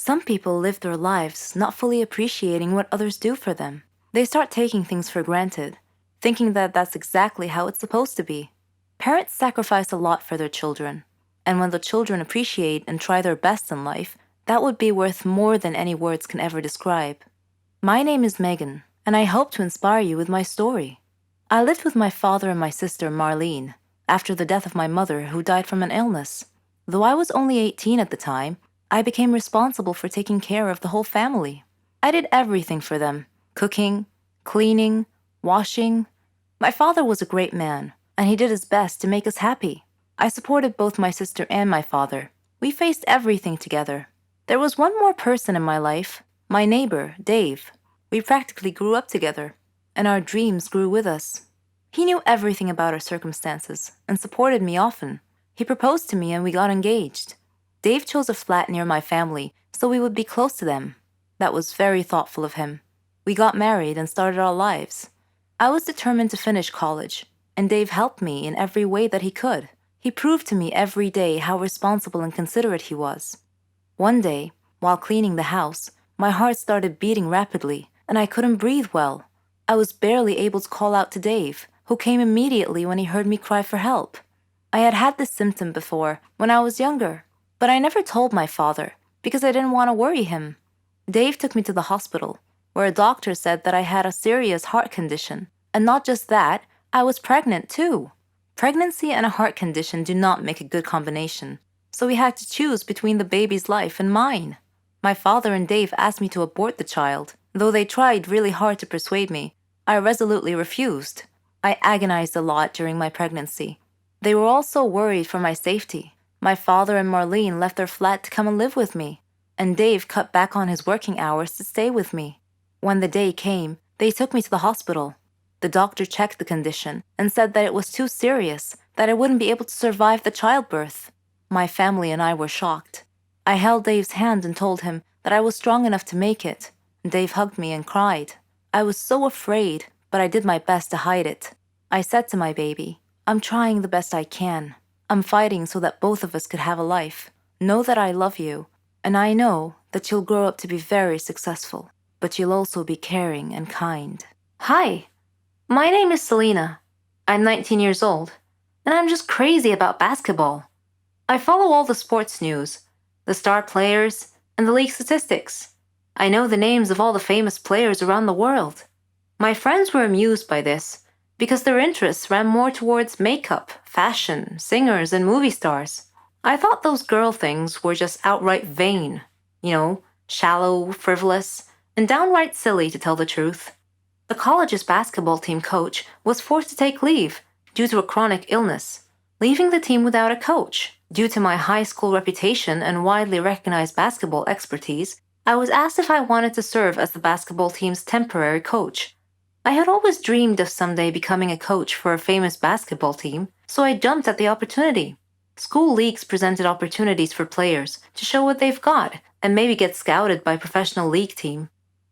Some people live their lives not fully appreciating what others do for them. They start taking things for granted, thinking that that's exactly how it's supposed to be. Parents sacrifice a lot for their children, and when the children appreciate and try their best in life, that would be worth more than any words can ever describe. My name is Megan, and I hope to inspire you with my story. I lived with my father and my sister, Marlene, after the death of my mother, who died from an illness. Though I was only 18 at the time, I became responsible for taking care of the whole family. I did everything for them: cooking, cleaning, washing. My father was a great man, and he did his best to make us happy. I supported both my sister and my father. We faced everything together. There was one more person in my life, my neighbor, Dave. We practically grew up together, and our dreams grew with us. He knew everything about our circumstances and supported me often. He proposed to me and we got engaged. Dave chose a flat near my family so we would be close to them. That was very thoughtful of him. We got married and started our lives. I was determined to finish college, and Dave helped me in every way that he could. He proved to me every day how responsible and considerate he was. One day, while cleaning the house, my heart started beating rapidly, and I couldn't breathe well. I was barely able to call out to Dave, who came immediately when he heard me cry for help. I had had this symptom before, when I was younger, but I never told my father, because I didn't want to worry him. Dave took me to the hospital, where a doctor said that I had a serious heart condition. And not just that, I was pregnant too. Pregnancy and a heart condition do not make a good combination, so we had to choose between the baby's life and mine. My father and Dave asked me to abort the child. Though they tried really hard to persuade me, I resolutely refused. I agonized a lot during my pregnancy. They were also worried for my safety. My father and Marlene left their flat to come and live with me, and Dave cut back on his working hours to stay with me. When the day came, they took me to the hospital. The doctor checked the condition and said that it was too serious, that I wouldn't be able to survive the childbirth. My family and I were shocked. I held Dave's hand and told him that I was strong enough to make it. Dave hugged me and cried. I was so afraid, but I did my best to hide it. I said to my baby, "I'm trying the best I can. I'm fighting so that both of us could have a life. Know that I love you, and I know that you'll grow up to be very successful, but you'll also be caring and kind." Hi, my name is Selena. I'm 19 years old, and I'm just crazy about basketball. I follow all the sports news, the star players, and the league statistics. I know the names of all the famous players around the world. My friends were amused by this because their interests ran more towards makeup, fashion, singers, and movie stars. I thought those girl things were just outright vain, shallow, frivolous, and downright silly, to tell the truth. The college's basketball team coach was forced to take leave due to a chronic illness, leaving the team without a coach. Due to my high school reputation and widely recognized basketball expertise, I was asked if I wanted to serve as the basketball team's temporary coach. I had always dreamed of someday becoming a coach for a famous basketball team, so I jumped at the opportunity. School leagues presented opportunities for players to show what they've got and maybe get scouted by a professional league team.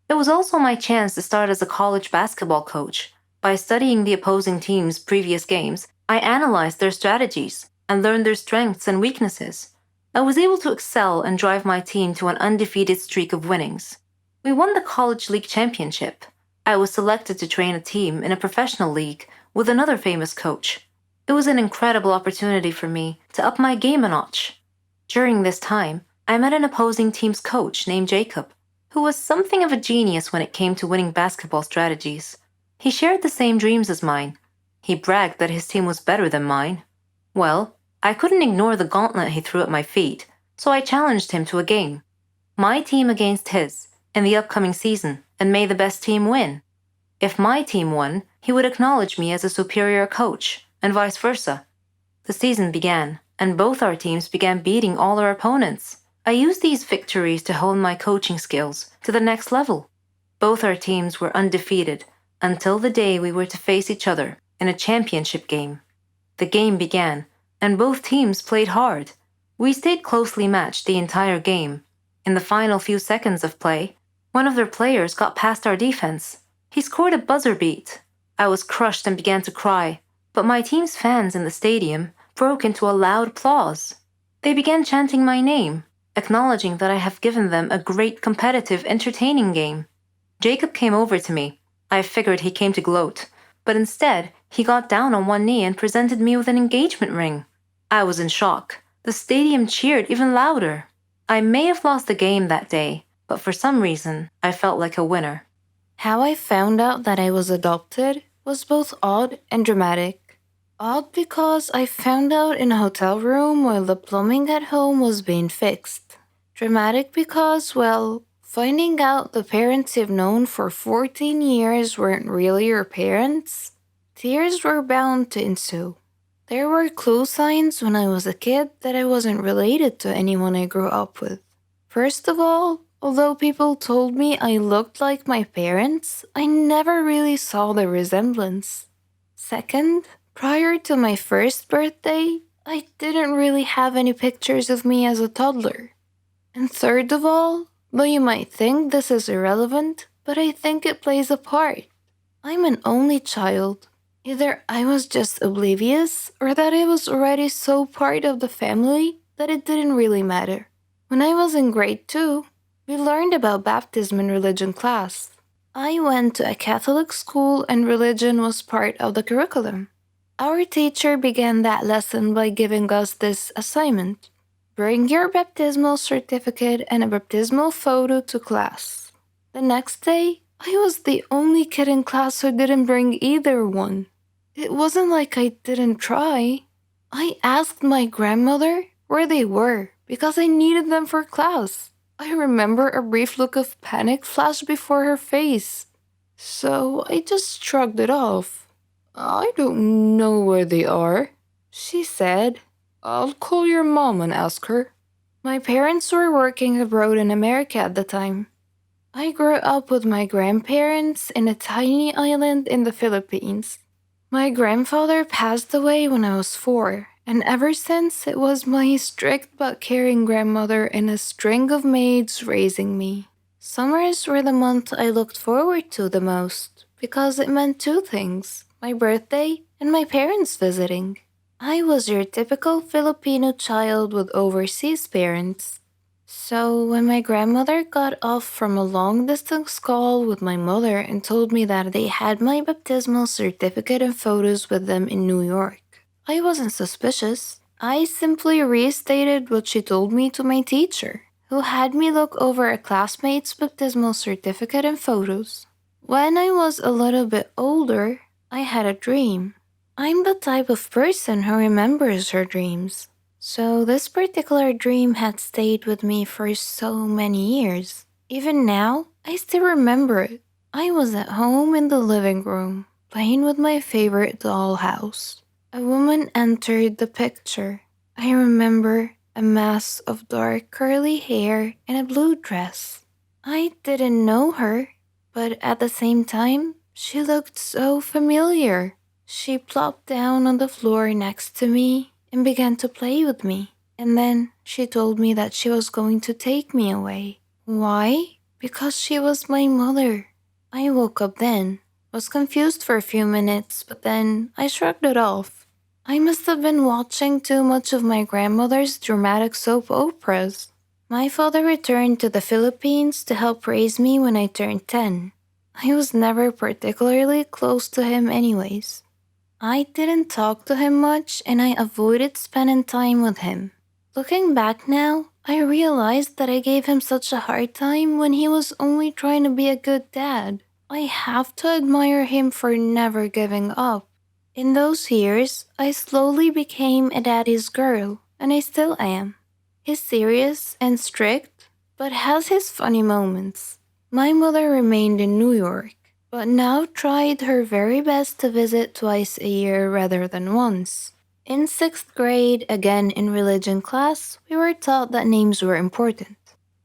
It was also my chance to start as a college basketball coach. By studying the opposing team's previous games, I analyzed their strategies and learned their strengths and weaknesses. I was able to excel and drive my team to an undefeated streak of winnings. We won the college league championship. I was selected to train a team in a professional league with another famous coach. It was an incredible opportunity for me to up my game a notch. During this time, I met an opposing team's coach named Jacob, who was something of a genius when it came to winning basketball strategies. He shared the same dreams as mine. He bragged that his team was better than mine. Well, I couldn't ignore the gauntlet he threw at my feet, so I challenged him to a game. My team against his, in the upcoming season, and may the best team win. If my team won, he would acknowledge me as a superior coach, and vice versa. The season began, and both our teams began beating all our opponents. I used these victories to hone my coaching skills to the next level. Both our teams were undefeated until the day we were to face each other in a championship game. The game began, and both teams played hard. We stayed closely matched the entire game. In the final few seconds of play, one of their players got past our defense. He scored a buzzer beat. I was crushed and began to cry, but my team's fans in the stadium broke into a loud applause. They began chanting my name. acknowledging that I have given them a great competitive, entertaining game. Jacob came over to me. I figured he came to gloat, but instead, he got down on one knee and presented me with an engagement ring. I was in shock. The stadium cheered even louder. I may have lost the game that day, but for some reason, I felt like a winner. How I found out that I was adopted was both odd and dramatic. Odd because I found out in a hotel room while the plumbing at home was being fixed. Dramatic because, well, finding out the parents you've known for 14 years weren't really your parents, tears were bound to ensue. There were clue signs when I was a kid that I wasn't related to anyone I grew up with. First of all, although people told me I looked like my parents, I never really saw the resemblance. Second, prior to my first birthday, I didn't really have any pictures of me as a toddler. And third of all, though you might think this is irrelevant, but I think it plays a part. I'm an only child. Either I was just oblivious, or that I was already so part of the family that it didn't really matter. When I was in grade 2, we learned about baptism in religion class. I went to a Catholic school and religion was part of the curriculum. Our teacher began that lesson by giving us this assignment. Bring your baptismal certificate and a baptismal photo to class. The next day, I was the only kid in class who didn't bring either one. It wasn't like I didn't try. I asked my grandmother where they were because I needed them for class. I remember a brief look of panic flashed before her face. So I just shrugged it off. I don't know where they are, she said. I'll call your mom and ask her. My parents were working abroad in America at the time. I grew up with my grandparents in a tiny island in the Philippines. My grandfather passed away when I was 4, and ever since it was my strict but caring grandmother and a string of maids raising me. Summers were the month I looked forward to the most, because it meant 2 things, my birthday and my parents visiting. I was your typical Filipino child with overseas parents. So when my grandmother got off from a long-distance call with my mother and told me that they had my baptismal certificate and photos with them in New York, I wasn't suspicious. I simply restated what she told me to my teacher, who had me look over a classmate's baptismal certificate and photos. When I was a little bit older, I had a dream. I'm the type of person who remembers her dreams. So this particular dream had stayed with me for so many years. Even now, I still remember it. I was at home in the living room, playing with my favorite dollhouse. A woman entered the picture. I remember a mass of dark curly hair and a blue dress. I didn't know her, but at the same time, she looked so familiar. She plopped down on the floor next to me and began to play with me. And then she told me that she was going to take me away. Why? Because she was my mother. I woke up then, was confused for a few minutes, but then I shrugged it off. I must have been watching too much of my grandmother's dramatic soap operas. My father returned to the Philippines to help raise me when I turned 10. I was never particularly close to him anyways. I didn't talk to him much and I avoided spending time with him. Looking back now, I realized that I gave him such a hard time when he was only trying to be a good dad. I have to admire him for never giving up. In those years, I slowly became a daddy's girl, and I still am. He's serious and strict, but has his funny moments. My mother remained in New York, but now tried her very best to visit twice a year rather than once. In 6th grade, again in religion class, we were taught that names were important.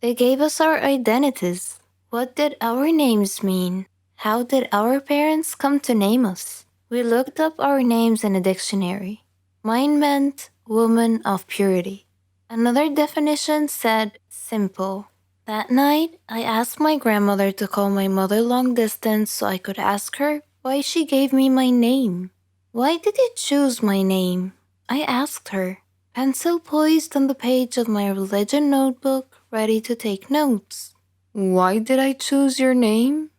They gave us our identities. What did our names mean? How did our parents come to name us? We looked up our names in a dictionary. Mine meant woman of purity. Another definition said simple. That night, I asked my grandmother to call my mother long distance so I could ask her why she gave me my name. Why did you choose my name? I asked her. pencil poised on the page of my religion notebook, ready to take notes. "Why did I choose your name?"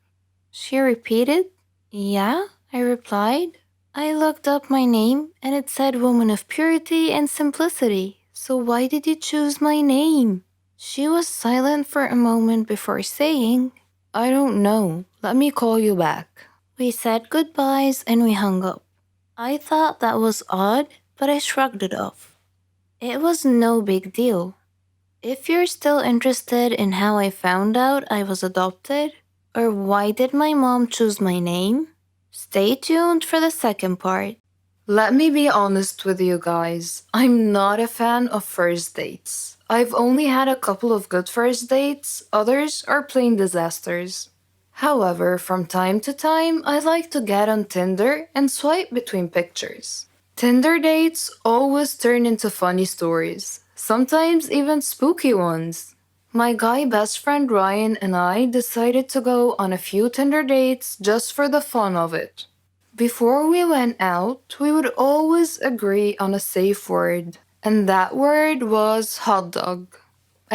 she repeated. "Yeah," I replied. "I looked up my name and it said woman of purity and simplicity. So why did you choose my name?" She was silent for a moment before saying, "I don't know. Let me call you back." We said goodbyes and we hung up. I thought that was odd, but I shrugged it off. It was no big deal. If you're still interested in how I found out I was adopted, or why did my mom choose my name, stay tuned for the second part. Let me be honest with you guys. I'm not a fan of first dates. I've only had a couple of good first dates, others are plain disasters. However, from time to time, I like to get on Tinder and swipe between pictures. Tinder dates always turn into funny stories, sometimes even spooky ones. My guy best friend Ryan and I decided to go on a few Tinder dates just for the fun of it. Before we went out, we would always agree on a safe word, and that word was hot dog.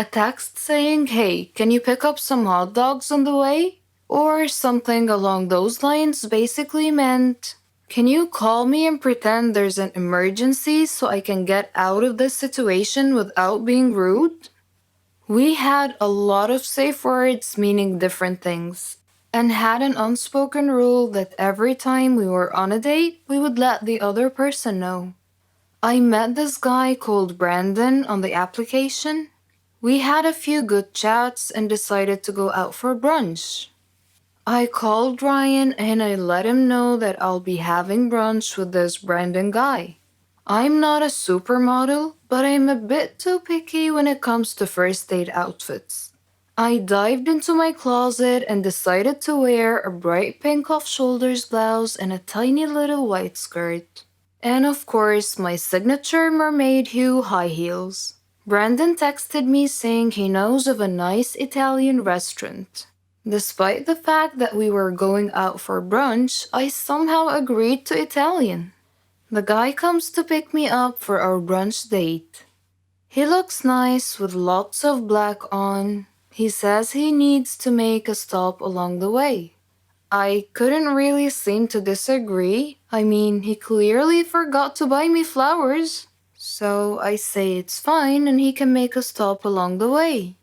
A text saying, "Hey, can you pick up some hot dogs on the way?" Or something along those lines basically meant, "Can you call me and pretend there's an emergency so I can get out of this situation without being rude?" We had a lot of safe words meaning different things, and had an unspoken rule that every time we were on a date, we would let the other person know. I met this guy called Brandon on the application. We had a few good chats and decided to go out for brunch. I called Ryan and I let him know that I'll be having brunch with this Brandon guy. I'm not a supermodel, but I'm a bit too picky when it comes to first date outfits. I dived into my closet and decided to wear a bright pink off-shoulders blouse and a tiny little white skirt. And of course, my signature mermaid hue high heels. Brandon texted me saying he knows of a nice Italian restaurant. Despite the fact that we were going out for brunch, I somehow agreed to Italian. The guy comes to pick me up for our brunch date. He looks nice with lots of black on. He says he needs to make a stop along the way. I couldn't really seem to disagree. I mean, he clearly forgot to buy me flowers. So I say it's fine and he can make a stop along the way.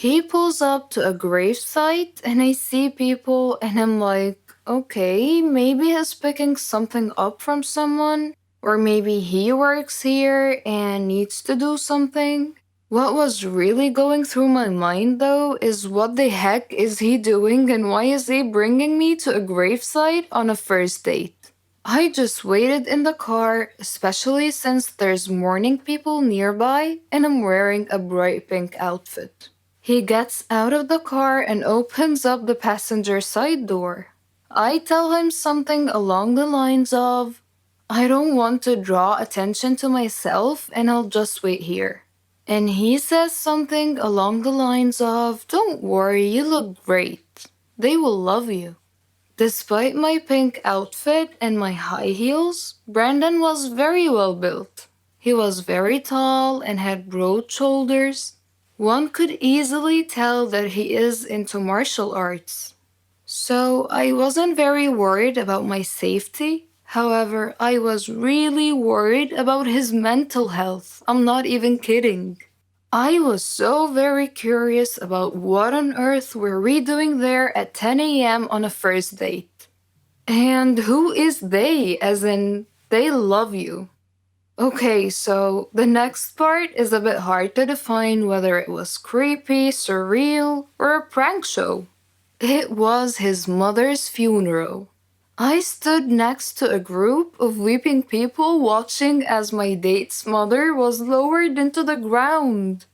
He pulls up to a gravesite and I see people and I'm like, okay, maybe he's picking something up from someone, or maybe he works here and needs to do something. What was really going through my mind though is what the heck is he doing and why is he bringing me to a gravesite on a first date? I just waited in the car, especially since there's mourning people nearby and I'm wearing a bright pink outfit. He gets out of the car and opens up the passenger side door. I tell him something along the lines of, "I don't want to draw attention to myself and I'll just wait here." And he says something along the lines of, "Don't worry, you look great. They will love you." Despite my pink outfit and my high heels, Brandon was very well built. He was very tall and had broad shoulders. One could easily tell that he is into martial arts. So I wasn't very worried about my safety. However, I was really worried about his mental health. I'm not even kidding. I was so very curious about what on earth were we doing there at 10 a.m. on a first date. And who is they, as in, they love you. Okay, so the next part is a bit hard to define whether it was creepy, surreal, or a prank show. It was his mother's funeral. I stood next to a group of weeping people watching as my date's mother was lowered into the ground.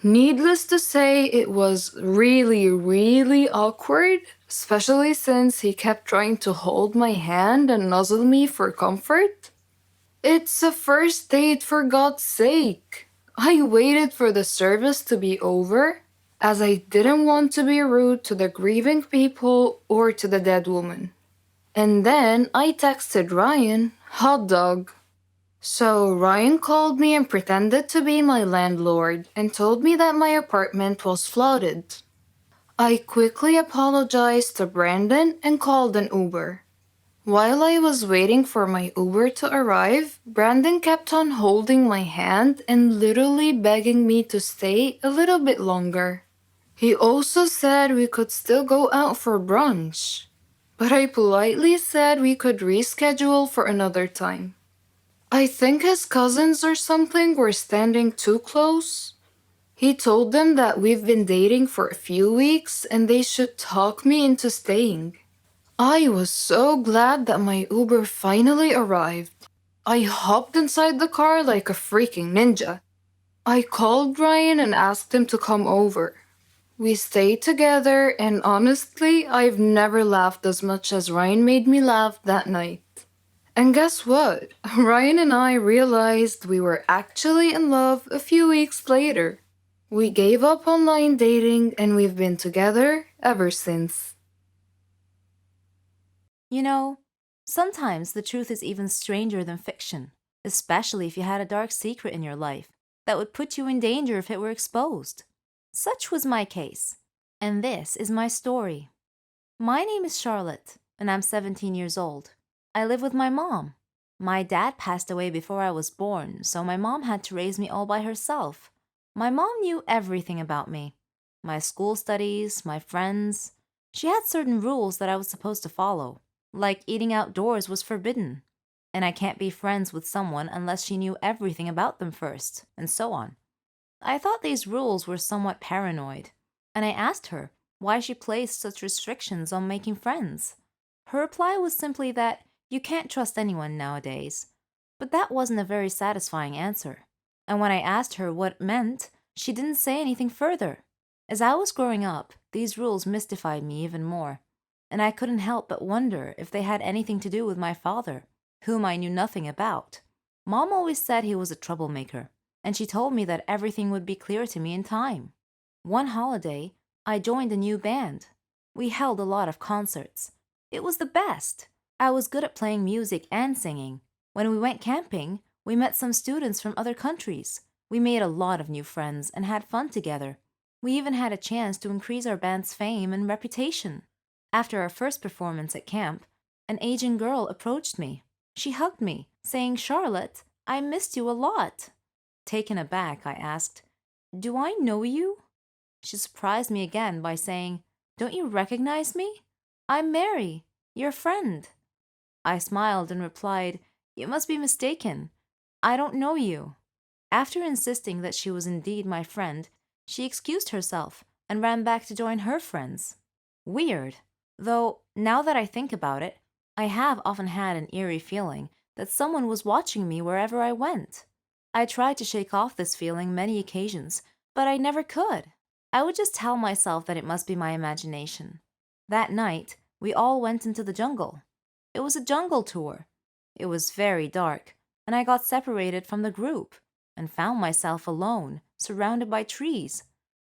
Needless to say, it was really, really awkward, especially since he kept trying to hold my hand and nuzzle me for comfort. It's a first date, for God's sake. I waited for the service to be over, as I didn't want to be rude to the grieving people or to the dead woman. And then I texted Ryan, "Hot dog." So Ryan called me and pretended to be my landlord and told me that my apartment was flooded. I quickly apologized to Brandon and called an Uber. While I was waiting for my Uber to arrive, Brandon kept on holding my hand and literally begging me to stay a little bit longer. He also said we could still go out for brunch, but I politely said we could reschedule for another time. I think his cousins or something were standing too close. He told them that we've been dating for a few weeks and they should talk me into staying. I was so glad that my Uber finally arrived. I hopped inside the car like a freaking ninja. I called Ryan and asked him to come over. We stayed together, and honestly, I've never laughed as much as Ryan made me laugh that night. And guess what? Ryan and I realized we were actually in love a few weeks later. We gave up online dating and we've been together ever since. You know, sometimes the truth is even stranger than fiction, especially if you had a dark secret in your life that would put you in danger if it were exposed. Such was my case, and this is my story. My name is Charlotte, and I'm 17 years old. I live with my mom. My dad passed away before I was born, so my mom had to raise me all by herself. My mom knew everything about me, my school studies, my friends. She had certain rules that I was supposed to follow, like eating outdoors was forbidden, and I can't be friends with someone unless she knew everything about them first, and so on. I thought these rules were somewhat paranoid, and I asked her why she placed such restrictions on making friends. Her reply was simply that you can't trust anyone nowadays. But that wasn't a very satisfying answer. And when I asked her what it meant, she didn't say anything further. As I was growing up, these rules mystified me even more, and I couldn't help but wonder if they had anything to do with my father, whom I knew nothing about. Mom always said he was a troublemaker, and she told me that everything would be clear to me in time. One holiday, I joined a new band. We held a lot of concerts. It was the best. I was good at playing music and singing. When we went camping, we met some students from other countries. We made a lot of new friends and had fun together. We even had a chance to increase our band's fame and reputation. After our first performance at camp, an Asian girl approached me. She hugged me, saying, "Charlotte, I missed you a lot." Taken aback, I asked, "Do I know you?" She surprised me again by saying, "Don't you recognize me? I'm Mary, your friend." I smiled and replied, "You must be mistaken. I don't know you." After insisting that she was indeed my friend, she excused herself and ran back to join her friends. Weird. Though, now that I think about it, I have often had an eerie feeling that someone was watching me wherever I went. I tried to shake off this feeling many occasions, but I never could. I would just tell myself that it must be my imagination. That night, we all went into the jungle. It was a jungle tour. It was very dark, and I got separated from the group and found myself alone, surrounded by trees.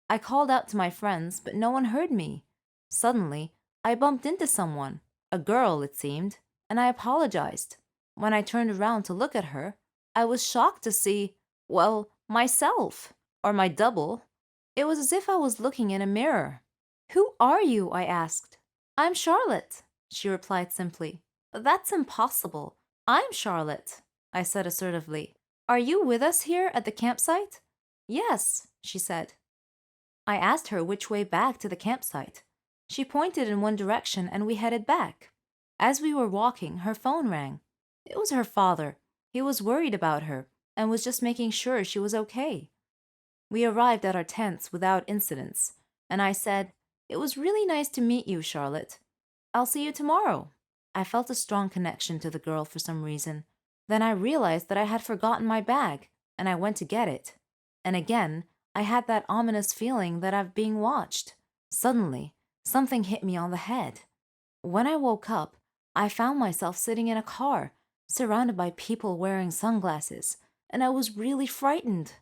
I called out to my friends, but no one heard me. Suddenly, I bumped into someone, a girl it seemed, and I apologized. When I turned around to look at her, I was shocked to see, well, myself, or my double. It was as if I was looking in a mirror. "Who are you?" I asked. "I'm Charlotte," she replied simply. "That's impossible. I'm Charlotte," I said assertively. "Are you with us here at the campsite?" "Yes," she said. I asked her which way back to the campsite. She pointed in one direction and we headed back. As we were walking, her phone rang. It was her father. He was worried about her and was just making sure she was okay. We arrived at our tents without incidents, and I said, "It was really nice to meet you, Charlotte. I'll see you tomorrow." I felt a strong connection to the girl for some reason. Then I realized that I had forgotten my bag, and I went to get it. And again, I had that ominous feeling that I'm being watched. Suddenly, something hit me on the head. When I woke up, I found myself sitting in a car, surrounded by people wearing sunglasses, and I was really frightened.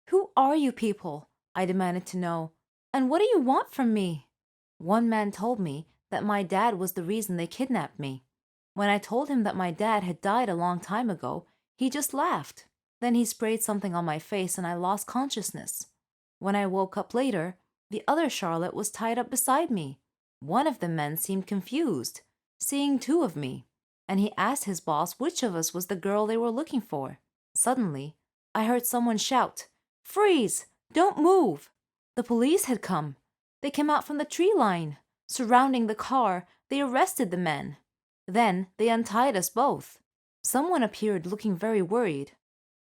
"Who are you people?" I demanded to know. "And what do you want from me?" One man told me that my dad was the reason they kidnapped me. When I told him that my dad had died a long time ago, He just laughed. Then he sprayed something on my face and I lost consciousness. When I woke up later, the other Charlotte was tied up beside me. One of the men seemed confused, seeing two of me, and he asked his boss which of us was the girl they were looking for. Suddenly, I heard someone shout, "Freeze! Don't move!" The police had come. They came out from the tree line. Surrounding the car, they arrested the men. Then they untied us both. Someone appeared looking very worried.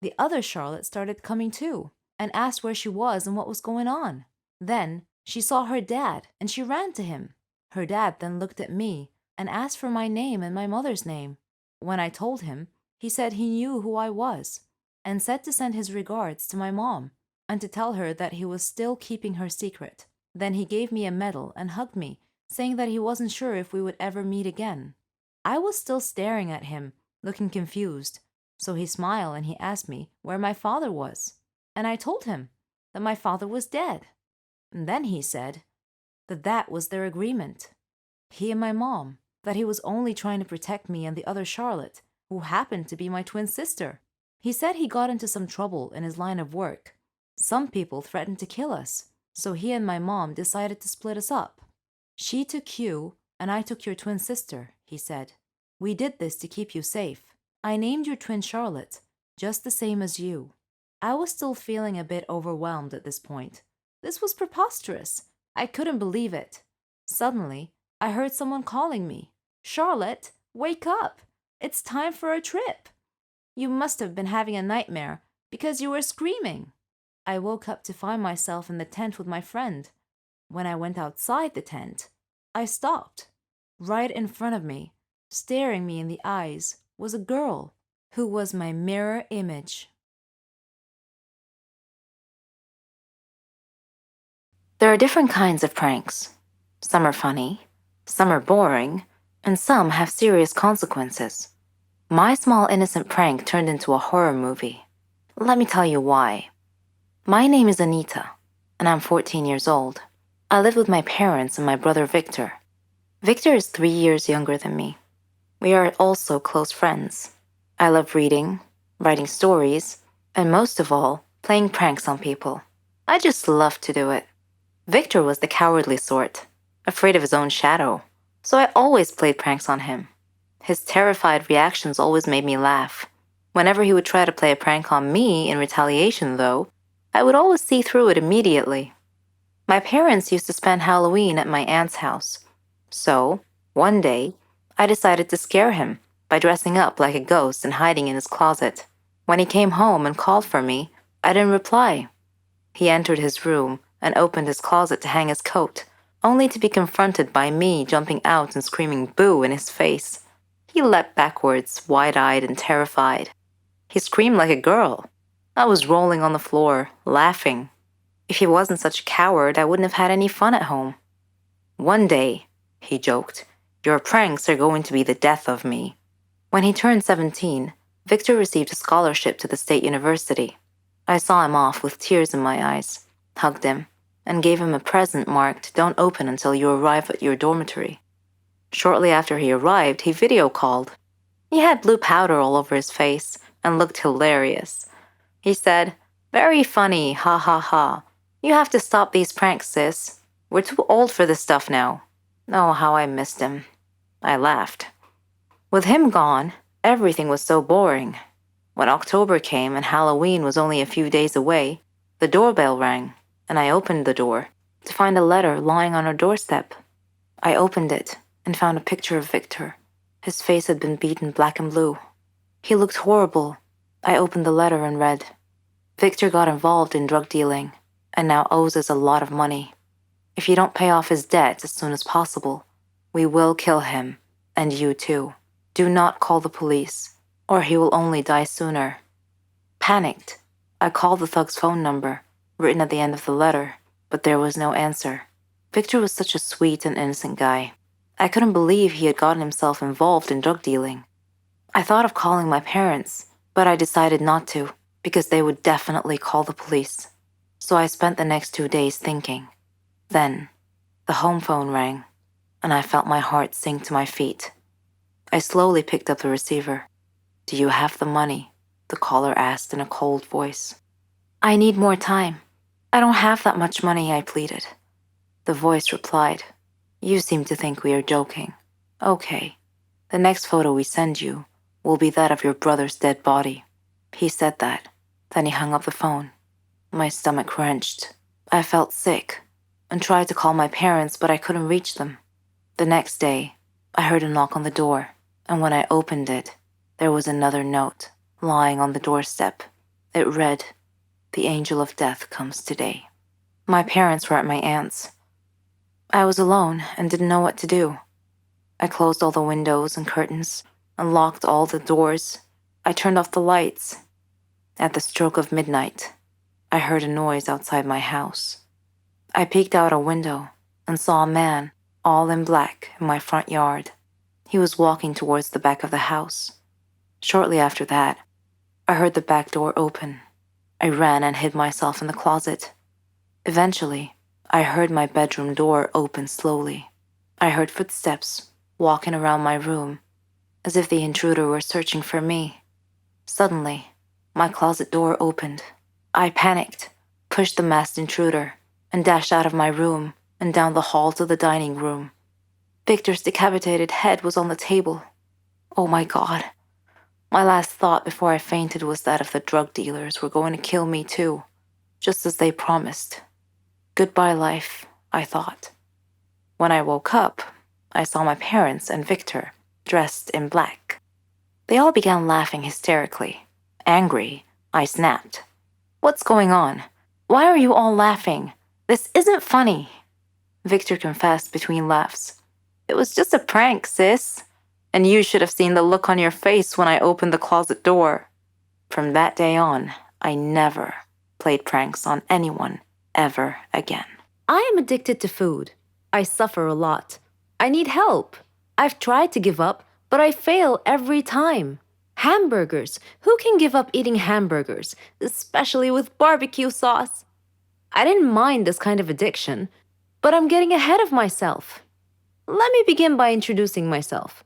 The other Charlotte started coming too and asked where she was and what was going on. Then she saw her dad and she ran to him. Her dad then looked at me and asked for my name and my mother's name. When I told him, he said he knew who I was and said to send his regards to my mom and to tell her that he was still keeping her secret. Then he gave me a medal and hugged me, saying that he wasn't sure if we would ever meet again. I was still staring at him, looking confused, so he smiled and he asked me where my father was, and I told him that my father was dead. And then he said that that was their agreement. He and my mom, that he was only trying to protect me and the other Charlotte, who happened to be my twin sister. He said he got into some trouble in his line of work. Some people threatened to kill us, so he and my mom decided to split us up. She took you, and I took your twin sister, he said. We did this to keep you safe. I named your twin Charlotte, just the same as you. I was still feeling a bit overwhelmed at this point. This was preposterous. I couldn't believe it. Suddenly, I heard someone calling me. "Charlotte, wake up! It's time for a trip. You must have been having a nightmare because you were screaming." I woke up to find myself in the tent with my friend. When I went outside the tent, I stopped. Right in front of me, staring me in the eyes, was a girl who was my mirror image. There are different kinds of pranks. Some are funny, some are boring, and some have serious consequences. My small innocent prank turned into a horror movie. Let me tell you why. My name is Anita, and I'm 14 years old. I live with my parents and my brother Victor. Victor is 3 years younger than me. We are also close friends. I love reading, writing stories, and most of all, playing pranks on people. I just love to do it. Victor was the cowardly sort, afraid of his own shadow, so I always played pranks on him. His terrified reactions always made me laugh. Whenever he would try to play a prank on me in retaliation, though, I would always see through it immediately. My parents used to spend Halloween at my aunt's house. So, one day, I decided to scare him by dressing up like a ghost and hiding in his closet. When he came home and called for me, I didn't reply. He entered his room and opened his closet to hang his coat, only to be confronted by me jumping out and screaming "boo" in his face. He leapt backwards, wide-eyed and terrified. He screamed like a girl. I was rolling on the floor, laughing. If he wasn't such a coward, I wouldn't have had any fun at home. "One day," he joked, "your pranks are going to be the death of me." When he turned 17, Victor received a scholarship to the state university. I saw him off with tears in my eyes, hugged him, and gave him a present marked "Don't open until you arrive at your dormitory." Shortly after he arrived, he video called. He had blue powder all over his face and looked hilarious. He said, "Very funny, ha ha ha. You have to stop these pranks, sis. We're too old for this stuff now." Oh, how I missed him. I laughed. With him gone, everything was so boring. When October came and Halloween was only a few days away, the doorbell rang, and I opened the door to find a letter lying on our doorstep. I opened it and found a picture of Victor. His face had been beaten black and blue. He looked horrible. I opened the letter and read, "Victor got involved in drug dealing and now owes us a lot of money. If you don't pay off his debt as soon as possible, we will kill him, and you too. Do not call the police, or he will only die sooner." Panicked, I called the thug's phone number, written at the end of the letter, but there was no answer. Victor was such a sweet and innocent guy. I couldn't believe he had gotten himself involved in drug dealing. I thought of calling my parents, but I decided not to, because they would definitely call the police. So I spent the next 2 days thinking. Then, the home phone rang, and I felt my heart sink to my feet. I slowly picked up the receiver. "Do you have the money?" the caller asked in a cold voice. I need more time. I don't have that much money, I pleaded. The voice replied, You seem to think we are joking. Okay. The next photo we send you will be that of your brother's dead body. He said that. Then he hung up the phone. My stomach wrenched. I felt sick and tried to call my parents, but I couldn't reach them. The next day, I heard a knock on the door, and when I opened it, there was another note lying on the doorstep. It read, The angel of death comes today. My parents were at my aunt's. I was alone and didn't know what to do. I closed all the windows and curtains and locked all the doors. I turned off the lights. At the stroke of midnight, I heard a noise outside my house. I peeked out a window and saw a man, all in black, in my front yard. He was walking towards the back of the house. Shortly after that, I heard the back door open. I ran and hid myself in the closet. Eventually, I heard my bedroom door open slowly. I heard footsteps walking around my room, as if the intruder were searching for me. Suddenly, my closet door opened. I panicked, pushed the masked intruder, and dashed out of my room and down the hall to the dining room. Victor's decapitated head was on the table. Oh my God. My last thought before I fainted was that if the drug dealers were going to kill me too, just as they promised. Goodbye, life, I thought. When I woke up, I saw my parents and Victor, dressed in black. They all began laughing hysterically. Angry, I snapped. What's going on? Why are you all laughing? This isn't funny. Victor confessed between laughs. It was just a prank, sis. And you should have seen the look on your face when I opened the closet door. From that day on, I never played pranks on anyone ever again. I am addicted to food. I suffer a lot. I need help. I've tried to give up, but I fail every time. Hamburgers. Who can give up eating hamburgers, especially with barbecue sauce? I didn't mind this kind of addiction, but I'm getting ahead of myself. Let me begin by introducing myself.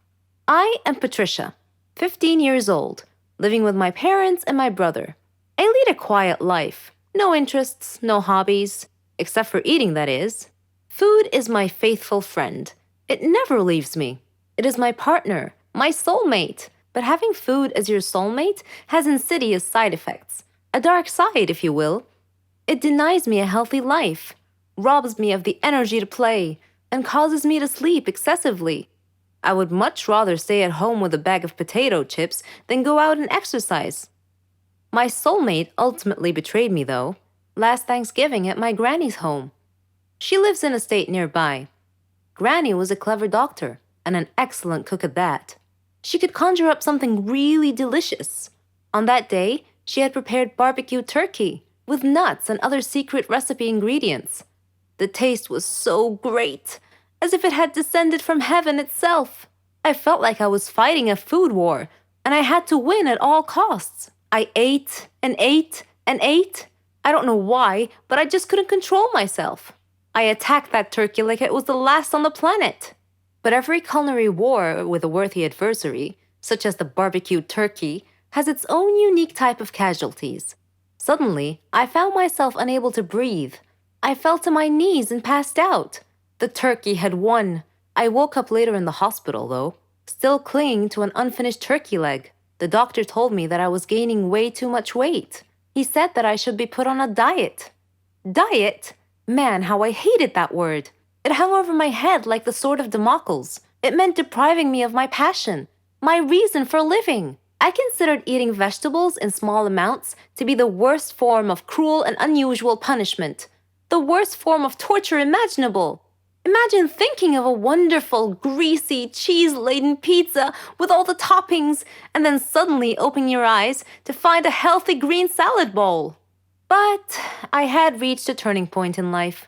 I am Patricia, 15 years old, living with my parents and my brother. I lead a quiet life. No interests, no hobbies, except for eating, that is. Food is my faithful friend. It never leaves me. It is my partner, my soulmate. But having food as your soulmate has insidious side effects. A dark side, if you will. It denies me a healthy life, robs me of the energy to play, and causes me to sleep excessively. I would much rather stay at home with a bag of potato chips than go out and exercise. My soulmate ultimately betrayed me, though, last Thanksgiving at my granny's home. She lives in a state nearby. Granny was a clever doctor and an excellent cook at that. She could conjure up something really delicious. On that day, she had prepared barbecue turkey with nuts and other secret recipe ingredients. The taste was so great, as if it had descended from heaven itself. I felt like I was fighting a food war, and I had to win at all costs. I ate and ate and ate. I don't know why, but I just couldn't control myself. I attacked that turkey like it was the last on the planet. But every culinary war with a worthy adversary, such as the barbecued turkey, has its own unique type of casualties. Suddenly, I found myself unable to breathe. I fell to my knees and passed out. The turkey had won. I woke up later in the hospital, though, still clinging to an unfinished turkey leg. The doctor told me that I was gaining way too much weight. He said that I should be put on a diet. Diet? Man, how I hated that word. It hung over my head like the sword of Damocles. It meant depriving me of my passion, my reason for living. I considered eating vegetables in small amounts to be the worst form of cruel and unusual punishment, the worst form of torture imaginable. Imagine thinking of a wonderful, greasy, cheese-laden pizza with all the toppings and then suddenly opening your eyes to find a healthy green salad bowl. But I had reached a turning point in life.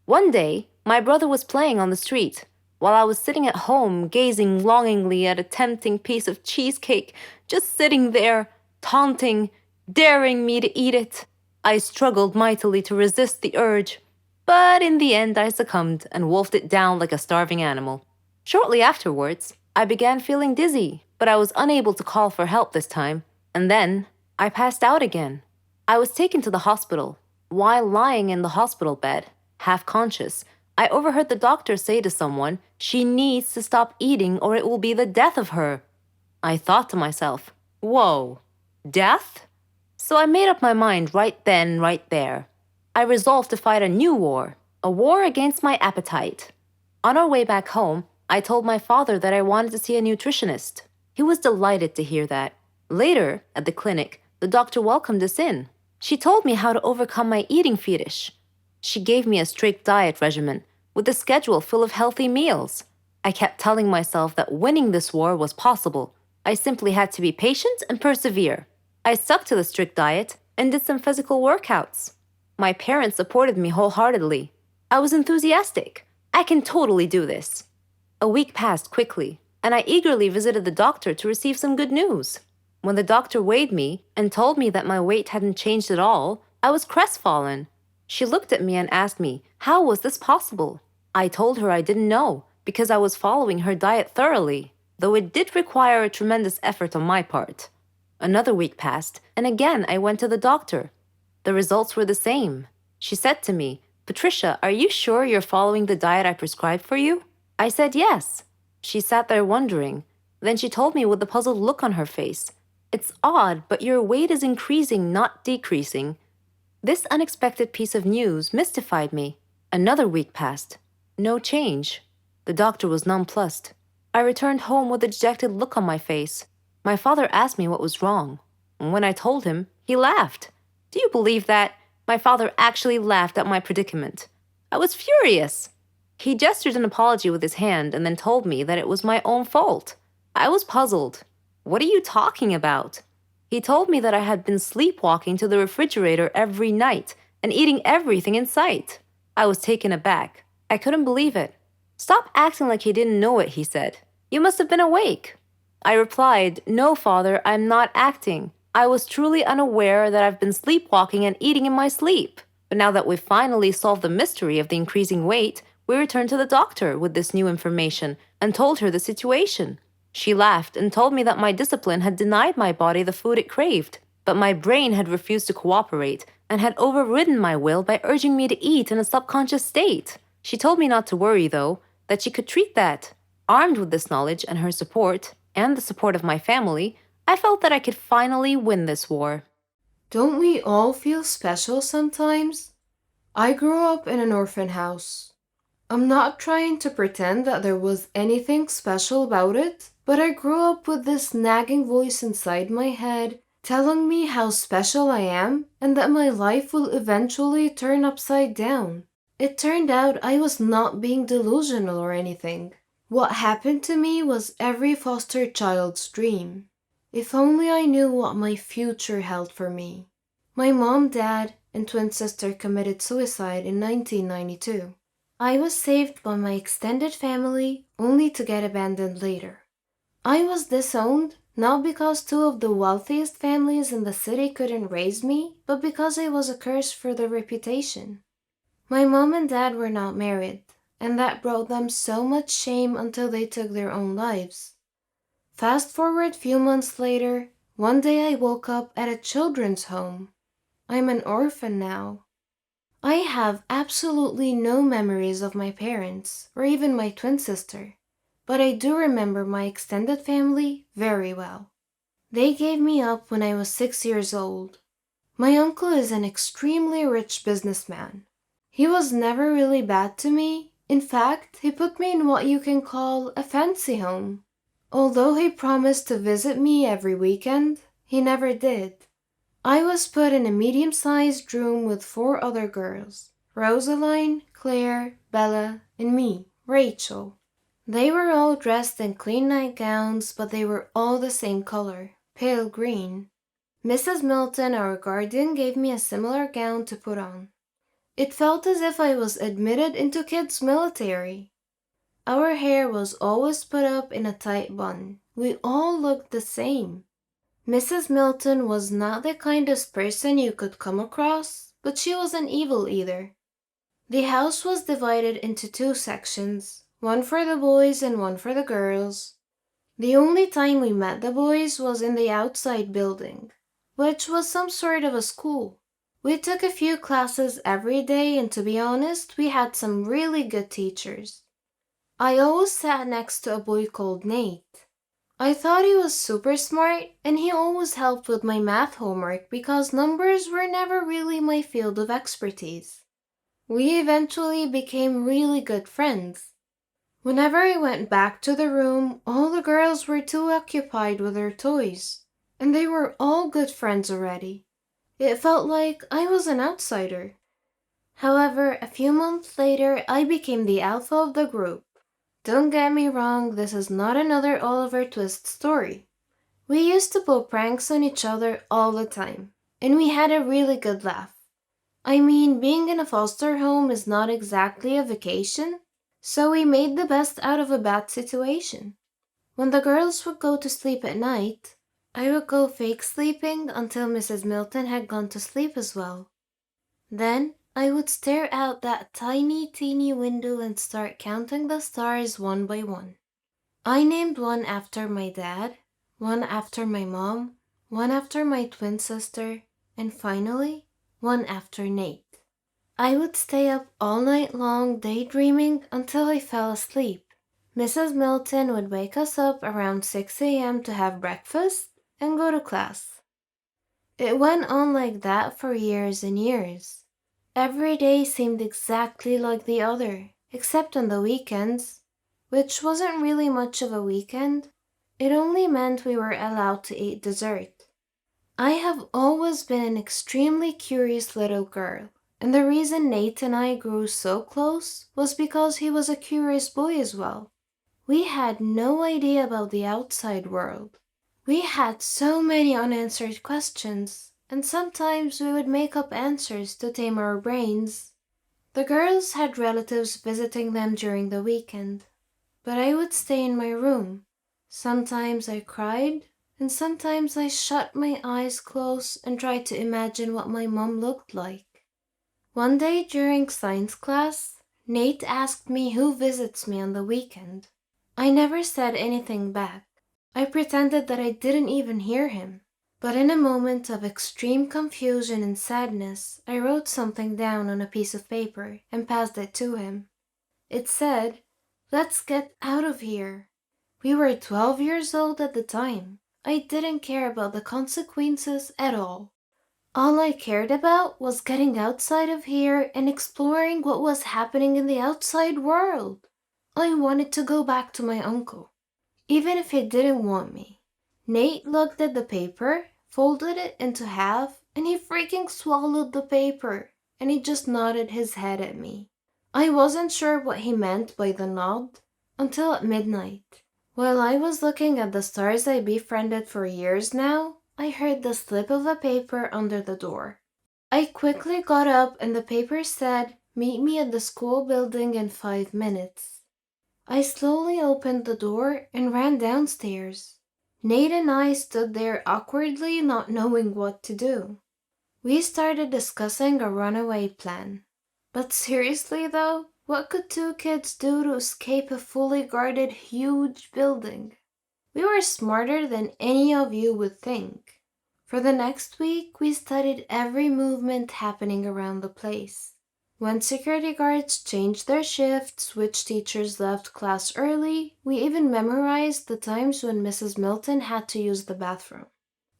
One day, my brother was playing on the street, while I was sitting at home gazing longingly at a tempting piece of cheesecake, just sitting there, taunting, daring me to eat it. I struggled mightily to resist the urge. But in the end, I succumbed and wolfed it down like a starving animal. Shortly afterwards, I began feeling dizzy, but I was unable to call for help this time. And then, I passed out again. I was taken to the hospital. While lying in the hospital bed, half conscious, I overheard the doctor say to someone, "She needs to stop eating or it will be the death of her." I thought to myself, whoa, death? So I made up my mind right then, right there. I resolved to fight a new war, a war against my appetite. On our way back home, I told my father that I wanted to see a nutritionist. He was delighted to hear that. Later, at the clinic, the doctor welcomed us in. She told me how to overcome my eating fetish. She gave me a strict diet regimen with a schedule full of healthy meals. I kept telling myself that winning this war was possible. I simply had to be patient and persevere. I stuck to the strict diet and did some physical workouts. My parents supported me wholeheartedly. I was enthusiastic. I can totally do this. A week passed quickly, and I eagerly visited the doctor to receive some good news. When the doctor weighed me and told me that my weight hadn't changed at all, I was crestfallen. She looked at me and asked me, how was this possible? I told her I didn't know, because I was following her diet thoroughly, though it did require a tremendous effort on my part. Another week passed, and again I went to the doctor. The results were the same. She said to me, "Patricia, are you sure you're following the diet I prescribed for you?" I said yes. She sat there wondering. Then she told me with a puzzled look on her face, "It's odd, but your weight is increasing, not decreasing." This unexpected piece of news mystified me. Another week passed. No change. The doctor was nonplussed. I returned home with a dejected look on my face. My father asked me what was wrong. And when I told him, he laughed. Do you believe that? My father actually laughed at my predicament. I was furious. He gestured an apology with his hand and then told me that it was my own fault. I was puzzled. What are you talking about? He told me that I had been sleepwalking to the refrigerator every night and eating everything in sight. I was taken aback. I couldn't believe it. "Stop acting like you didn't know it," he said. "You must have been awake." I replied, "No, Father, I'm not acting. I was truly unaware that I've been sleepwalking and eating in my sleep. But now that we've finally solved the mystery of the increasing weight, we returned to the doctor with this new information and told her the situation. She laughed and told me that my discipline had denied my body the food it craved, but my brain had refused to cooperate and had overridden my will by urging me to eat in a subconscious state. She told me not to worry, though, that she could treat that. Armed with this knowledge and her support, and the support of my family, I felt that I could finally win this war. Don't we all feel special sometimes? I grew up in an orphan house. I'm not trying to pretend that there was anything special about it, but I grew up with this nagging voice inside my head telling me how special I am and that my life will eventually turn upside down. It turned out I was not being delusional or anything. What happened to me was every foster child's dream. If only I knew what my future held for me. My mom, dad, and twin sister committed suicide in 1992. I was saved by my extended family, only to get abandoned later. I was disowned, not because two of the wealthiest families in the city couldn't raise me, but because I was a curse for their reputation. My mom and dad were not married, and that brought them so much shame until they took their own lives. Fast forward few months later, one day I woke up at a children's home. I'm an orphan now. I have absolutely no memories of my parents, or even my twin sister, but I do remember my extended family very well. They gave me up when I was 6 years old. My uncle is an extremely rich businessman. He was never really bad to me. In fact, he put me in what you can call a fancy home. Although he promised to visit me every weekend, he never did. I was put in a medium-sized room with 4 other girls, Rosaline, Claire, Bella, and me, Rachel. They were all dressed in clean nightgowns, but they were all the same color, pale green. Mrs. Milton, our guardian, gave me a similar gown to put on. It felt as if I was admitted into kids' military. Our hair was always put up in a tight bun. We all looked the same. Mrs. Milton was not the kindest person you could come across, but she wasn't evil either. The house was divided into 2 sections, one for the boys and one for the girls. The only time we met the boys was in the outside building. which was some sort of a school. We took a few classes every day, and to be honest, we had some really good teachers. I always sat next to a boy called Nate. I thought he was super smart, and he always helped with my math homework because numbers were never really my field of expertise. We eventually became really good friends. Whenever I went back to the room, all the girls were too occupied with their toys, and they were all good friends already. It felt like I was an outsider. However, a few months later, I became the alpha of the group. Don't get me wrong, this is not another Oliver Twist story. We used to pull pranks on each other all the time, and we had a really good laugh. I mean, being in a foster home is not exactly a vacation, so we made the best out of a bad situation. When the girls would go to sleep at night, I would go fake sleeping until Mrs. Milton had gone to sleep as well. Then I would stare out that tiny, teeny window and start counting the stars one by one. I named one after my dad, one after my mom, one after my twin sister, and finally, one after Nate. I would stay up all night long daydreaming until I fell asleep. Mrs. Milton would wake us up around 6 a.m. to have breakfast and go to class. It went on like that for years and years. Every day seemed exactly like the other, except on the weekends, which wasn't really much of a weekend. It only meant we were allowed to eat dessert. I have always been an extremely curious little girl, and the reason Nate and I grew so close was because he was a curious boy as well. We had no idea about the outside world. We had so many unanswered questions, and sometimes we would make up answers to tame our brains. The girls had relatives visiting them during the weekend, but I would stay in my room. Sometimes I cried, and sometimes I shut my eyes close and tried to imagine what my mom looked like. One day during science class, Nate asked me who visits me on the weekend. I never said anything back. I pretended that I didn't even hear him. But in a moment of extreme confusion and sadness, I wrote something down on a piece of paper and passed it to him. It said, "Let's get out of here." We were 12 years old at the time. I didn't care about the consequences at all. All I cared about was getting outside of here and exploring what was happening in the outside world. I wanted to go back to my uncle, even if he didn't want me. Nate looked at the paper, folded it into half, and he freaking swallowed the paper, and he just nodded his head at me. I wasn't sure what he meant by the nod until at midnight. While I was looking at the stars I befriended for years now, I heard the slip of a paper under the door. I quickly got up and the paper said, "Meet me at the school building in 5 minutes." I slowly opened the door and ran downstairs. Nate and I stood there awkwardly, not knowing what to do. We started discussing a runaway plan. But seriously though, what could two kids do to escape a fully guarded huge building? We were smarter than any of you would think. For the next week, we studied every movement happening around the place. When security guards changed their shifts, which teachers left class early, we even memorized the times when Mrs. Milton had to use the bathroom.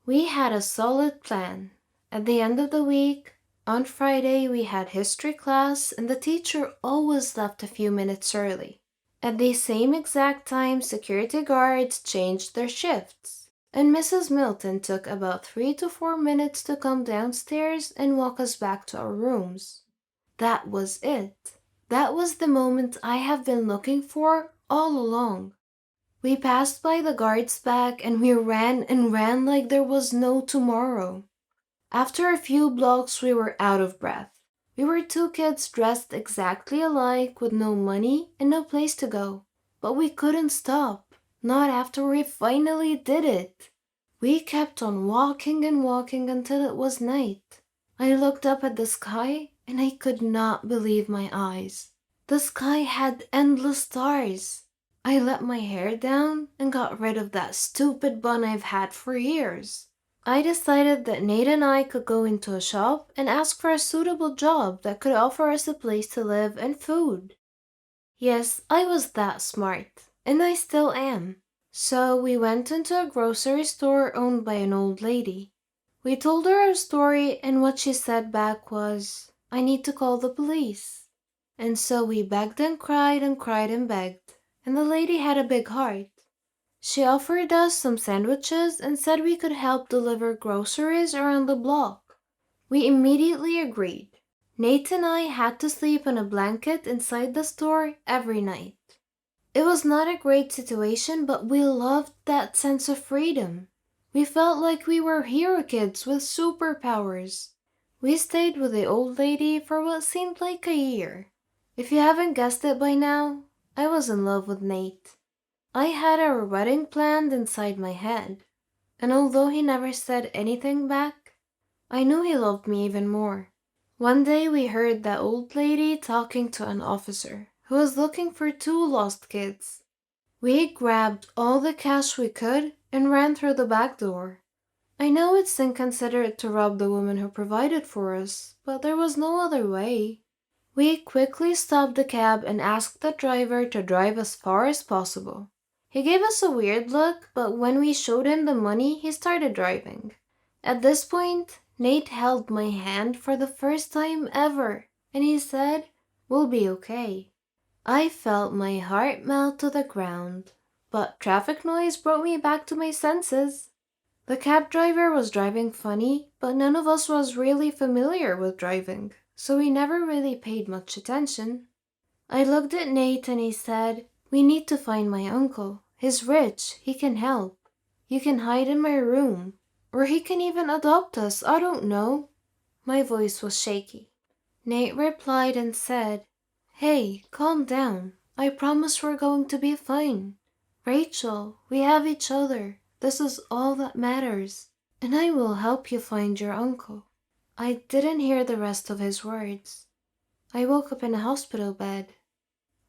We had a solid plan. At the end of the week, on Friday, we had history class, and the teacher always left a few minutes early. At the same exact time, security guards changed their shifts, and Mrs. Milton took about 3 to 4 minutes to come downstairs and walk us back to our rooms. That was it. That was the moment I have been looking for all along. We passed by the guard's back and we ran and ran like there was no tomorrow. After a few blocks, we were out of breath. We were two kids dressed exactly alike with no money and no place to go. But we couldn't stop, not after we finally did it. We kept on walking and walking until it was night. I looked up at the sky and I could not believe my eyes. The sky had endless stars. I let my hair down and got rid of that stupid bun I've had for years. I decided that Nate and I could go into a shop and ask for a suitable job that could offer us a place to live and food. Yes, I was that smart, and I still am. So we went into a grocery store owned by an old lady. We told her our story, and what she said back was, "I need to call the police." And so we begged and cried and cried and begged, and the lady had a big heart. She offered us some sandwiches and said we could help deliver groceries around the block. We immediately agreed. Nate and I had to sleep on a blanket inside the store every night. It was not a great situation, but we loved that sense of freedom. We felt like we were hero kids with superpowers. We stayed with the old lady for what seemed like a year. If you haven't guessed it by now, I was in love with Nate. I had our wedding planned inside my head, and although he never said anything back, I knew he loved me even more. One day we heard that old lady talking to an officer who was looking for two lost kids. We grabbed all the cash we could and ran through the back door. I know it's inconsiderate to rob the woman who provided for us, but there was no other way. We quickly stopped the cab and asked the driver to drive as far as possible. He gave us a weird look, but when we showed him the money, he started driving. At this point, Nate held my hand for the first time ever, and he said, "We'll be okay." I felt my heart melt to the ground, but traffic noise brought me back to my senses. The cab driver was driving funny, but none of us was really familiar with driving, so we never really paid much attention. I looked at Nate and he said, "We need to find my uncle. He's rich, he can help. You can hide in my room. Or he can even adopt us, I don't know." My voice was shaky. Nate replied and said, "Hey, calm down. I promise we're going to be fine. Rachel, we have each other. This is all that matters. And I will help you find your uncle." I didn't hear the rest of his words. I woke up in a hospital bed.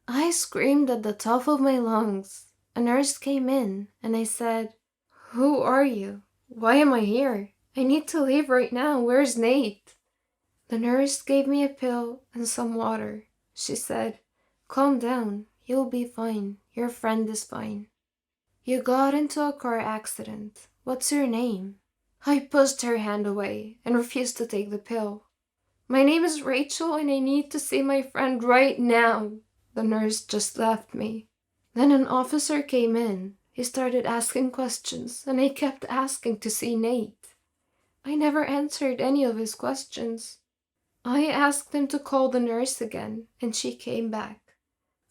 I screamed at the top of my lungs. A nurse came in and I said, "Who are you? Why am I here? I need to leave right now. Where's Nate?" The nurse gave me a pill and some water. She said, "Calm down. You'll be fine. Your friend is fine. You got into a car accident. What's your name?" I pushed her hand away and refused to take the pill. "My name is Rachel and I need to see my friend right now." The nurse just left me. Then an officer came in. He started asking questions and I kept asking to see Nate. I never answered any of his questions. I asked him to call the nurse again and she came back.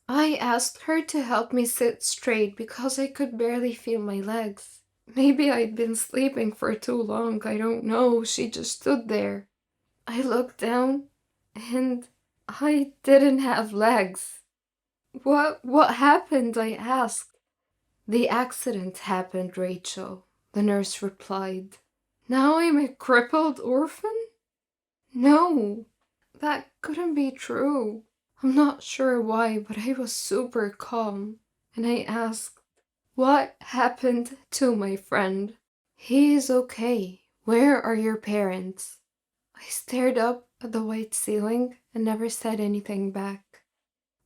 I asked her to help me sit straight because I could barely feel my legs. Maybe I'd been sleeping for too long, I don't know. She just stood there. I looked down and I didn't have legs. What happened?" I asked. "The accident happened, Rachel," the nurse replied. "Now I'm a crippled orphan?" No, that couldn't be true. I'm not sure why, but I was super calm, and I asked, "What happened to my friend?" "He is okay. Where are your parents?" I stared up at the white ceiling and never said anything back.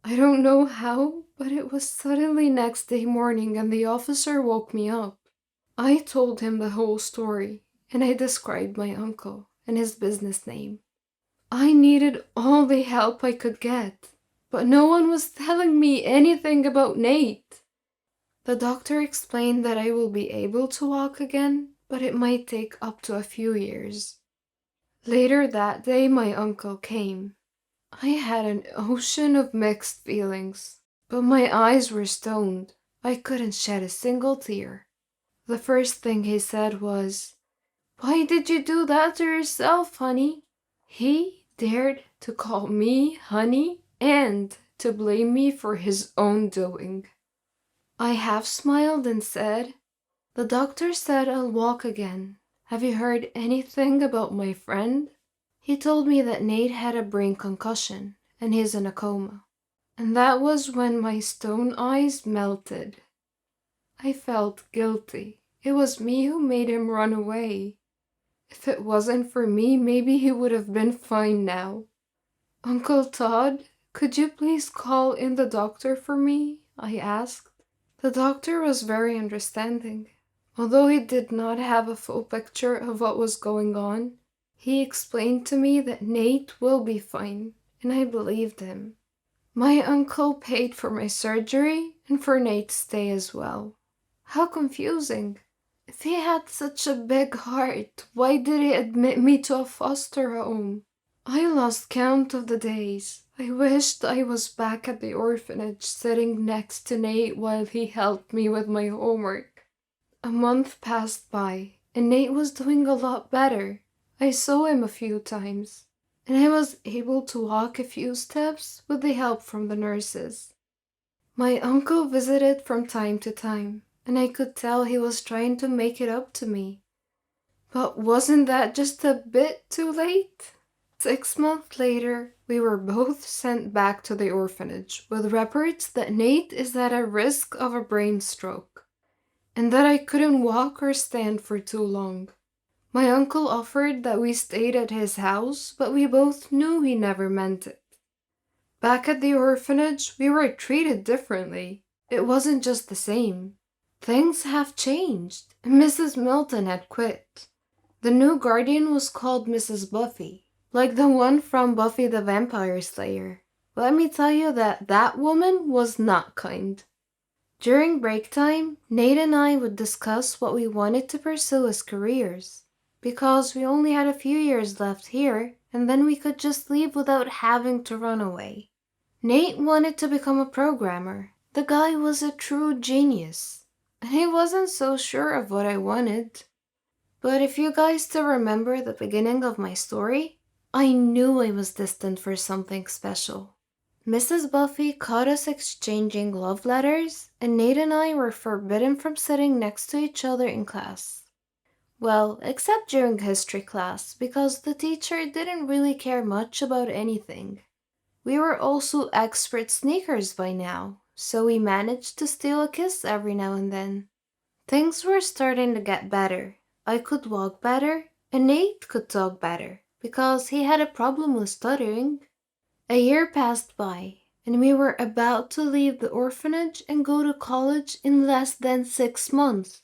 I don't know how, but it was suddenly next day morning and the officer woke me up. I told him the whole story, and I described my uncle and his business name. I needed all the help I could get, but no one was telling me anything about Nate. The doctor explained that I will be able to walk again, but it might take up to a few years. Later that day, my uncle came. I had an ocean of mixed feelings, but my eyes were stoned. I couldn't shed a single tear. The first thing he said was, "Why did you do that to yourself, honey?" He dared to call me honey and to blame me for his own doing. I half smiled and said, "The doctor said I'll walk again. Have you heard anything about my friend?" He told me that Nate had a brain concussion and he's in a coma. And that was when my stone eyes melted. I felt guilty. It was me who made him run away. If it wasn't for me, maybe he would have been fine now. Uncle Todd, could you please call in the doctor for me? I asked. The doctor was very understanding. Although he did not have a full picture of what was going on, he explained to me that Nate will be fine, and I believed him. My uncle paid for my surgery and for Nate's stay as well. How confusing. If he had such a big heart, why did he admit me to a foster home? I lost count of the days. I wished I was back at the orphanage sitting next to Nate while he helped me with my homework. A month passed by, and Nate was doing a lot better. I saw him a few times, and I was able to walk a few steps with the help from the nurses. My uncle visited from time to time, and I could tell he was trying to make it up to me. But wasn't that just a bit too late? 6 months later, we were both sent back to the orphanage with reports that Nate is at a risk of a brain stroke, and that I couldn't walk or stand for too long. My uncle offered that we stayed at his house, but we both knew he never meant it. Back at the orphanage, we were treated differently. It wasn't just the same. Things have changed, and Mrs. Milton had quit. The new guardian was called Mrs. Buffy, like the one from Buffy the Vampire Slayer. Let me tell you that that woman was not kind. During break time, Nate and I would discuss what we wanted to pursue as careers, because we only had a few years left here, and then we could just leave without having to run away. Nate wanted to become a programmer. The guy was a true genius, and I wasn't so sure of what I wanted. But if you guys still remember the beginning of my story, I knew I was destined for something special. Mrs. Buffy caught us exchanging love letters, and Nate and I were forbidden from sitting next to each other in class. Well, except during history class, because the teacher didn't really care much about anything. We were also expert sneakers by now, so we managed to steal a kiss every now and then. Things were starting to get better. I could walk better, and Nate could talk better, because he had a problem with stuttering. A year passed by, and we were about to leave the orphanage and go to college in less than 6 months.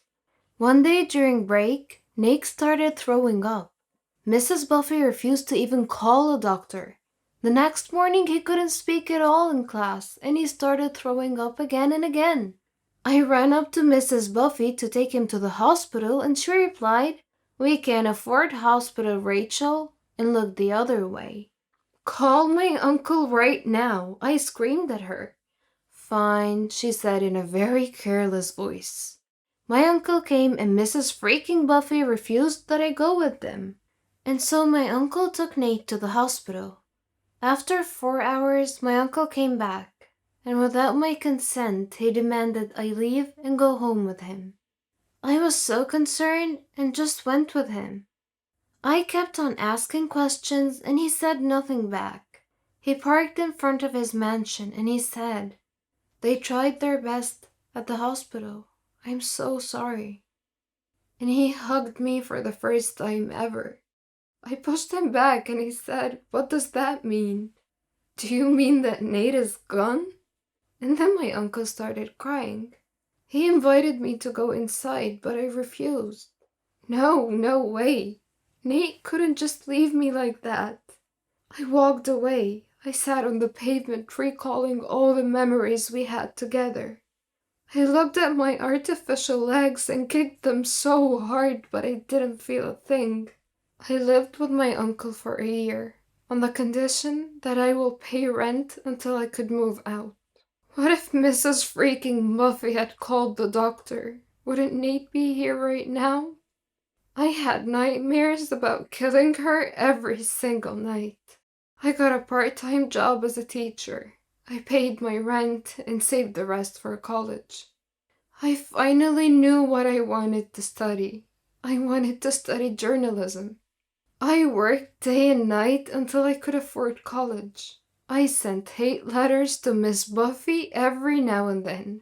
One day during break, Nate started throwing up. Mrs. Buffy refused to even call a doctor. The next morning he couldn't speak at all in class, and he started throwing up again and again. I ran up to Mrs. Buffy to take him to the hospital, and she replied, "We can't afford hospital, Rachel," and looked the other way. "Call my uncle right now," I screamed at her. "Fine," she said in a very careless voice. My uncle came, and Mrs. freaking Buffy refused that I go with them. And so my uncle took Nate to the hospital. After 4 hours, my uncle came back, and without my consent, he demanded I leave and go home with him. I was so concerned and just went with him. I kept on asking questions, and he said nothing back. He parked in front of his mansion, and he said, "They tried their best at the hospital. I'm so sorry." And he hugged me for the first time ever. I pushed him back, and he said, "What does that mean? Do you mean that Nate is gone?" And then my uncle started crying. He invited me to go inside, but I refused. No way. Nate couldn't just leave me like that. I walked away. I sat on the pavement recalling all the memories we had together. I looked at my artificial legs and kicked them so hard, but I didn't feel a thing. I lived with my uncle for a year, on the condition that I will pay rent until I could move out. What if Mrs. freaking Buffy had called the doctor? Wouldn't Nate be here right now? I had nightmares about killing her every single night. I got a part-time job as a teacher. I paid my rent and saved the rest for college. I finally knew what I wanted to study. I wanted to study journalism. I worked day and night until I could afford college. I sent hate letters to Miss Buffy every now and then.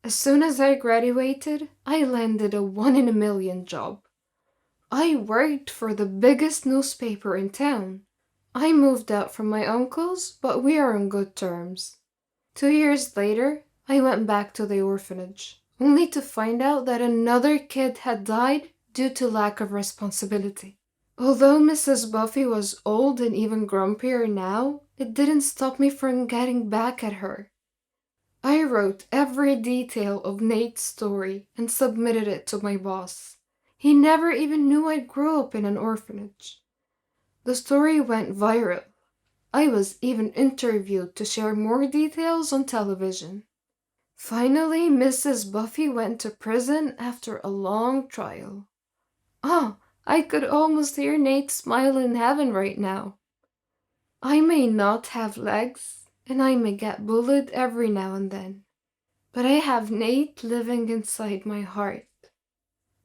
As soon as I graduated, I landed a 1 in a million job. I worked for the biggest newspaper in town. I moved out from my uncle's, but we are on good terms. 2 years later, I went back to the orphanage, only to find out that another kid had died due to lack of responsibility. Although Mrs. Buffy was old and even grumpier now, it didn't stop me from getting back at her. I wrote every detail of Nate's story and submitted it to my boss. He never even knew I grew up in an orphanage. The story went viral. I was even interviewed to share more details on television. Finally, Mrs. Buffy went to prison after a long trial. Oh, I could almost hear Nate smile in heaven right now. I may not have legs, and I may get bullied every now and then, but I have Nate living inside my heart.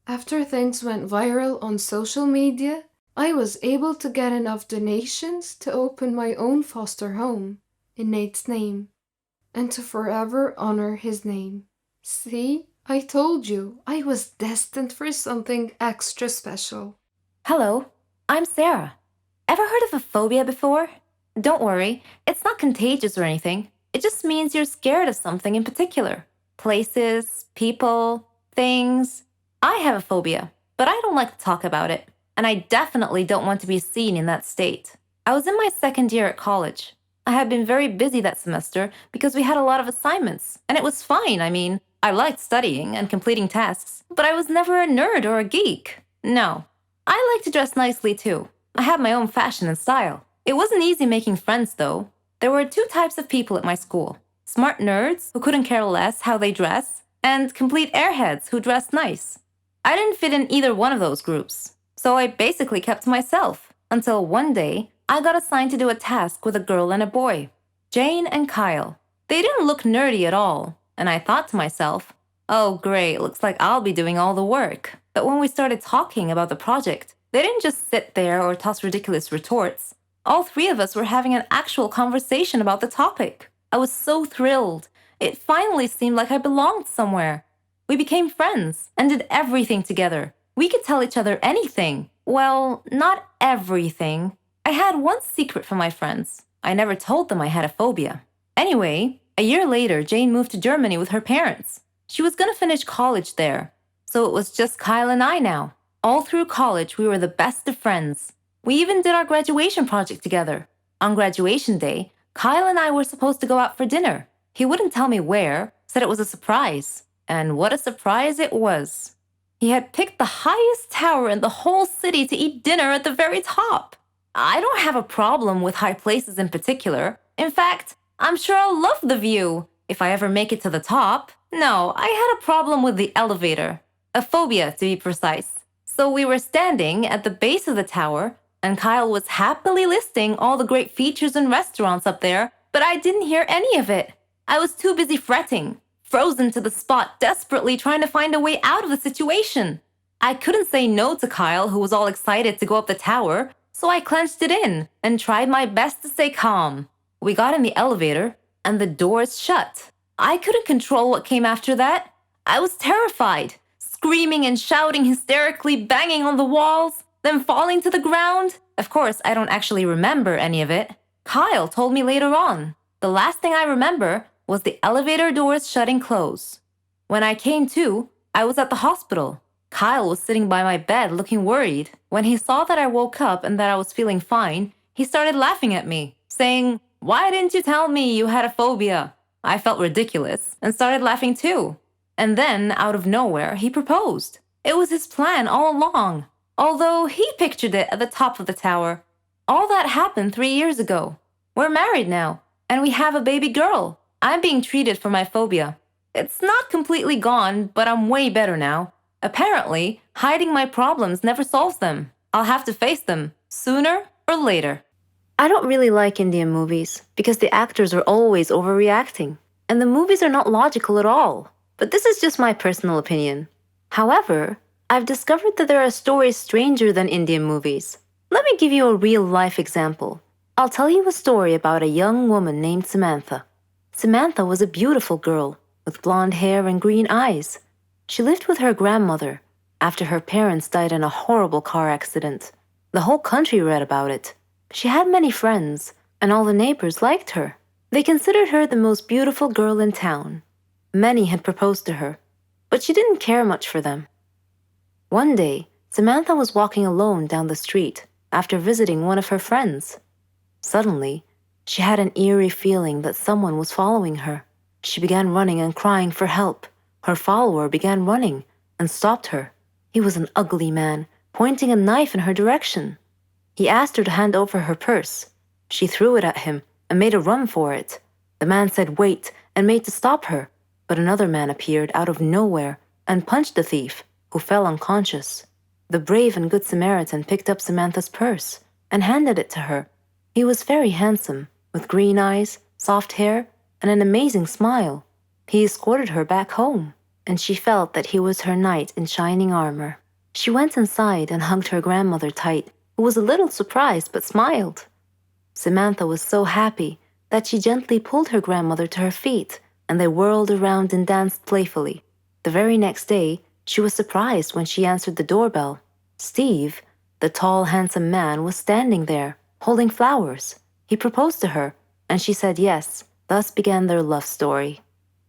After things went viral on social media, I was able to get enough donations to open my own foster home in Nate's name and to forever honor his name. See, I told you I was destined for something extra special. Hello, I'm Sarah. Ever heard of a phobia before? Don't worry, it's not contagious or anything. It just means you're scared of something in particular. Places, people, things. I have a phobia, but I don't like to talk about it. And I definitely don't want to be seen in that state. I was in my second year at college. I had been very busy that semester because we had a lot of assignments, and it was fine. I mean, I liked studying and completing tasks, but I was never a nerd or a geek. No. I like to dress nicely too. I have my own fashion and style. It wasn't easy making friends though. There were two types of people at my school. Smart nerds who couldn't care less how they dress, and complete airheads who dressed nice. I didn't fit in either one of those groups, so I basically kept to myself until one day I got assigned to do a task with a girl and a boy, Jane and Kyle. They didn't look nerdy at all, and I thought to myself, oh great, looks like I'll be doing all the work. But when we started talking about the project, they didn't just sit there or toss ridiculous retorts. All three of us were having an actual conversation about the topic. I was so thrilled. It finally seemed like I belonged somewhere. We became friends and did everything together. We could tell each other anything. Well, not everything. I had one secret from my friends. I never told them I had a phobia. Anyway, a year later, Jane moved to Germany with her parents. She was going to finish college there. So it was just Kyle and I now. All through college, we were the best of friends. We even did our graduation project together. On graduation day, Kyle and I were supposed to go out for dinner. He wouldn't tell me where, said it was a surprise. And what a surprise it was. He had picked the highest tower in the whole city to eat dinner at the very top. I don't have a problem with high places in particular. In fact, I'm sure I'll love the view if I ever make it to the top. No, I had a problem with the elevator. A phobia, to be precise. So we were standing at the base of the tower, and Kyle was happily listing all the great features and restaurants up there, but I didn't hear any of it. I was too busy fretting, frozen to the spot, desperately trying to find a way out of the situation. I couldn't say no to Kyle, who was all excited to go up the tower, so I clenched it in and tried my best to stay calm. We got in the elevator, and the doors shut. I couldn't control what came after that. I was terrified, screaming and shouting hysterically, banging on the walls, then falling to the ground. Of course, I don't actually remember any of it. Kyle told me later on. The last thing I remember was the elevator doors shutting close. When I came to, I was at the hospital. Kyle was sitting by my bed looking worried. When he saw that I woke up and that I was feeling fine, he started laughing at me, saying, "Why didn't you tell me you had a phobia?" I felt ridiculous and started laughing too. And then, out of nowhere, he proposed. It was his plan all along, although he pictured it at the top of the tower. All that happened 3 years ago. We're married now, and we have a baby girl. I'm being treated for my phobia. It's not completely gone, but I'm way better now. Apparently, hiding my problems never solves them. I'll have to face them, sooner or later. I don't really like Indian movies because the actors are always overreacting, and the movies are not logical at all. But this is just my personal opinion. However, I've discovered that there are stories stranger than Indian movies. Let me give you a real-life example. I'll tell you a story about a young woman named Samantha. Samantha was a beautiful girl with blonde hair and green eyes. She lived with her grandmother, after her parents died in a horrible car accident. The whole country read about it. She had many friends, and all the neighbors liked her. They considered her the most beautiful girl in town. Many had proposed to her, but she didn't care much for them. One day, Samantha was walking alone down the street after visiting one of her friends. Suddenly, she had an eerie feeling that someone was following her. She began running and crying for help. Her follower began running and stopped her. He was an ugly man, pointing a knife in her direction. He asked her to hand over her purse. She threw it at him and made a run for it. The man said wait and made to stop her, but another man appeared out of nowhere and punched the thief, who fell unconscious. The brave and good Samaritan picked up Samantha's purse and handed it to her. He was very handsome, with green eyes, soft hair, and an amazing smile. He escorted her back home, and she felt that he was her knight in shining armor. She went inside and hugged her grandmother tight, who was a little surprised but smiled. Samantha was so happy that she gently pulled her grandmother to her feet, and they whirled around and danced playfully. The very next day, she was surprised when she answered the doorbell. Steve, the tall, handsome man, was standing there, holding flowers. He proposed to her, and she said yes. Thus began their love story.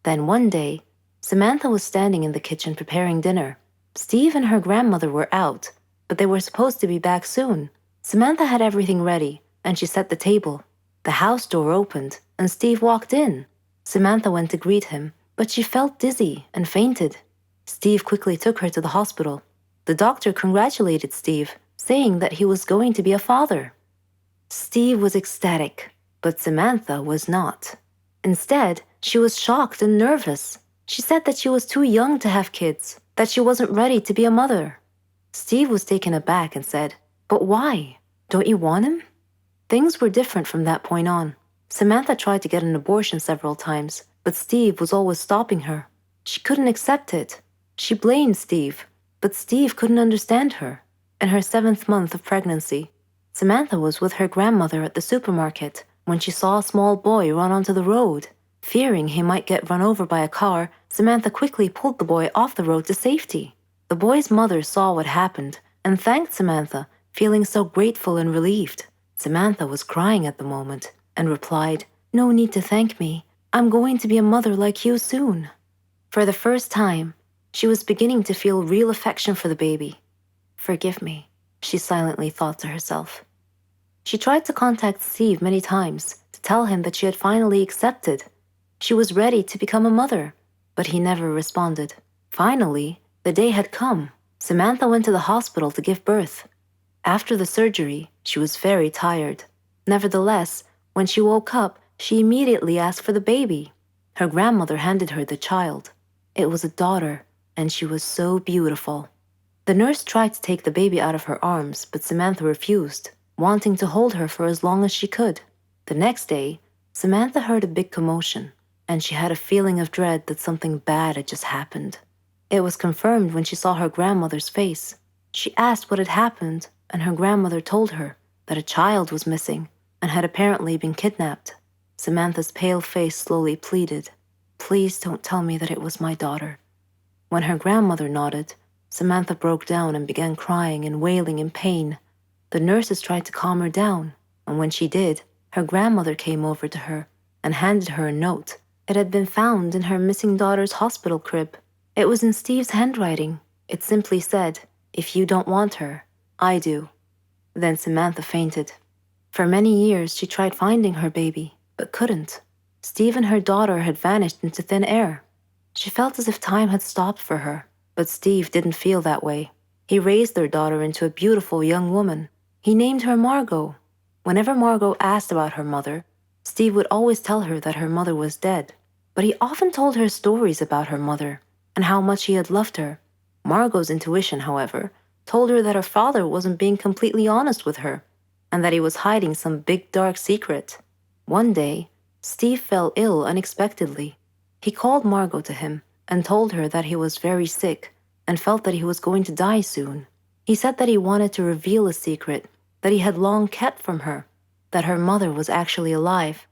Then one day, Samantha was standing in the kitchen preparing dinner. Steve and her grandmother were out, but they were supposed to be back soon. Samantha had everything ready, and she set the table. The house door opened, and Steve walked in. Samantha went to greet him, but she felt dizzy and fainted. Steve quickly took her to the hospital. The doctor congratulated Steve, saying that he was going to be a father. Steve was ecstatic, but Samantha was not. Instead, she was shocked and nervous. She said that she was too young to have kids, that she wasn't ready to be a mother. Steve was taken aback and said, "But why? Don't you want him?" Things were different from that point on. Samantha tried to get an abortion several times, but Steve was always stopping her. She couldn't accept it. She blamed Steve, but Steve couldn't understand her. In her 7th month of pregnancy, Samantha was with her grandmother at the supermarket when she saw a small boy run onto the road. Fearing he might get run over by a car, Samantha quickly pulled the boy off the road to safety. The boy's mother saw what happened and thanked Samantha, feeling so grateful and relieved. Samantha was crying at the moment and replied, "No need to thank me. I'm going to be a mother like you soon." For the first time, she was beginning to feel real affection for the baby. "Forgive me," she silently thought to herself. She tried to contact Steve many times to tell him that she had finally accepted. She was ready to become a mother, but he never responded. Finally, the day had come. Samantha went to the hospital to give birth. After the surgery, she was very tired. Nevertheless, when she woke up, she immediately asked for the baby. Her grandmother handed her the child. It was a daughter, and she was so beautiful. The nurse tried to take the baby out of her arms, but Samantha refused, wanting to hold her for as long as she could. The next day, Samantha heard a big commotion, and she had a feeling of dread that something bad had just happened. It was confirmed when she saw her grandmother's face. She asked what had happened, and her grandmother told her that a child was missing and had apparently been kidnapped. Samantha's pale face slowly pleaded, "Please don't tell me that it was my daughter." When her grandmother nodded, Samantha broke down and began crying and wailing in pain. The nurses tried to calm her down, and when she did, her grandmother came over to her and handed her a note. It had been found in her missing daughter's hospital crib. It was in Steve's handwriting. It simply said, "If you don't want her, I do." Then Samantha fainted. For many years, she tried finding her baby, but couldn't. Steve and her daughter had vanished into thin air. She felt as if time had stopped for her, but Steve didn't feel that way. He raised their daughter into a beautiful young woman. He named her Margot. Whenever Margot asked about her mother, Steve would always tell her that her mother was dead, but he often told her stories about her mother and how much he had loved her. Margot's intuition, however, told her that her father wasn't being completely honest with her and that he was hiding some big dark secret. One day, Steve fell ill unexpectedly. He called Margot to him and told her that he was very sick and felt that he was going to die soon. He said that he wanted to reveal a secret that he had long kept from her, that her mother was actually alive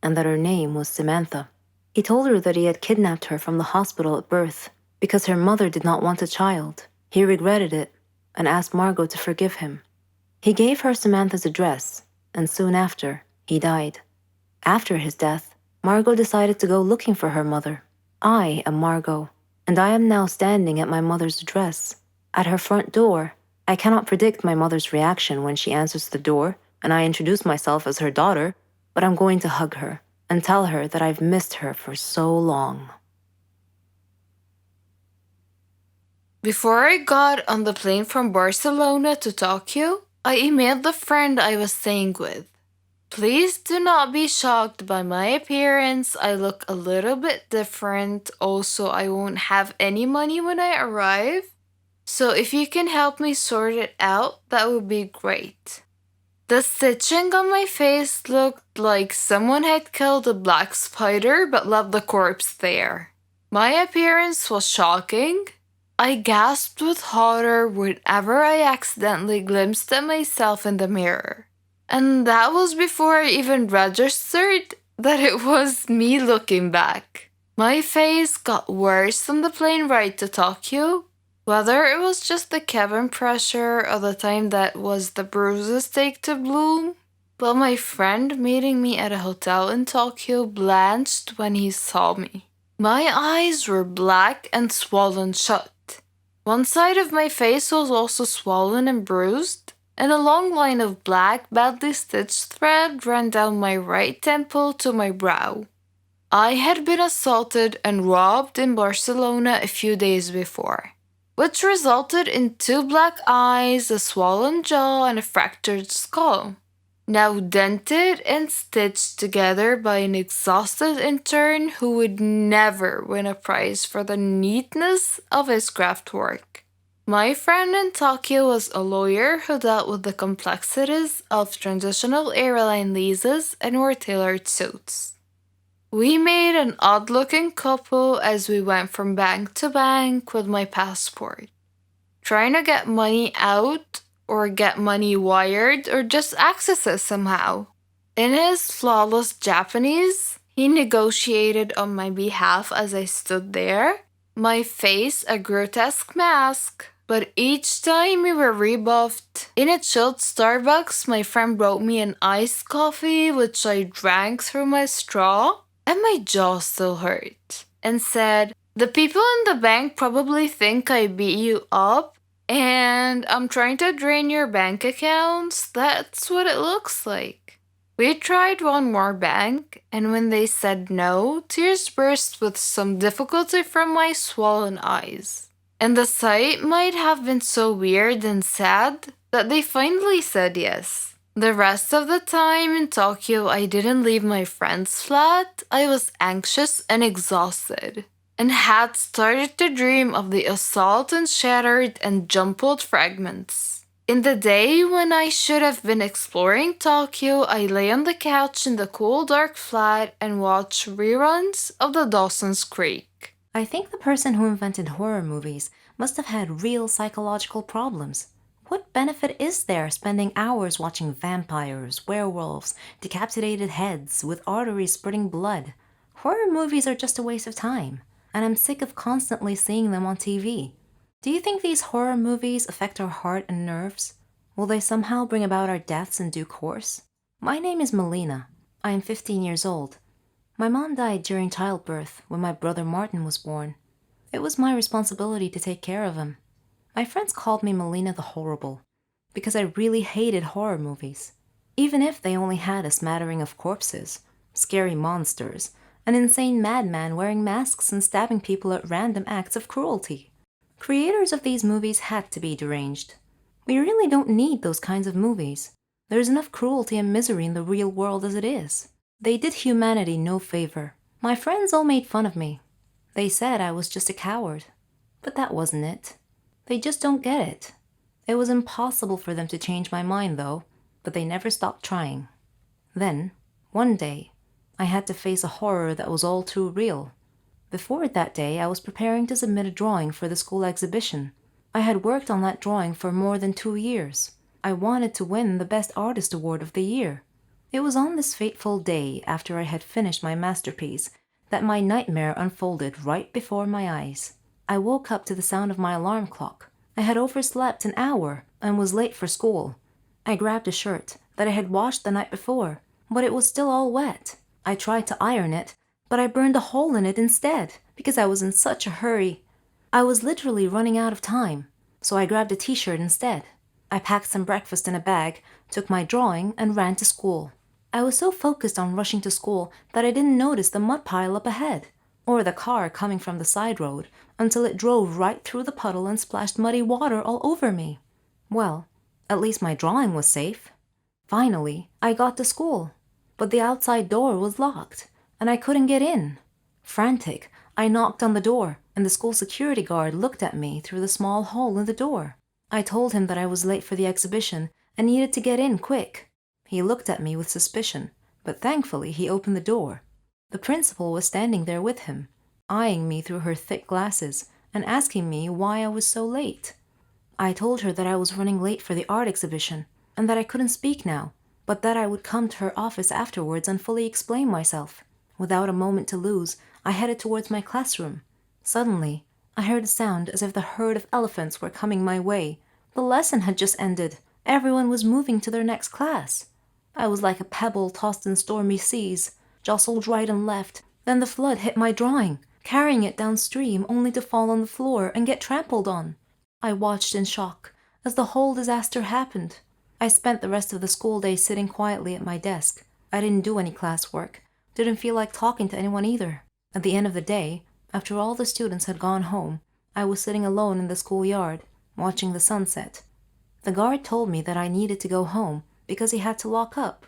and that her name was Samantha. He told her that he had kidnapped her from the hospital at birth because her mother did not want a child. He regretted it and asked Margot to forgive him. He gave her Samantha's address, and soon after, he died. After his death, Margot decided to go looking for her mother. I am Margot, and I am now standing at my mother's address. At her front door, I cannot predict my mother's reaction when she answers the door and I introduce myself as her daughter, but I'm going to hug her and tell her that I've missed her for so long. Before I got on the plane from Barcelona to Tokyo, I emailed the friend I was staying with. Please do not be shocked by my appearance. I look a little bit different. Also, I won't have any money when I arrive. So if you can help me sort it out, that would be great. The stitching on my face looked like someone had killed a black spider but left the corpse there. My appearance was shocking. I gasped with horror whenever I accidentally glimpsed at myself in the mirror. And that was before I even registered that it was me looking back. My face got worse on the plane ride to Tokyo. Whether it was just the cabin pressure or the time that was the bruises take to bloom, but my friend meeting me at a hotel in Tokyo blanched when he saw me. My eyes were black and swollen shut. One side of my face was also swollen and bruised, and a long line of black, badly stitched thread ran down my right temple to my brow. I had been assaulted and robbed in Barcelona a few days before, which resulted in 2 black eyes, a swollen jaw, and a fractured skull, now dented and stitched together by an exhausted intern who would never win a prize for the neatness of his craft work. My friend in Tokyo was a lawyer who dealt with the complexities of transitional airline leases and wore tailored suits. We made an odd-looking couple as we went from bank to bank with my passport, trying to get money out or get money wired or just access it somehow. In his flawless Japanese, he negotiated on my behalf as I stood there, my face a grotesque mask. But each time we were rebuffed. In a chilled Starbucks, my friend brought me an iced coffee, which I drank through my straw, and my jaw still hurt, and said, "The people in the bank probably think I beat you up, and I'm trying to drain your bank accounts. That's what it looks like." We tried one more bank, and when they said no, tears burst with some difficulty from my swollen eyes. And the sight might have been so weird and sad that they finally said yes. The rest of the time in Tokyo, I didn't leave my friend's flat. I was anxious and exhausted, and had started to dream of the assault in shattered and jumbled fragments. In the day when I should have been exploring Tokyo, I lay on the couch in the cool dark flat and watched reruns of the Dawson's Creek. I think the person who invented horror movies must have had real psychological problems. What benefit is there spending hours watching vampires, werewolves, decapitated heads with arteries spurting blood? Horror movies are just a waste of time, and I'm sick of constantly seeing them on TV. Do you think these horror movies affect our heart and nerves? Will they somehow bring about our deaths in due course? My name is Melina. I am 15 years old. My mom died during childbirth when my brother Martin was born. It was my responsibility to take care of him. My friends called me Melina the Horrible because I really hated horror movies, even if they only had a smattering of corpses, scary monsters, an insane madman wearing masks and stabbing people at random acts of cruelty. Creators of these movies had to be deranged. We really don't need those kinds of movies. There's enough cruelty and misery in the real world as it is. They did humanity no favor. My friends all made fun of me. They said I was just a coward. But that wasn't it. They just don't get it. It was impossible for them to change my mind, though, but they never stopped trying. Then, one day, I had to face a horror that was all too real. Before that day, I was preparing to submit a drawing for the school exhibition. I had worked on that drawing for more than 2 years. I wanted to win the Best Artist Award of the year. It was on this fateful day, after I had finished my masterpiece, that my nightmare unfolded right before my eyes. I woke up to the sound of my alarm clock, I had overslept an hour and was late for school. I grabbed a shirt that I had washed the night before, but it was still all wet. I tried to iron it, but I burned a hole in it instead because I was in such a hurry. I was literally running out of time, so I grabbed a t-shirt instead. I packed some breakfast in a bag, took my drawing, and ran to school. I was so focused on rushing to school that I didn't notice the mud pile up ahead, or the car coming from the side road, until it drove right through the puddle and splashed muddy water all over me. Well, at least my drawing was safe. Finally, I got to school, but the outside door was locked, and I couldn't get in. Frantic, I knocked on the door, and the school security guard looked at me through the small hole in the door. I told him that I was late for the exhibition and needed to get in quick. He looked at me with suspicion, but thankfully he opened the door. The principal was standing there with him, eyeing me through her thick glasses and asking me why I was so late. I told her that I was running late for the art exhibition and that I couldn't speak now, but that I would come to her office afterwards and fully explain myself. Without a moment to lose, I headed towards my classroom. Suddenly, I heard a sound as if the herd of elephants were coming my way. The lesson had just ended. Everyone was moving to their next class. I was like a pebble tossed in stormy seas, jostled right and left. Then the flood hit my drawing, carrying it downstream only to fall on the floor and get trampled on. I watched in shock as the whole disaster happened. I spent the rest of the school day sitting quietly at my desk. I didn't do any classwork, didn't feel like talking to anyone either. At the end of the day, after all the students had gone home, I was sitting alone in the schoolyard, watching the sunset. The guard told me that I needed to go home because he had to lock up.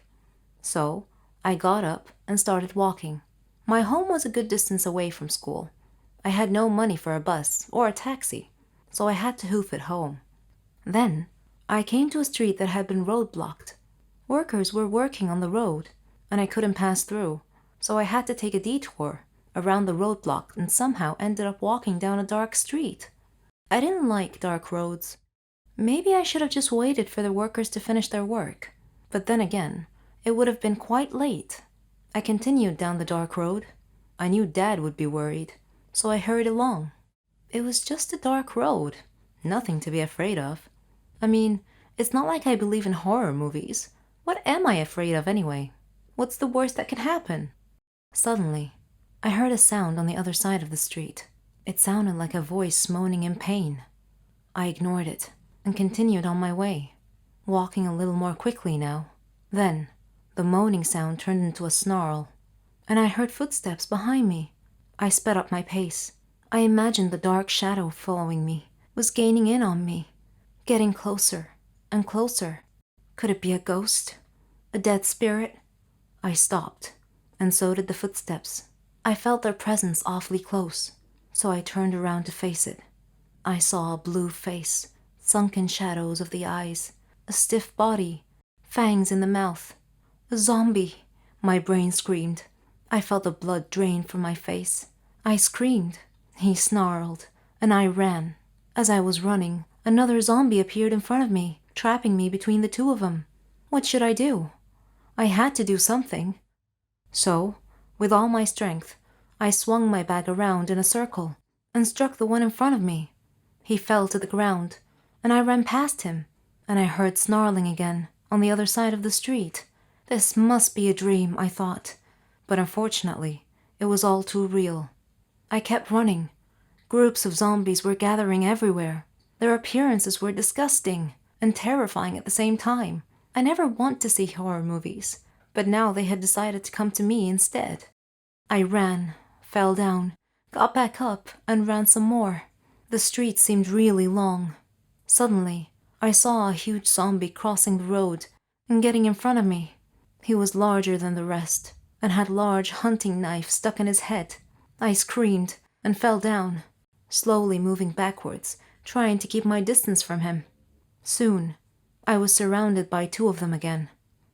So, I got up and started walking. My home was a good distance away from school. I had no money for a bus or a taxi, so I had to hoof it home. Then, I came to a street that had been roadblocked. Workers were working on the road, and I couldn't pass through, so I had to take a detour around the roadblock and somehow ended up walking down a dark street. I didn't like dark roads. Maybe I should have just waited for the workers to finish their work. But then again, it would have been quite late. I continued down the dark road. I knew Dad would be worried, so I hurried along. It was just a dark road, nothing to be afraid of. I mean, it's not like I believe in horror movies. What am I afraid of anyway? What's the worst that can happen? Suddenly, I heard a sound on the other side of the street. It sounded like a voice moaning in pain. I ignored it and continued on my way, walking a little more quickly now. Then, the moaning sound turned into a snarl, and I heard footsteps behind me. I sped up my pace. I imagined the dark shadow following me, was gaining in on me, getting closer and closer. Could it be a ghost? A dead spirit? I stopped, and so did the footsteps. I felt their presence awfully close, so I turned around to face it. I saw a blue face, sunken shadows of the eyes, a stiff body, fangs in the mouth. A zombie! My brain screamed. I felt the blood drain from my face. I screamed. He snarled, and I ran. As I was running, another zombie appeared in front of me, trapping me between the two of them. What should I do? I had to do something. So, with all my strength, I swung my bag around in a circle and struck the one in front of me. He fell to the ground, and I ran past him, and I heard snarling again on the other side of the street. This must be a dream, I thought, but unfortunately, it was all too real. I kept running. Groups of zombies were gathering everywhere. Their appearances were disgusting and terrifying at the same time. I never want to see horror movies, but now they had decided to come to me instead. I ran, fell down, got back up, and ran some more. The street seemed really long. Suddenly, I saw a huge zombie crossing the road and getting in front of me. He was larger than the rest and had a large hunting knife stuck in his head. I screamed and fell down, slowly moving backwards, trying to keep my distance from him. Soon, I was surrounded by two of them again.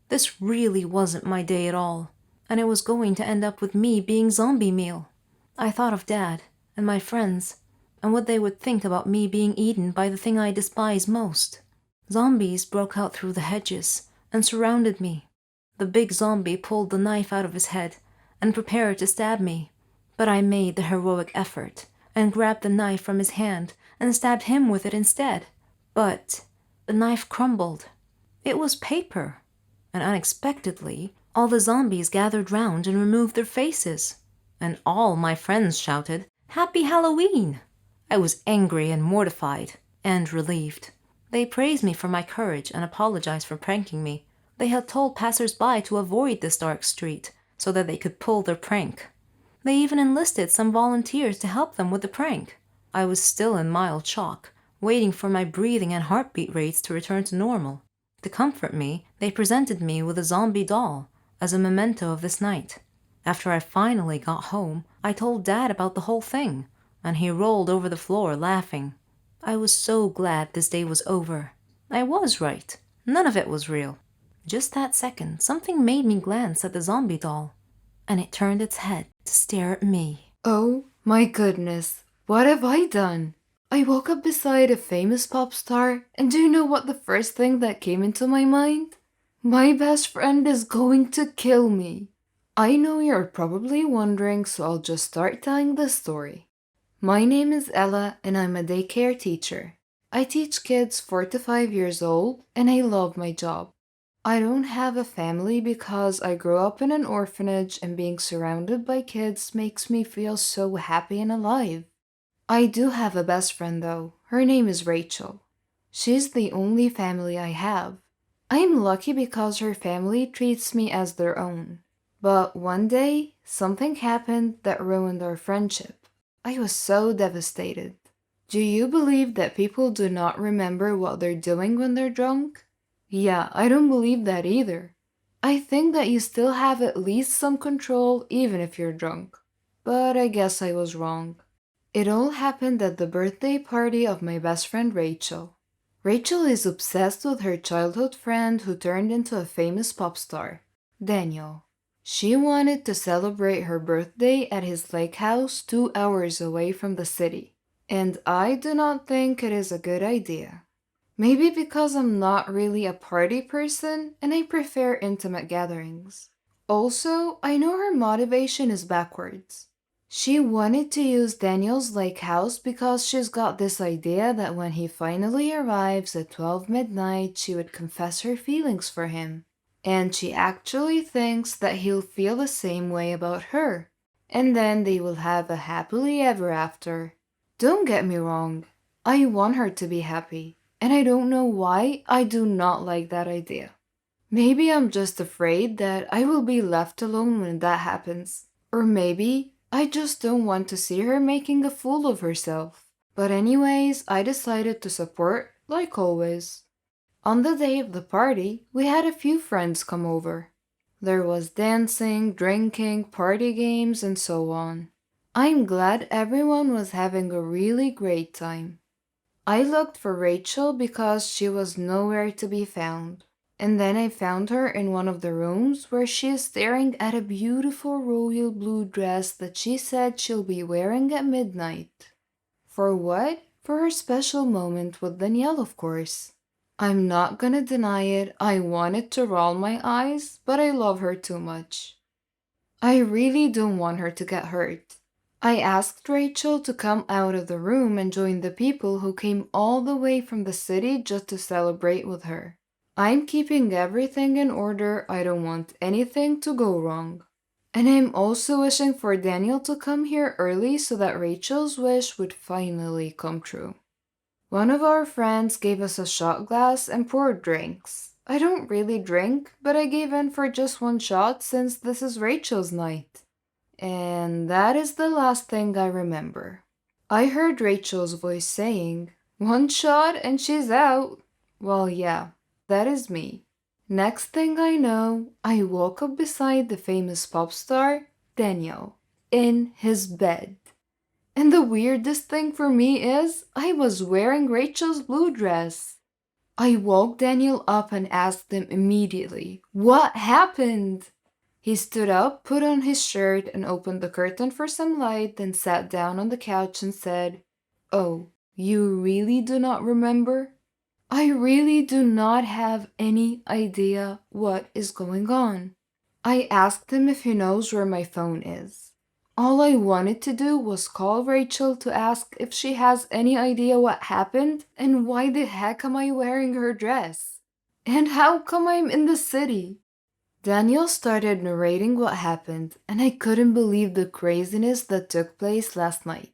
This really wasn't my day at all, and it was going to end up with me being zombie meal. I thought of Dad and my friends and what they would think about me being eaten by the thing I despise most. Zombies broke out through the hedges and surrounded me. The big zombie pulled the knife out of his head and prepared to stab me, but I made the heroic effort and grabbed the knife from his hand and stabbed him with it instead. But the knife crumbled. It was paper, and unexpectedly, all the zombies gathered round and removed their faces, and all my friends shouted, "Happy Halloween!" I was angry and mortified, and relieved. They praised me for my courage and apologized for pranking me. They had told passers-by to avoid this dark street so that they could pull their prank. They even enlisted some volunteers to help them with the prank. I was still in mild shock, waiting for my breathing and heartbeat rates to return to normal. To comfort me, they presented me with a zombie doll as a memento of this night. After I finally got home, I told Dad about the whole thing, and he rolled over the floor laughing. I was so glad this day was over. I was right. None of it was real. Just that second, something made me glance at the zombie doll, and it turned its head to stare at me. Oh my goodness, what have I done? I woke up beside a famous pop star, and do you know what the first thing that came into my mind? My best friend is going to kill me. I know you're probably wondering, so I'll just start telling the story. My name is Ella, and I'm a daycare teacher. I teach kids 4 to 5 years old, and I love my job. I don't have a family because I grew up in an orphanage, and being surrounded by kids makes me feel so happy and alive. I do have a best friend though. Her name is Rachel. She's the only family I have. I'm lucky because her family treats me as their own. But one day, something happened that ruined our friendship. I was so devastated. Do you believe that people do not remember what they're doing when they're drunk? Yeah, I don't believe that either. I think that you still have at least some control even if you're drunk. But I guess I was wrong. It all happened at the birthday party of my best friend Rachel. Rachel is obsessed with her childhood friend who turned into a famous pop star, Daniel. She wanted to celebrate her birthday at his lake house 2 hours away from the city. And I do not think it is a good idea. Maybe because I'm not really a party person and I prefer intimate gatherings. Also, I know her motivation is backwards. She wanted to use Daniel's lake house because she's got this idea that when he finally arrives at 12 midnight, she would confess her feelings for him. And she actually thinks that he'll feel the same way about her. And then they will have a happily ever after. Don't get me wrong, I want her to be happy. And I don't know why I do not like that idea. Maybe I'm just afraid that I will be left alone when that happens. Or maybe I just don't want to see her making a fool of herself. But anyways, I decided to support, like always. On the day of the party, we had a few friends come over. There was dancing, drinking, party games, and so on. I'm glad everyone was having a really great time. I looked for Rachel because she was nowhere to be found. And then I found her in one of the rooms where she is staring at a beautiful royal blue dress that she said she'll be wearing at midnight. For what? For her special moment with Danielle, of course. I'm not gonna deny it, I wanted to roll my eyes, but I love her too much. I really don't want her to get hurt. I asked Rachel to come out of the room and join the people who came all the way from the city just to celebrate with her. I'm keeping everything in order, I don't want anything to go wrong. And I'm also wishing for Daniel to come here early so that Rachel's wish would finally come true. One of our friends gave us a shot glass and poured drinks. I don't really drink, but I gave in for just one shot since this is Rachel's night. And that is the last thing I remember. I heard Rachel's voice saying, "One shot and she's out." Well, yeah, that is me. Next thing I know, I woke up beside the famous pop star, Daniel, in his bed. And the weirdest thing for me is, I was wearing Rachel's blue dress. I woke Daniel up and asked him immediately, "What happened?" He stood up, put on his shirt, and opened the curtain for some light, then sat down on the couch and said, "Oh, you really do not remember?" I really do not have any idea what is going on. I asked him if he knows where my phone is. All I wanted to do was call Rachel to ask if she has any idea what happened and why the heck am I wearing her dress? And how come I'm in the city? Daniel started narrating what happened, and I couldn't believe the craziness that took place last night.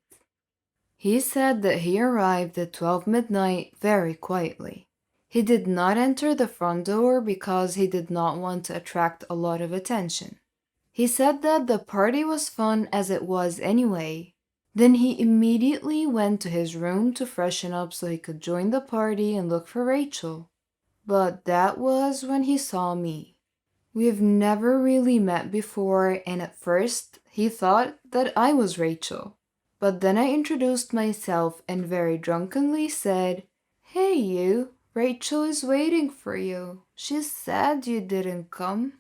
He said that he arrived at 12 midnight very quietly. He did not enter the front door because he did not want to attract a lot of attention. He said that the party was fun as it was anyway. Then he immediately went to his room to freshen up so he could join the party and look for Rachel. But that was when he saw me. We've never really met before, and at first he thought that I was Rachel. But then I introduced myself and very drunkenly said, "Hey you, Rachel is waiting for you. She's sad you didn't come."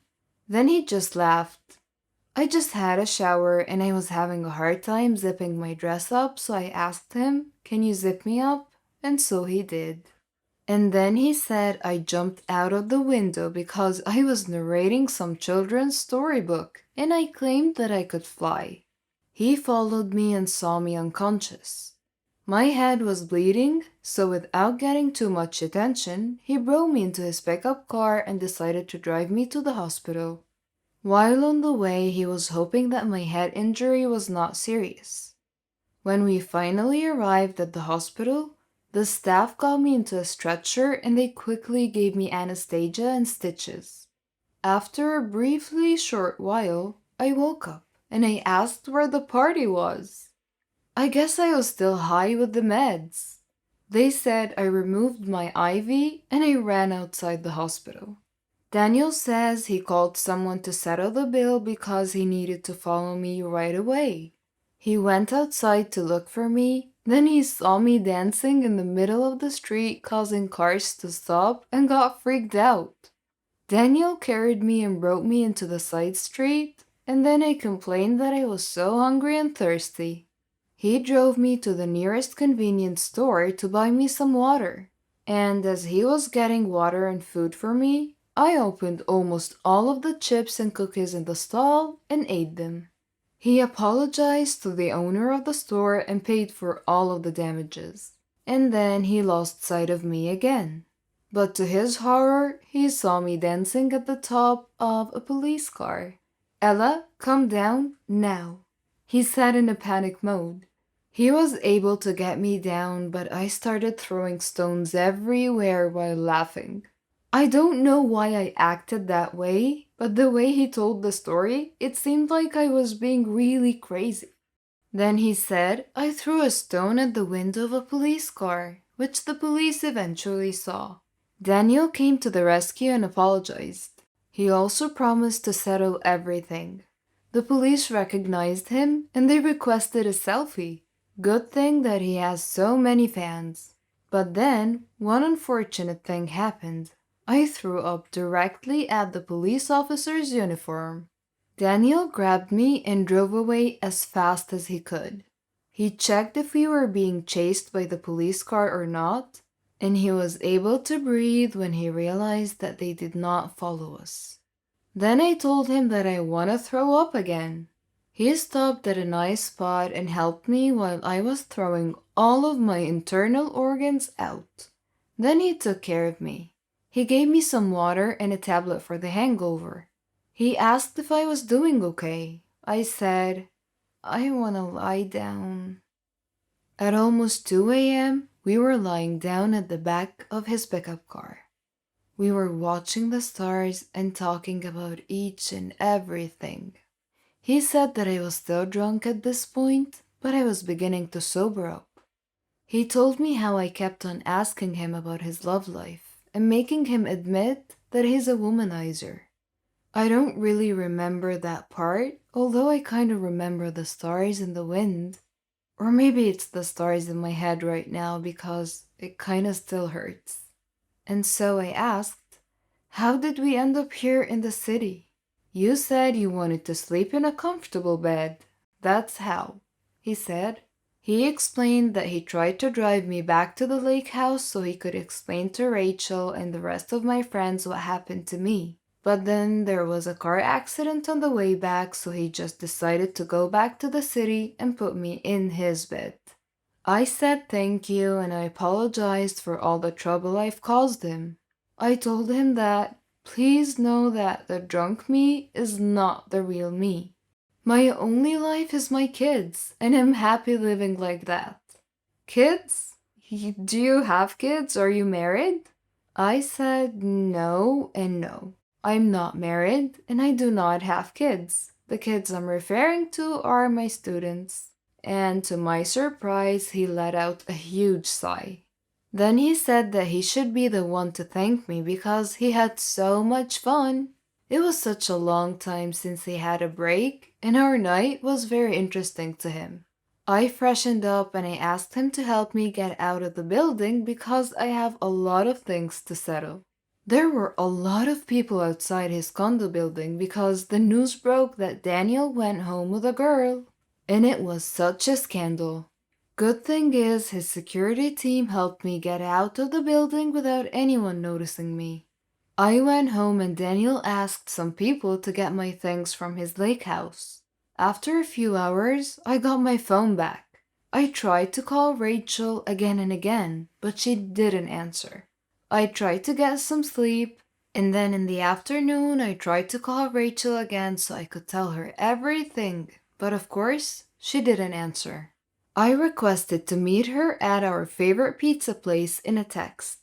Then he just laughed. I just had a shower and I was having a hard time zipping my dress up, so I asked him, "Can you zip me up?" And so he did. And then he said I jumped out of the window because I was narrating some children's storybook and I claimed that I could fly. He followed me and saw me unconscious. My head was bleeding, so without getting too much attention, he brought me into his pickup car and decided to drive me to the hospital. While on the way, he was hoping that my head injury was not serious. When we finally arrived at the hospital, the staff got me into a stretcher and they quickly gave me anesthesia and stitches. After a briefly short while, I woke up and I asked where the party was. I guess I was still high with the meds. They said I removed my IV and I ran outside the hospital. Daniel says he called someone to settle the bill because he needed to follow me right away. He went outside to look for me, then he saw me dancing in the middle of the street, causing cars to stop, and got freaked out. Daniel carried me and brought me into the side street, and then I complained that I was so hungry and thirsty. He drove me to the nearest convenience store to buy me some water, and as he was getting water and food for me, I opened almost all of the chips and cookies in the stall and ate them. He apologized to the owner of the store and paid for all of the damages. And then he lost sight of me again. But to his horror, he saw me dancing at the top of a police car. "Ella, come down now," he said in a panic mode. He was able to get me down, but I started throwing stones everywhere while laughing. I don't know why I acted that way, but the way he told the story, it seemed like I was being really crazy. Then he said I threw a stone at the window of a police car, which the police eventually saw. Daniel came to the rescue and apologized. He also promised to settle everything. The police recognized him and they requested a selfie. Good thing that he has so many fans. But then, one unfortunate thing happened. I threw up directly at the police officer's uniform. Daniel grabbed me and drove away as fast as he could. He checked if we were being chased by the police car or not, and he was able to breathe when he realized that they did not follow us. Then I told him that I want to throw up again. He stopped at a nice spot and helped me while I was throwing all of my internal organs out. Then he took care of me. He gave me some water and a tablet for the hangover. He asked if I was doing okay. I said, "I want to lie down." At almost 2 a.m., we were lying down at the back of his pickup car. We were watching the stars and talking about each and everything. He said that I was still drunk at this point, but I was beginning to sober up. He told me how I kept on asking him about his love life and making him admit that he's a womanizer. I don't really remember that part, although I kind of remember the stars and the wind. Or maybe it's the stars in my head right now because it kind of still hurts. And so I asked, "How did we end up here in the city?" "You said you wanted to sleep in a comfortable bed. That's how," he said. He explained that he tried to drive me back to the lake house so he could explain to Rachel and the rest of my friends what happened to me. But then there was a car accident on the way back, so he just decided to go back to the city and put me in his bed. I said thank you and I apologized for all the trouble I've caused him. I told him that, please know that the drunk me is not the real me. My only life is my kids, and I'm happy living like that. Kids? Do you have kids? Are you married? I said no and no. I'm not married, and I do not have kids. The kids I'm referring to are my students. And to my surprise, he let out a huge sigh. Then he said that he should be the one to thank me because he had so much fun. It was such a long time since he had a break, and our night was very interesting to him. I freshened up and I asked him to help me get out of the building because I have a lot of things to settle. There were a lot of people outside his condo building because the news broke that Daniel went home with a girl. And it was such a scandal. Good thing is, his security team helped me get out of the building without anyone noticing me. I went home and Daniel asked some people to get my things from his lake house. After a few hours, I got my phone back. I tried to call Rachel again and again, but she didn't answer. I tried to get some sleep, and then in the afternoon I tried to call Rachel again so I could tell her everything. But of course, she didn't answer. I requested to meet her at our favorite pizza place in a text.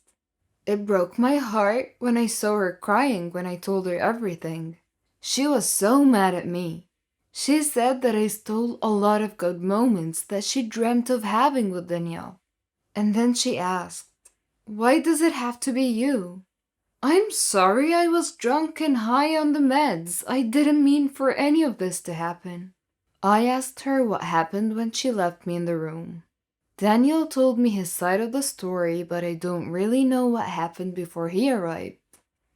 It broke my heart when I saw her crying when I told her everything. She was so mad at me. She said that I stole a lot of good moments that she dreamt of having with Danielle. And then she asked, "Why does it have to be you?" I'm sorry I was drunk and high on the meds. I didn't mean for any of this to happen. I asked her what happened when she left me in the room. Daniel told me his side of the story, but I don't really know what happened before he arrived.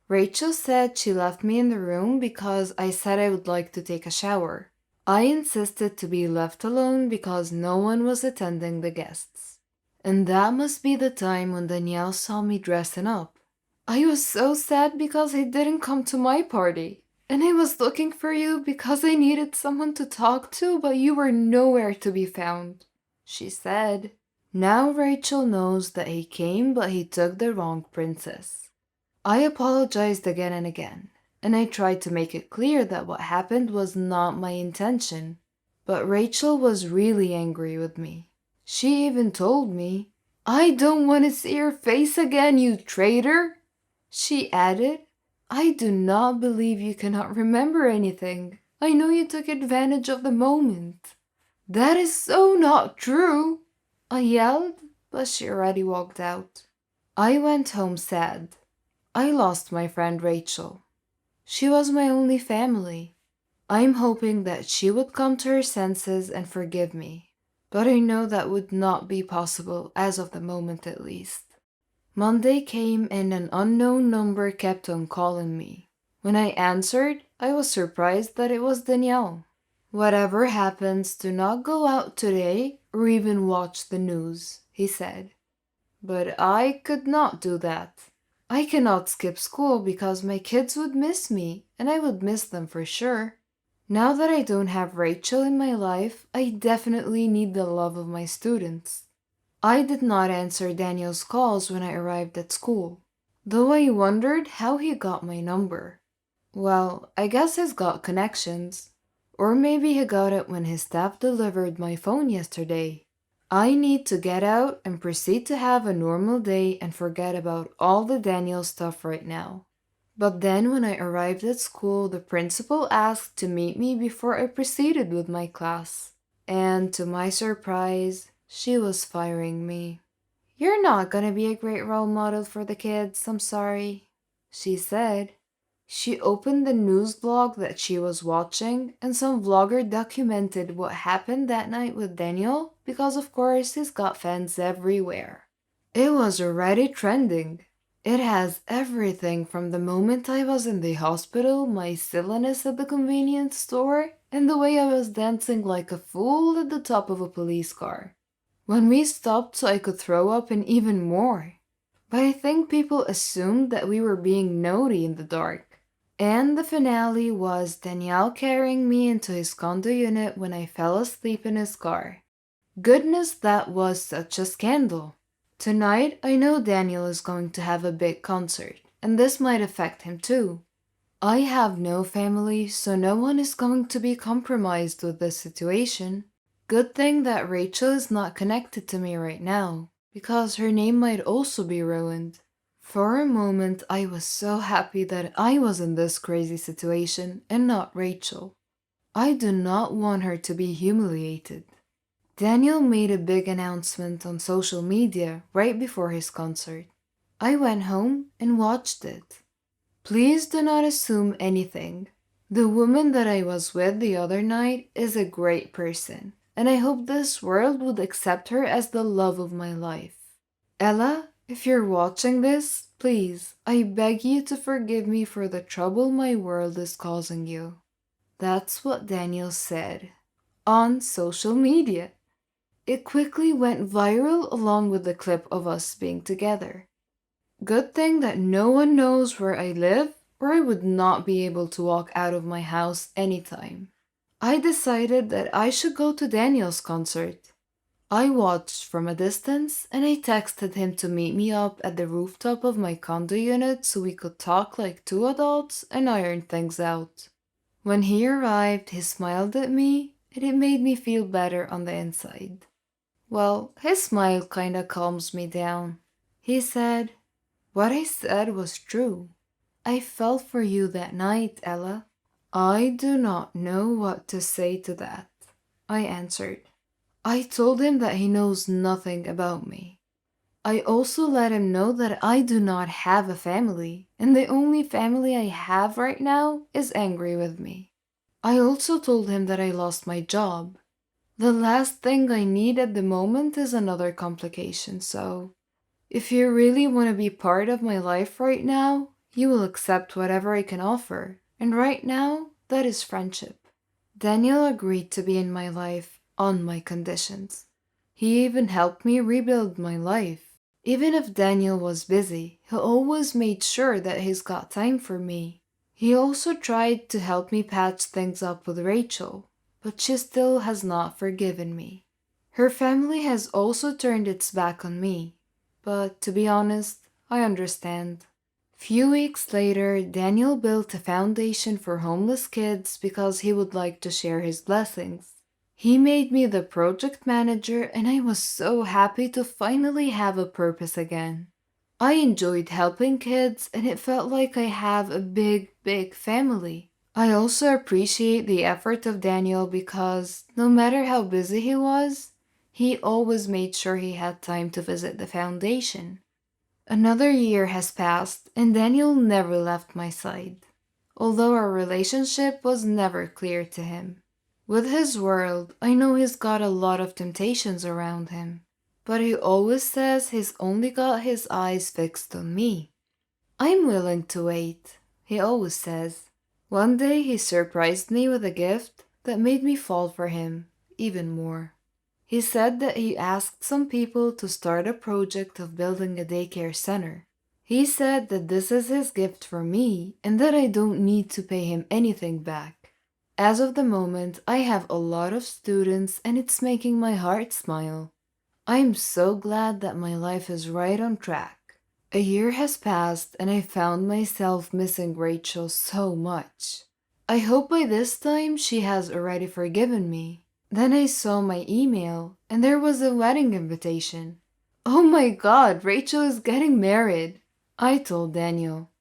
Rachel said she left me in the room because I said I would like to take a shower. I insisted to be left alone because no one was attending the guests. And that must be the time when Danielle saw me dressing up. I was so sad because he didn't come to my party. And I was looking for you because I needed someone to talk to, but you were nowhere to be found, she said. Now Rachel knows that he came, but he took the wrong princess. I apologized again and again, and I tried to make it clear that what happened was not my intention. But Rachel was really angry with me. She even told me, "I don't want to see your face again, you traitor!" She added, "I do not believe you cannot remember anything. I know you took advantage of the moment." "That is so not true," I yelled, but she already walked out. I went home sad. I lost my friend Rachel. She was my only family. I'm hoping that she would come to her senses and forgive me, but I know that would not be possible as of the moment at least. Monday came and an unknown number kept on calling me. When I answered, I was surprised that it was Danielle. "Whatever happens, do not go out today or even watch the news," he said. But I could not do that. I cannot skip school because my kids would miss me, and I would miss them for sure. Now that I don't have Rachel in my life, I definitely need the love of my students. I did not answer Daniel's calls when I arrived at school, though I wondered how he got my number. Well, I guess he's got connections. Or maybe he got it when his staff delivered my phone yesterday. I need to get out and proceed to have a normal day and forget about all the Daniel stuff right now. But then when I arrived at school, the principal asked to meet me before I proceeded with my class. And to my surprise, she was firing me. "You're not gonna be a great role model for the kids, I'm sorry," she said. She opened the news blog that she was watching, and some vlogger documented what happened that night with Daniel because, of course, he's got fans everywhere. It was already trending. It has everything from the moment I was in the hospital, my silliness at the convenience store, and the way I was dancing like a fool at the top of a police car. When we stopped so I could throw up, and even more. But I think people assumed that we were being naughty in the dark. And the finale was Danielle carrying me into his condo unit when I fell asleep in his car. Goodness, that was such a scandal. Tonight, I know Daniel is going to have a big concert, and this might affect him too. I have no family, so no one is going to be compromised with this situation. Good thing that Rachel is not connected to me right now, because her name might also be ruined. For a moment, I was so happy that I was in this crazy situation and not Rachel. I do not want her to be humiliated. Daniel made a big announcement on social media right before his concert. I went home and watched it. Please do not assume anything. The woman that I was with the other night is a great person, and I hope this world would accept her as the love of my life. Ella, if you're watching this, please, I beg you to forgive me for the trouble my world is causing you. That's what Daniel said on social media. It quickly went viral along with the clip of us being together. Good thing that no one knows where I live, or I would not be able to walk out of my house anytime. I decided that I should go to Daniel's concert. I watched from a distance and I texted him to meet me up at the rooftop of my condo unit so we could talk like two adults and iron things out. When he arrived, he smiled at me and it made me feel better on the inside. Well, his smile kinda calms me down. He said, "What I said was true. I fell for you that night, Ella." I do not know what to say to that, I answered. I told him that he knows nothing about me. I also let him know that I do not have a family, and the only family I have right now is angry with me. I also told him that I lost my job. The last thing I need at the moment is another complication, so if you really want to be part of my life right now, you will accept whatever I can offer, and right now, that is friendship. Daniel agreed to be in my life on my conditions. He even helped me rebuild my life. Even if Daniel was busy, he always made sure that he's got time for me. He also tried to help me patch things up with Rachel, but she still has not forgiven me. Her family has also turned its back on me, but to be honest, I understand. Few weeks later, Daniel built a foundation for homeless kids because he would like to share his blessings. He made me the project manager and I was so happy to finally have a purpose again. I enjoyed helping kids and it felt like I have a big family. I also appreciate the effort of Daniel because no matter how busy he was, he always made sure he had time to visit the foundation. Another year has passed and Daniel never left my side, although our relationship was never clear to him. With his world, I know he's got a lot of temptations around him, but he always says he's only got his eyes fixed on me. I'm willing to wait, he always says. One day he surprised me with a gift that made me fall for him even more. He said that he asked some people to start a project of building a daycare center. He said that this is his gift for me and that I don't need to pay him anything back. As of the moment, I have a lot of students and it's making my heart smile. I'm so glad that my life is right on track. A year has passed and I found myself missing Rachel so much. I hope by this time she has already forgiven me. Then I saw my email and there was a wedding invitation. Oh my god, Rachel is getting married, I told Daniel.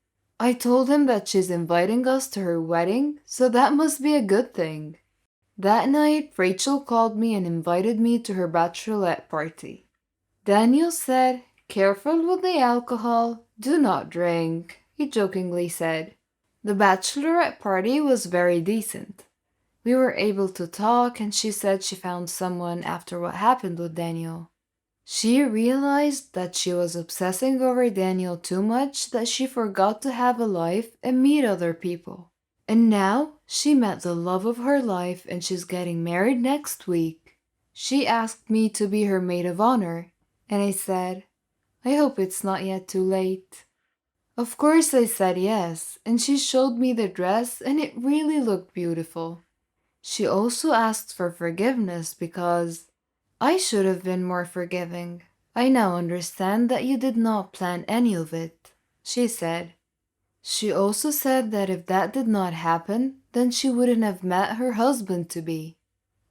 I told him that she's inviting us to her wedding, so that must be a good thing. That night, Rachel called me and invited me to her bachelorette party. Daniel said, "Careful with the alcohol, do not drink," he jokingly said. The bachelorette party was very decent. We were able to talk and she said she found someone after what happened with Daniel. She realized that she was obsessing over Daniel too much that she forgot to have a life and meet other people. And now she met the love of her life and she's getting married next week. She asked me to be her maid of honor, and I said, I hope it's not yet too late. Of course, I said yes, and she showed me the dress, and it really looked beautiful. She also asked for forgiveness because I should have been more forgiving. I now understand that you did not plan any of it, she said. She also said that if that did not happen, then she wouldn't have met her husband to be.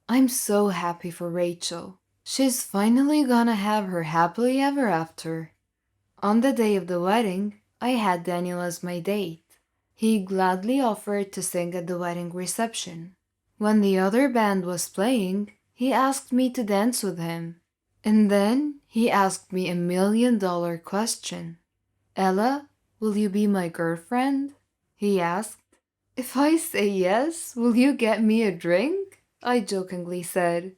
I'm so happy for Rachel. She's finally gonna have her happily ever after. On the day of the wedding, I had Daniel as my date. He gladly offered to sing at the wedding reception. When the other band was playing, he asked me to dance with him. And then he asked me $1 million question. Ella, will you be my girlfriend? He asked. If I say yes, will you get me a drink? I jokingly said.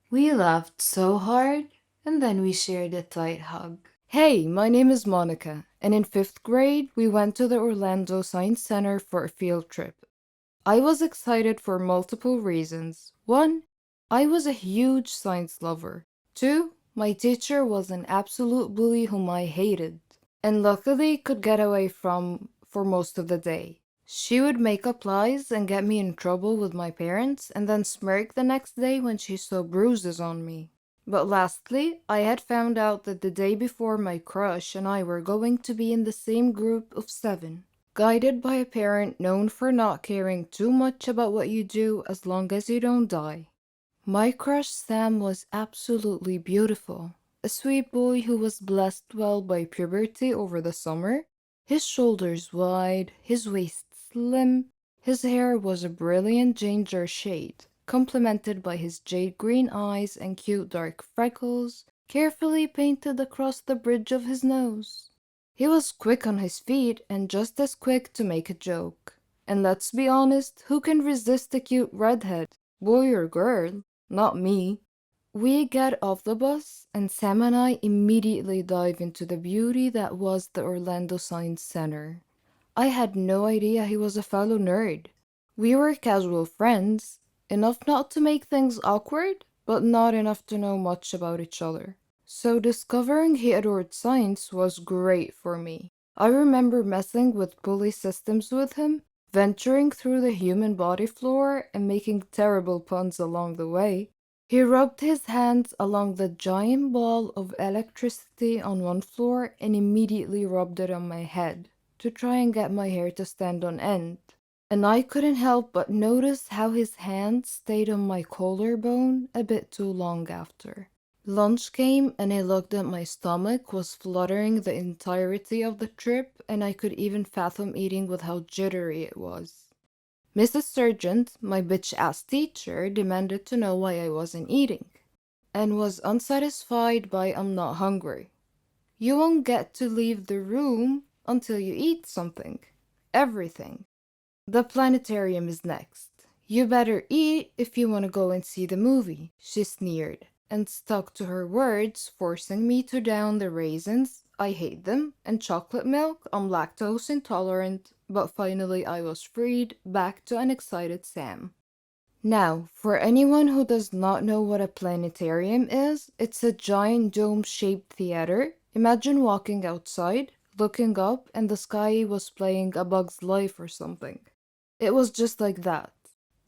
We laughed so hard, and then we shared a tight hug. Hey, my name is Monica, and in 5th grade, we went to the Orlando Science Center for a field trip. I was excited for multiple reasons. One, I was a huge science lover. Two, my teacher was an absolute bully whom I hated, and luckily could get away from for most of the day. She would make up lies and get me in trouble with my parents, and then smirk the next day when she saw bruises on me. But lastly, I had found out that the day before my crush and I were going to be in the same group of 7, guided by a parent known for not caring too much about what you do as long as you don't die. My crush Sam was absolutely beautiful, a sweet boy who was blessed well by puberty over the summer. His shoulders wide, his waist slim, his hair was a brilliant ginger shade, complemented by his jade green eyes and cute dark freckles, carefully painted across the bridge of his nose. He was quick on his feet and just as quick to make a joke. And let's be honest, who can resist a cute redhead, boy or girl? Not me. We get off the bus, and Sam and I immediately dive into the beauty that was the Orlando Science Center. I had no idea he was a fellow nerd. We were casual friends, enough not to make things awkward, but not enough to know much about each other. So discovering he adored science was great for me. I remember messing with pulley systems with him, venturing through the human body floor and making terrible puns along the way. He rubbed his hands along the giant ball of electricity on one floor and immediately rubbed it on my head to try and get my hair to stand on end. And I couldn't help but notice how his hand stayed on my collarbone a bit too long after. Lunch came and I looked at my stomach was fluttering the entirety of the trip, and I could even fathom eating with how jittery it was. Mrs. Sargent, my bitch-ass teacher, demanded to know why I wasn't eating, and was unsatisfied by I'm not hungry. You won't get to leave the room until you eat something. Everything. The planetarium is next. You better eat if you want to go and see the movie, she sneered, and stuck to her words, forcing me to down the raisins, I hate them, and chocolate milk, I'm lactose intolerant, but finally I was freed, back to an excited Sam. Now, for anyone who does not know what a planetarium is, it's a giant dome-shaped theater. Imagine walking outside, looking up, and the sky was playing A Bug's Life or something. It was just like that.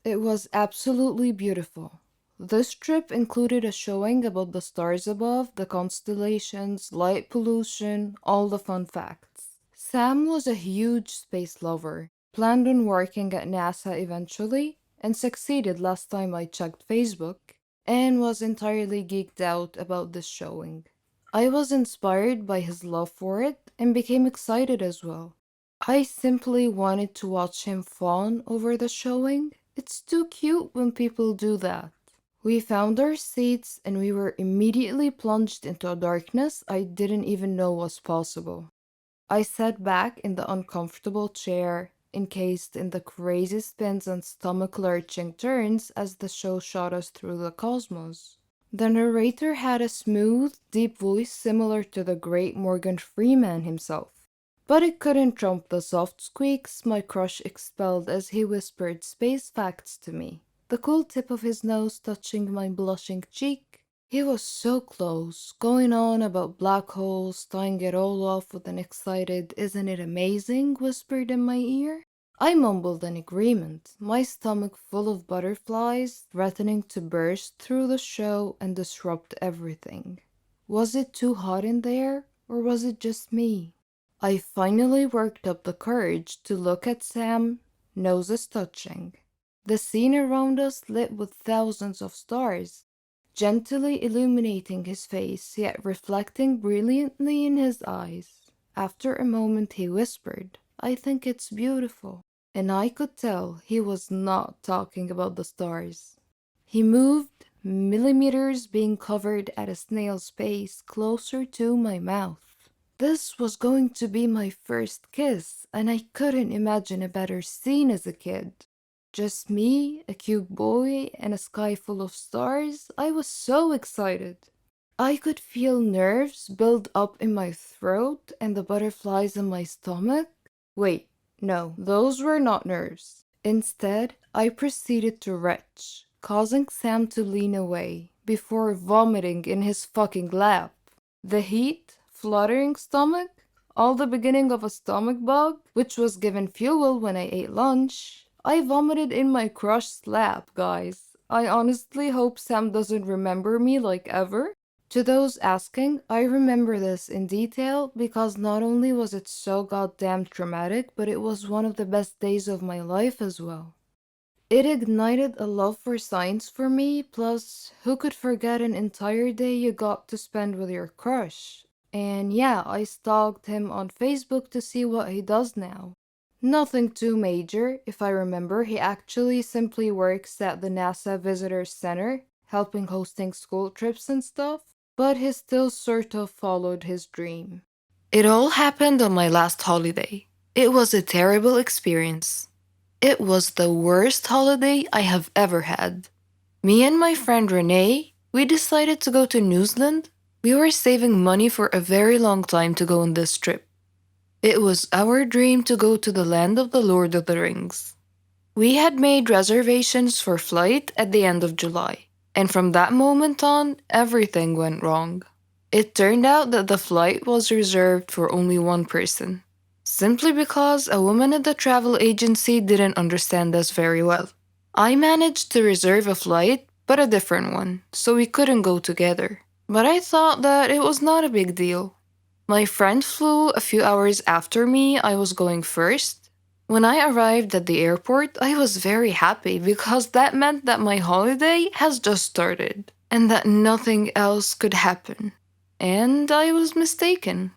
It was absolutely beautiful. This trip included a showing about the stars above, the constellations, light pollution, all the fun facts. Sam was a huge space lover, planned on working at NASA eventually, and succeeded last time I checked Facebook, and was entirely geeked out about this showing. I was inspired by his love for it and became excited as well. I simply wanted to watch him fawn over the showing. It's too cute when people do that. We found our seats and we were immediately plunged into a darkness I didn't even know was possible. I sat back in the uncomfortable chair, encased in the crazy spins and stomach-lurching turns as the show shot us through the cosmos. The narrator had a smooth, deep voice similar to the great Morgan Freeman himself. But it couldn't trump the soft squeaks my crush expelled as he whispered space facts to me, the cool tip of his nose touching my blushing cheek. He was so close, going on about black holes, tying it all off with an excited, "Isn't it amazing?" whispered in my ear. I mumbled an agreement, my stomach full of butterflies, threatening to burst through the show and disrupt everything. Was it too hot in there, or was it just me? I finally worked up the courage to look at Sam, noses touching. The scene around us lit with thousands of stars, gently illuminating his face, yet reflecting brilliantly in his eyes. After a moment, he whispered, "I think it's beautiful." And I could tell he was not talking about the stars. He moved, millimeters being covered at a snail's pace closer to my mouth. This was going to be my first kiss, and I couldn't imagine a better scene as a kid. Just me, a cute boy, and a sky full of stars. I was so excited. I could feel nerves build up in my throat and the butterflies in my stomach. Wait, no, those were not nerves. Instead, I proceeded to retch, causing Sam to lean away before vomiting in his fucking lap. The heat, fluttering stomach, all the beginning of a stomach bug, which was given fuel when I ate lunch. I vomited in my crushed lap, guys. I honestly hope Sam doesn't remember me like ever. To those asking, I remember this in detail because not only was it so goddamn traumatic, but it was one of the best days of my life as well. It ignited a love for science for me, plus, who could forget an entire day you got to spend with your crush? And yeah, I stalked him on Facebook to see what he does now. Nothing too major, if I remember. He actually simply works at the NASA Visitor Center, helping hosting school trips and stuff, but he still sort of followed his dream. It all happened on my last holiday. It was a terrible experience. It was the worst holiday I have ever had. Me and my friend Renee, we decided to go to New Zealand. We were saving money for a very long time to go on this trip. It was our dream to go to the land of the Lord of the Rings. We had made reservations for flight at the end of July, and from that moment on, everything went wrong. It turned out that the flight was reserved for only one person, simply because a woman at the travel agency didn't understand us very well. I managed to reserve a flight, but a different one, so we couldn't go together. But I thought that it was not a big deal. My friend flew a few hours after me. I was going first. When I arrived at the airport, I was very happy because that meant that my holiday has just started and that nothing else could happen. And I was mistaken.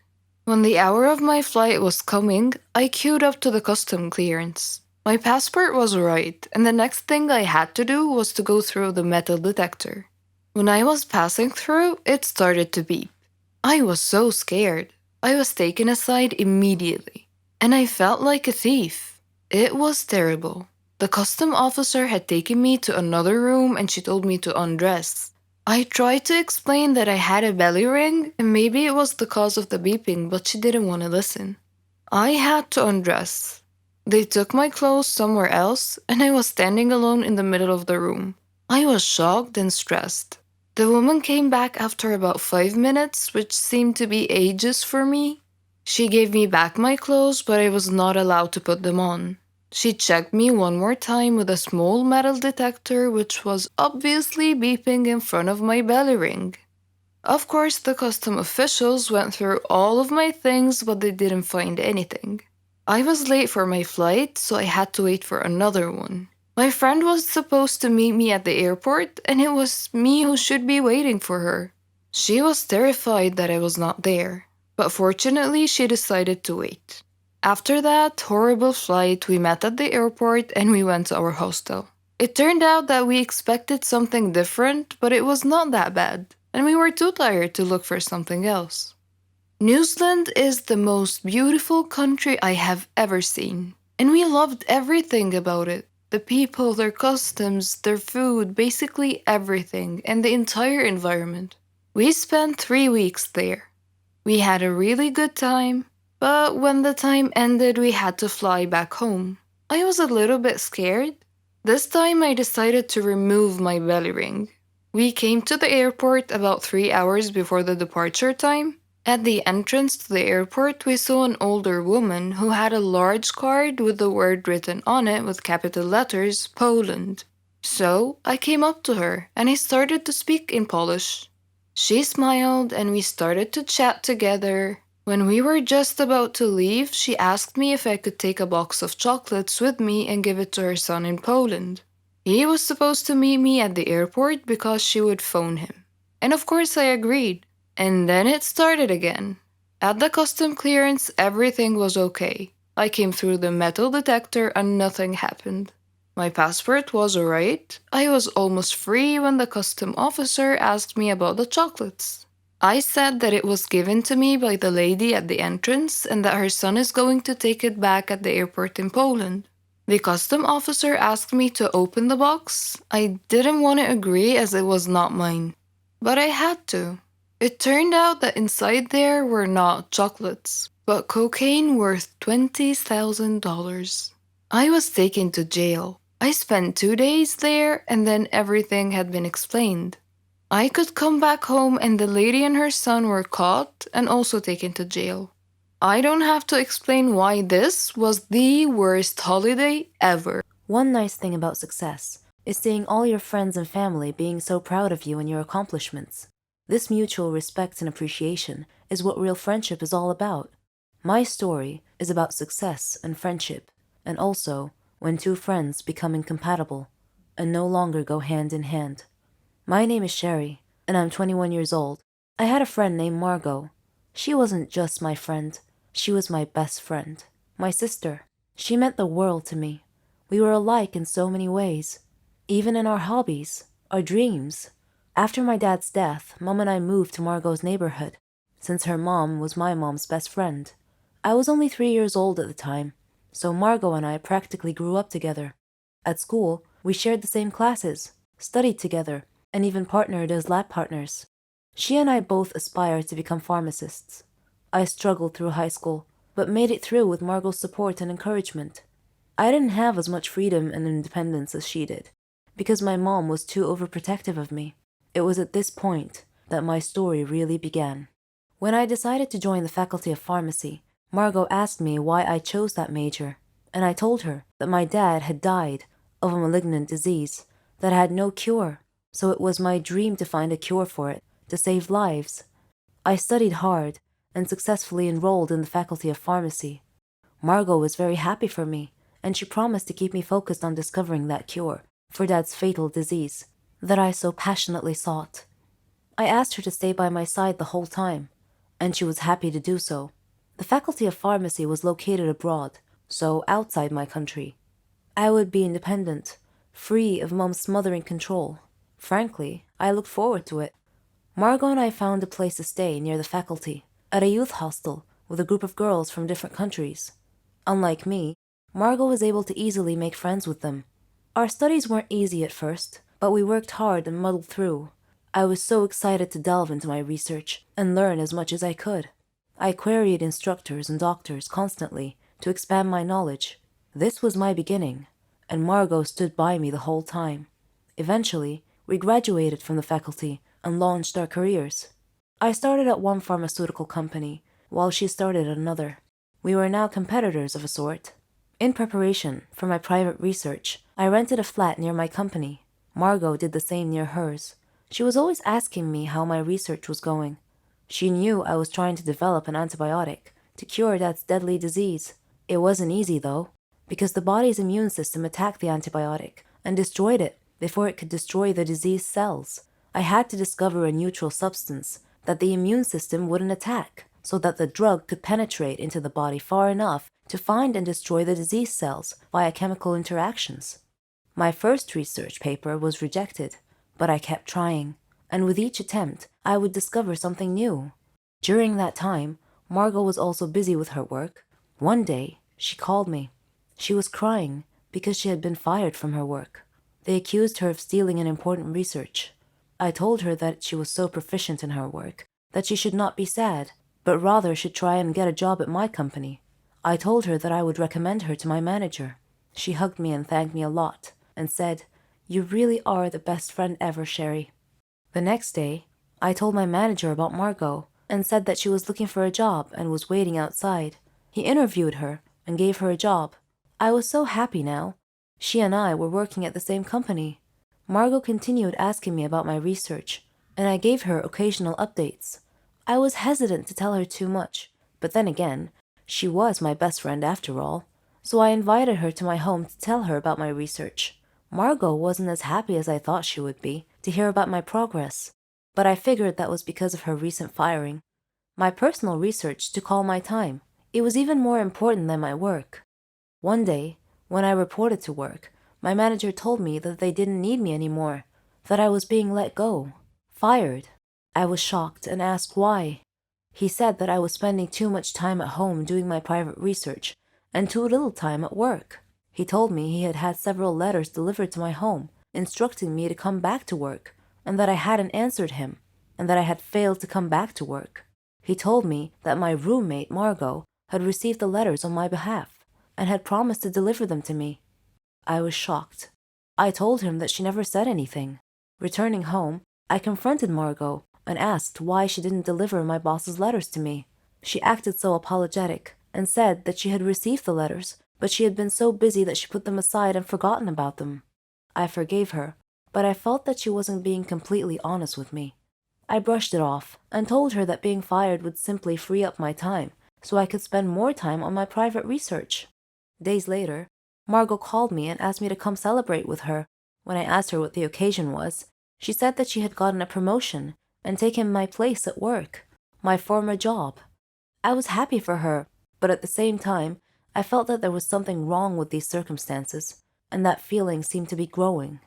When the hour of my flight was coming, I queued up to the custom clearance. My passport was right, and the next thing I had to do was to go through the metal detector. When I was passing through, it started to beep. I was so scared. I was taken aside immediately, and I felt like a thief. It was terrible. The custom officer had taken me to another room and she told me to undress. I tried to explain that I had a belly ring and maybe it was the cause of the beeping, but she didn't want to listen. I had to undress. They took my clothes somewhere else and I was standing alone in the middle of the room. I was shocked and stressed. The woman came back after about 5 minutes, which seemed to be ages for me. She gave me back my clothes, but I was not allowed to put them on. She checked me one more time with a small metal detector, which was obviously beeping in front of my belly ring. Of course, the custom officials went through all of my things, but they didn't find anything. I was late for my flight, so I had to wait for another one. My friend was supposed to meet me at the airport, and it was me who should be waiting for her. She was terrified that I was not there, but fortunately she decided to wait. After that horrible flight, we met at the airport and we went to our hostel. It turned out that we expected something different, but it was not that bad, and we were too tired to look for something else. New Zealand is the most beautiful country I have ever seen, and we loved everything about it. The people, their customs, their food, basically everything, and the entire environment. We spent 3 weeks there. We had a really good time, but when the time ended, we had to fly back home. I was a little bit scared. This time I decided to remove my belly ring. We came to the airport about 3 hours before the departure time. At the entrance to the airport, we saw an older woman who had a large card with the word written on it with capital letters, Poland. So I came up to her and I started to speak in Polish. She smiled and we started to chat together. When we were just about to leave, she asked me if I could take a box of chocolates with me and give it to her son in Poland. He was supposed to meet me at the airport because she would phone him. And of course I agreed. And then it started again. At the custom clearance, everything was okay. I came through the metal detector and nothing happened. My passport was alright. I was almost free when the custom officer asked me about the chocolates. I said that it was given to me by the lady at the entrance and that her son is going to take it back at the airport in Poland. The custom officer asked me to open the box. I didn't want to agree as it was not mine. But I had to. It turned out that inside there were not chocolates, but cocaine worth $20,000. I was taken to jail. I spent 2 days there and then everything had been explained. I could come back home and the lady and her son were caught and also taken to jail. I don't have to explain why this was the worst holiday ever. One nice thing about success is seeing all your friends and family being so proud of you and your accomplishments. This mutual respect and appreciation is what real friendship is all about. My story is about success and friendship, and also when two friends become incompatible and no longer go hand in hand. My name is Sherry, and I'm 21 years old. I had a friend named Margot. She wasn't just my friend, she was my best friend, my sister. She meant the world to me. We were alike in so many ways, even in our hobbies, our dreams. After my dad's death, Mom and I moved to Margot's neighborhood, since her mom was my mom's best friend. I was only 3 years old at the time, so Margot and I practically grew up together. At school, we shared the same classes, studied together, and even partnered as lab partners. She and I both aspired to become pharmacists. I struggled through high school, but made it through with Margot's support and encouragement. I didn't have as much freedom and independence as she did, because my mom was too overprotective of me. It was at this point that my story really began. When I decided to join the Faculty of Pharmacy, Margot asked me why I chose that major, and I told her that my dad had died of a malignant disease that had no cure, so it was my dream to find a cure for it, to save lives. I studied hard and successfully enrolled in the Faculty of Pharmacy. Margot was very happy for me, and she promised to keep me focused on discovering that cure for Dad's fatal disease that I so passionately sought. I asked her to stay by my side the whole time, and she was happy to do so. The Faculty of Pharmacy was located abroad, so outside my country. I would be independent, free of Mom's smothering control. Frankly, I looked forward to it. Margot and I found a place to stay near the faculty, at a youth hostel with a group of girls from different countries. Unlike me, Margot was able to easily make friends with them. Our studies weren't easy at first, but we worked hard and muddled through. I was so excited to delve into my research and learn as much as I could. I queried instructors and doctors constantly to expand my knowledge. This was my beginning, and Margot stood by me the whole time. Eventually, we graduated from the faculty and launched our careers. I started at one pharmaceutical company, while she started at another. We were now competitors of a sort. In preparation for my private research, I rented a flat near my company. Margot did the same near hers. She was always asking me how my research was going. She knew I was trying to develop an antibiotic to cure Dad's deadly disease. It wasn't easy, though, because the body's immune system attacked the antibiotic and destroyed it before it could destroy the diseased cells. I had to discover a neutral substance that the immune system wouldn't attack, so that the drug could penetrate into the body far enough to find and destroy the diseased cells via chemical interactions. My first research paper was rejected, but I kept trying, and with each attempt, I would discover something new. During that time, Margot was also busy with her work. One day, she called me. She was crying because she had been fired from her work. They accused her of stealing an important research. I told her that she was so proficient in her work that she should not be sad, but rather should try and get a job at my company. I told her that I would recommend her to my manager. She hugged me and thanked me a lot, and said, "You really are the best friend ever, Sherry." The next day, I told my manager about Margot and said that she was looking for a job and was waiting outside. He interviewed her and gave her a job. I was so happy now. She and I were working at the same company. Margot continued asking me about my research, and I gave her occasional updates. I was hesitant to tell her too much, but then again, she was my best friend after all, so I invited her to my home to tell her about my research. Margot wasn't as happy as I thought she would be to hear about my progress, but I figured that was because of her recent firing. My personal research took all my time. It was even more important than my work. One day, when I reported to work, my manager told me that they didn't need me anymore, that I was being let go, fired. I was shocked and asked why. He said that I was spending too much time at home doing my private research and too little time at work. He told me he had had several letters delivered to my home, instructing me to come back to work, and that I hadn't answered him, and that I had failed to come back to work. He told me that my roommate, Margot, had received the letters on my behalf and had promised to deliver them to me. I was shocked. I told him that she never said anything. Returning home, I confronted Margot and asked why she didn't deliver my boss's letters to me. She acted so apologetic and said that she had received the letters, but she had been so busy that she put them aside and forgotten about them. I forgave her, but I felt that she wasn't being completely honest with me. I brushed it off and told her that being fired would simply free up my time so I could spend more time on my private research. Days later, Margot called me and asked me to come celebrate with her. When I asked her what the occasion was, she said that she had gotten a promotion and taken my place at work, my former job. I was happy for her, but at the same time, I felt that there was something wrong with these circumstances, and that feeling seemed to be growing.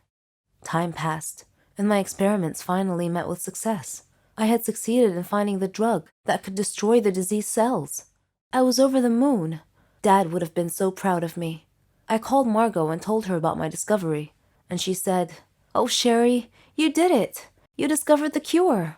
Time passed, and my experiments finally met with success. I had succeeded in finding the drug that could destroy the diseased cells. I was over the moon. Dad would have been so proud of me. I called Margot and told her about my discovery, and she said, "Oh, Sherry, you did it! You discovered the cure!"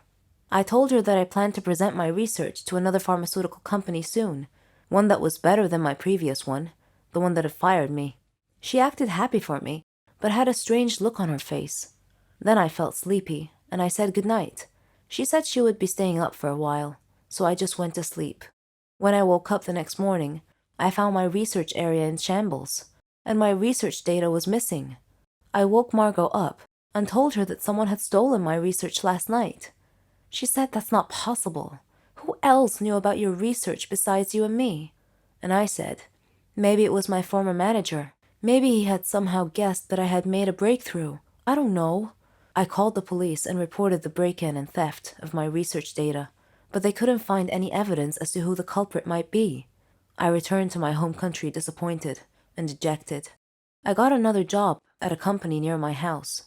I told her that I planned to present my research to another pharmaceutical company soon, one that was better than my previous one, the one that had fired me. She acted happy for me, but had a strange look on her face. Then I felt sleepy, and I said goodnight. She said she would be staying up for a while, so I just went to sleep. When I woke up the next morning, I found my research area in shambles, and my research data was missing. I woke Margot up and told her that someone had stolen my research last night. She said that's not possible. Who else knew about your research besides you and me? And I said, maybe it was my former manager. Maybe he had somehow guessed that I had made a breakthrough. I don't know. I called the police and reported the break-in and theft of my research data, but they couldn't find any evidence as to who the culprit might be. I returned to my home country disappointed and dejected. I got another job at a company near my house.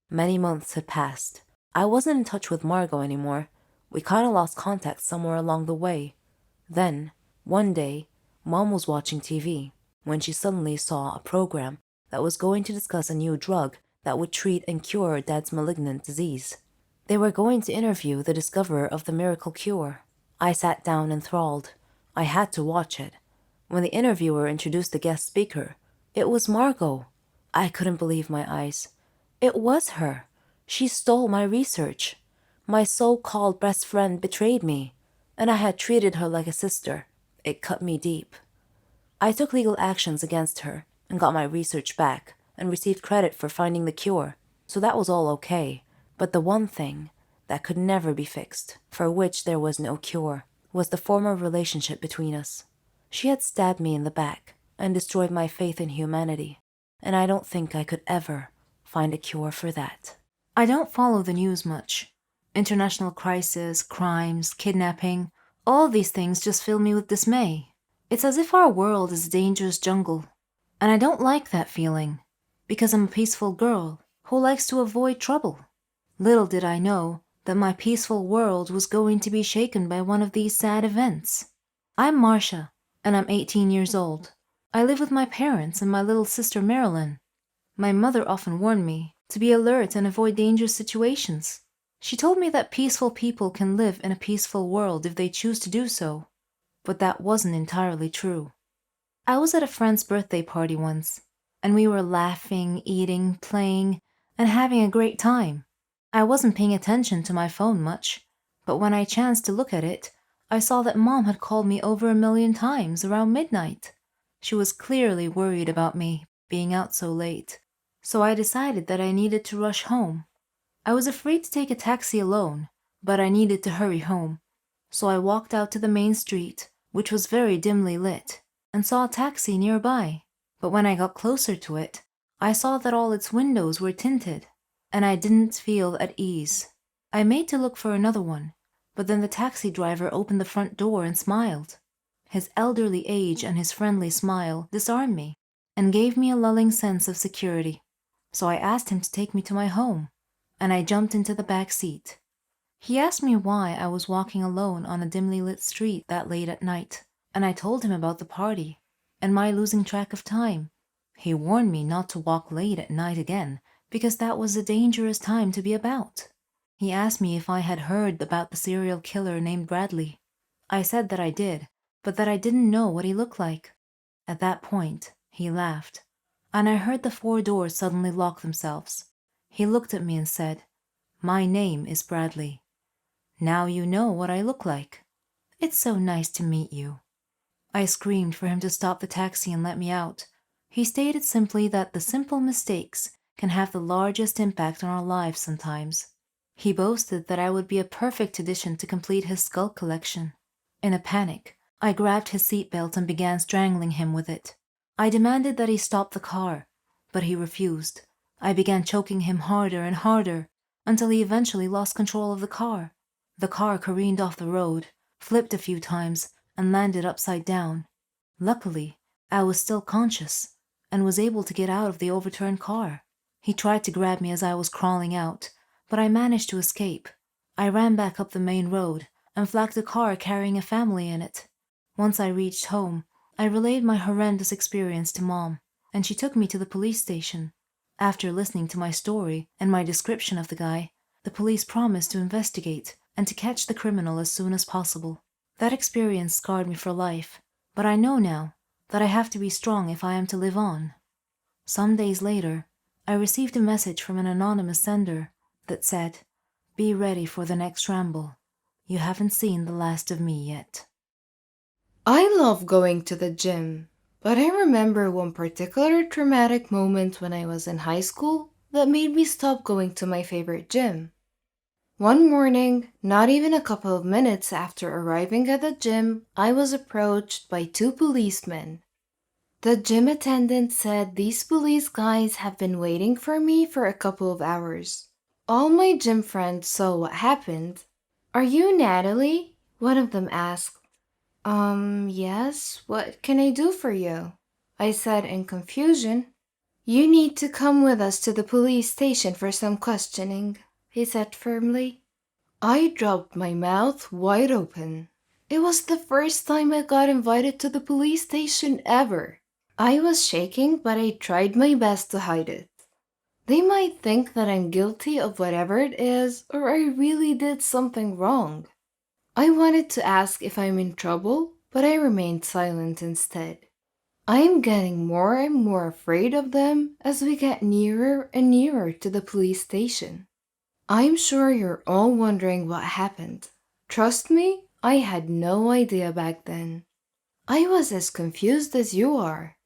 Many months had passed. I wasn't in touch with Margot anymore. We kind of lost contact somewhere along the way. Then, one day, Mom was watching TV when she suddenly saw a program that was going to discuss a new drug that would treat and cure Dad's malignant disease. They were going to interview the discoverer of the miracle cure. I sat down enthralled. I had to watch it. When the interviewer introduced the guest speaker, it was Margot. I couldn't believe my eyes. It was her. She stole my research. My so-called best friend betrayed me, and I had treated her like a sister. It cut me deep. I took legal actions against her and got my research back and received credit for finding the cure, so that was all okay. But the one thing that could never be fixed, for which there was no cure, was the former relationship between us. She had stabbed me in the back and destroyed my faith in humanity, and I don't think I could ever find a cure for that. I don't follow the news much. International crisis, crimes, kidnapping, all these things just fill me with dismay. It's as if our world is a dangerous jungle, and I don't like that feeling, because I'm a peaceful girl who likes to avoid trouble. Little did I know that my peaceful world was going to be shaken by one of these sad events. I'm Marcia, and I'm 18 years old. I live with my parents and my little sister Marilyn. My mother often warned me to be alert and avoid dangerous situations. She told me that peaceful people can live in a peaceful world if they choose to do so, but that wasn't entirely true. I was at a friend's birthday party once, and we were laughing, eating, playing, and having a great time. I wasn't paying attention to my phone much, but when I chanced to look at it, I saw that Mom had called me over 1,000,000 times around midnight. She was clearly worried about me being out so late, so I decided that I needed to rush home. I was afraid to take a taxi alone, but I needed to hurry home, so I walked out to the main street, which was very dimly lit, and saw a taxi nearby. But when I got closer to it, I saw that all its windows were tinted, and I didn't feel at ease. I made to look for another one, but then the taxi driver opened the front door and smiled. His elderly age and his friendly smile disarmed me and gave me a lulling sense of security. So I asked him to take me to my home, and I jumped into the back seat. He asked me why I was walking alone on a dimly lit street that late at night, and I told him about the party and my losing track of time. He warned me not to walk late at night again, because that was a dangerous time to be about. He asked me if I had heard about the serial killer named Bradley. I said that I did, but that I didn't know what he looked like. At that point, he laughed, and I heard the 4 doors suddenly lock themselves. He looked at me and said, "My name is Bradley. Now you know what I look like. It's so nice to meet you." I screamed for him to stop the taxi and let me out. He stated simply that the simple mistakes can have the largest impact on our lives sometimes. He boasted that I would be a perfect addition to complete his skull collection. In a panic, I grabbed his seatbelt and began strangling him with it. I demanded that he stop the car, but he refused. I began choking him harder and harder until he eventually lost control of the car. The car careened off the road, flipped a few times, and landed upside down. Luckily, I was still conscious and was able to get out of the overturned car. He tried to grab me as I was crawling out, but I managed to escape. I ran back up the main road and flagged a car carrying a family in it. Once I reached home, I relayed my horrendous experience to Mom, and she took me to the police station. After listening to my story and my description of the guy, the police promised to investigate and to catch the criminal as soon as possible. That experience scarred me for life, but I know now that I have to be strong if I am to live on. Some days later, I received a message from an anonymous sender that said, "Be ready for the next ramble. You haven't seen the last of me yet." I love going to the gym, but I remember one particular traumatic moment when I was in high school that made me stop going to my favorite gym. One morning, not even a couple of minutes after arriving at the gym, I was approached by 2 policemen. The gym attendant said these police guys have been waiting for me for a couple of hours. All my gym friends saw what happened. "Are you Natalie?" one of them asked. Yes, what can I do for you?" I said in confusion. "You need to come with us to the police station for some questioning," he said firmly. I dropped my mouth wide open. It was the first time I got invited to the police station ever. I was shaking, but I tried my best to hide it. They might think that I'm guilty of whatever it is, or I really did something wrong. I wanted to ask if I'm in trouble, but I remained silent instead. I am getting more and more afraid of them as we get nearer and nearer to the police station. I'm sure you're all wondering what happened. Trust me, I had no idea back then. I was as confused as you are.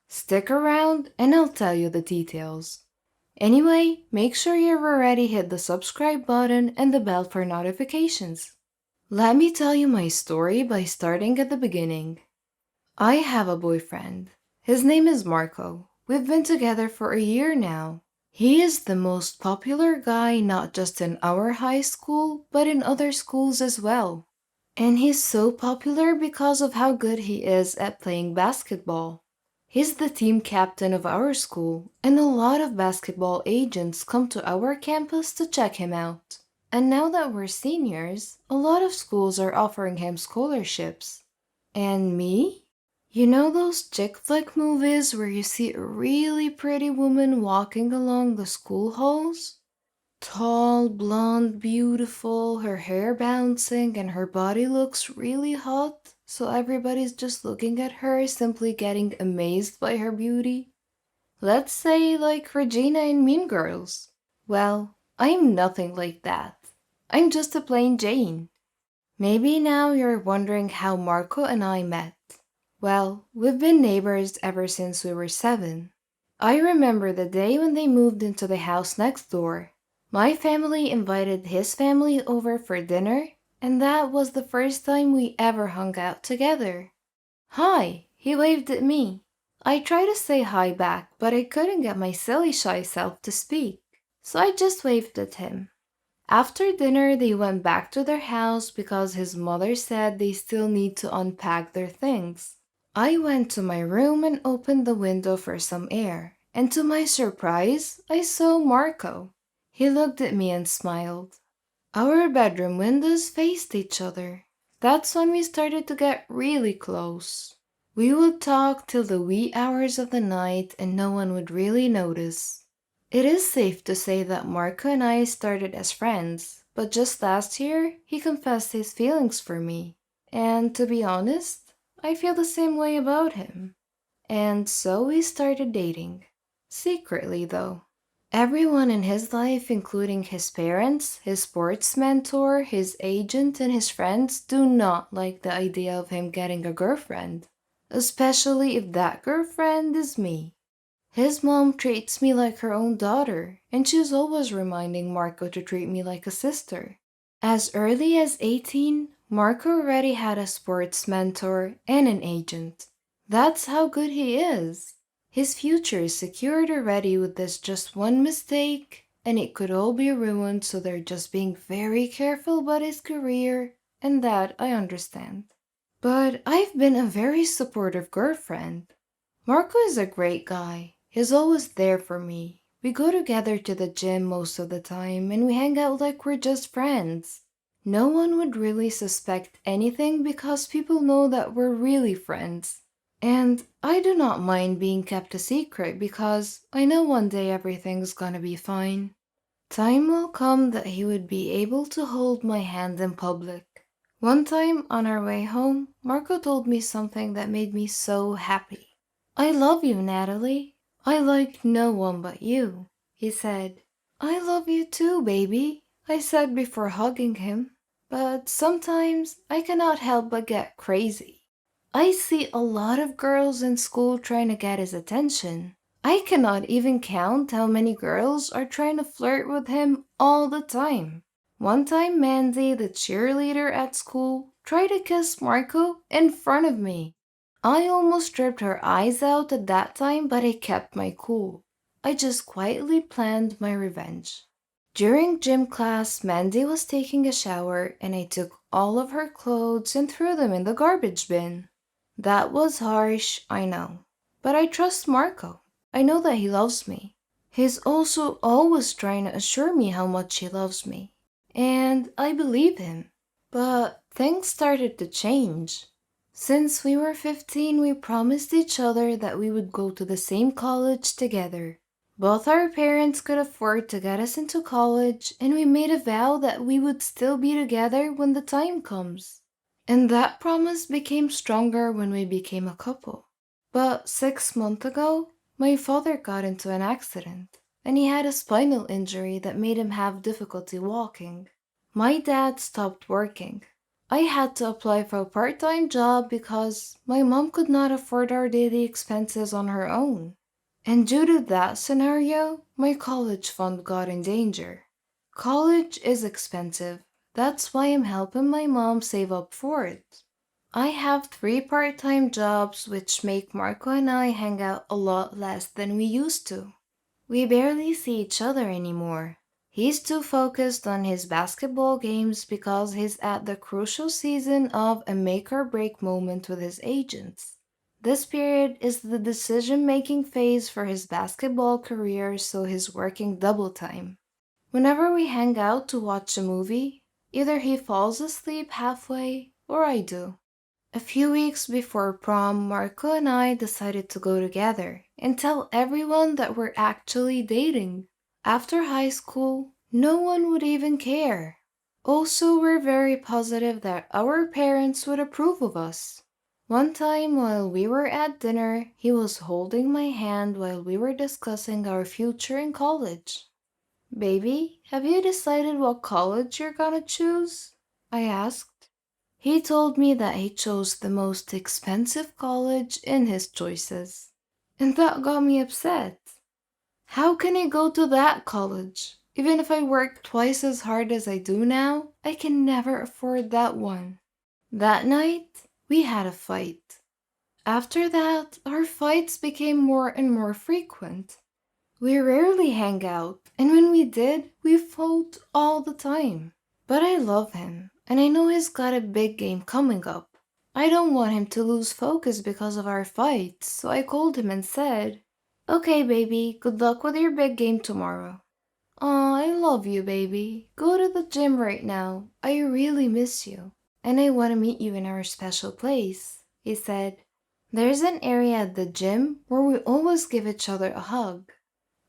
Stick around and I'll tell you the details. Anyway, make sure you've already hit the subscribe button and the bell for notifications. Let me tell you my story by starting at the beginning. I have a boyfriend. His name is Marco. We've been together for a year now. He is the most popular guy not just in our high school, but in other schools as well. And he's so popular because of how good he is at playing basketball. He's the team captain of our school, and a lot of basketball agents come to our campus to check him out. And now that we're seniors, a lot of schools are offering him scholarships. And me? You know those chick flick movies where you see a really pretty woman walking along the school halls? Tall, blonde, beautiful, her hair bouncing, and her body looks really hot, so everybody's just looking at her, simply getting amazed by her beauty. Let's say like Regina in Mean Girls. Well, I'm nothing like that. I'm just a plain Jane. Maybe now you're wondering how Marco and I met. Well, we've been neighbors ever since we were 7. I remember the day when they moved into the house next door. My family invited his family over for dinner, and that was the first time we ever hung out together. Hi, he waved at me. I tried to say hi back, but I couldn't get my silly shy self to speak, so I just waved at him. After dinner, they went back to their house because his mother said they still need to unpack their things. I went to my room and opened the window for some air, and to my surprise, I saw Marco. He looked at me and smiled. Our bedroom windows faced each other. That's when we started to get really close. We would talk till the wee hours of the night and no one would really notice. It is safe to say that Marco and I started as friends, but just last year, he confessed his feelings for me. And to be honest, I feel the same way about him. And so we started dating. Secretly, though. Everyone in his life, including his parents, his sports mentor, his agent, and his friends, do not like the idea of him getting a girlfriend, especially if that girlfriend is me. His mom treats me like her own daughter, and she's always reminding Marco to treat me like a sister. As early as 18, Marco already had a sports mentor and an agent. That's how good he is. His future is secured already with this just one mistake, and it could all be ruined, so they're just being very careful about his career, and that I understand. But I've been a very supportive girlfriend. Marco is a great guy. He's always there for me. We go together to the gym most of the time, and we hang out like we're just friends. No one would really suspect anything because people know that we're really friends. And I do not mind being kept a secret because I know one day everything's gonna be fine. Time will come that he would be able to hold my hand in public. One time on our way home, Marco told me something that made me so happy. I love you, Natalie. I like no one but you, he said. I love you too, baby, I said before hugging him. But sometimes I cannot help but get crazy. I see a lot of girls in school trying to get his attention. I cannot even count how many girls are trying to flirt with him all the time. One time, Mandy, the cheerleader at school, tried to kiss Marco in front of me. I almost stripped her eyes out at that time, but I kept my cool. I just quietly planned my revenge. During gym class, Mandy was taking a shower, and I took all of her clothes and threw them in the garbage bin. That was harsh, I know. But I trust Marco. I know that he loves me. He's also always trying to assure me how much he loves me. And I believe him. But things started to change. Since we were 15, we promised each other that we would go to the same college together. Both our parents could afford to get us into college, and we made a vow that we would still be together when the time comes. And that promise became stronger when we became a couple. But 6 months ago, my father got into an accident, and he had a spinal injury that made him have difficulty walking. My dad stopped working. I had to apply for a part-time job because my mom could not afford our daily expenses on her own. And due to that scenario, my college fund got in danger. College is expensive. That's why I'm helping my mom save up for it. I have 3 part-time jobs which make Marco and I hang out a lot less than we used to. We barely see each other anymore. He's too focused on his basketball games because he's at the crucial season of a make-or-break moment with his agents. This period is the decision-making phase for his basketball career, so he's working double time. Whenever we hang out to watch a movie, either he falls asleep halfway or I do. A few weeks before prom, Marco and I decided to go together and tell everyone that we're actually dating. After high school, no one would even care. Also, we're very positive that our parents would approve of us. One time while we were at dinner, he was holding my hand while we were discussing our future in college. Baby, have you decided what college you're gonna choose? I asked. He told me that he chose the most expensive college in his choices. And that got me upset. How can I go to that college? Even if I work twice as hard as I do now, I can never afford that one. That night, we had a fight. After that, our fights became more and more frequent. We rarely hang out, and when we did, we fought all the time. But I love him, and I know he's got a big game coming up. I don't want him to lose focus because of our fights, so I called him and said, "Okay, baby, good luck with your big game tomorrow." "Aw, I love you, baby. Go to the gym right now. I really miss you, and I want to meet you in our special place," he said. There's an area at the gym where we always give each other a hug.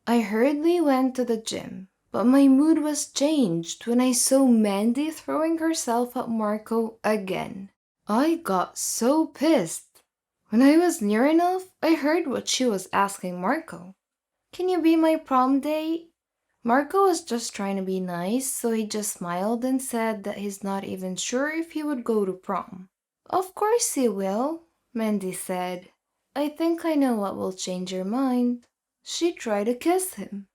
I hurriedly went to the gym, but my mood was changed when I saw Mandy throwing herself at Marco again. I got so pissed. When I was near enough, I heard what she was asking Marco. "Can you be my prom date?" Marco was just trying to be nice, so he just smiled and said that he's not even sure if he would go to prom. "Of course he will," Mandy said. "I think I know what will change your mind." She tried to kiss him.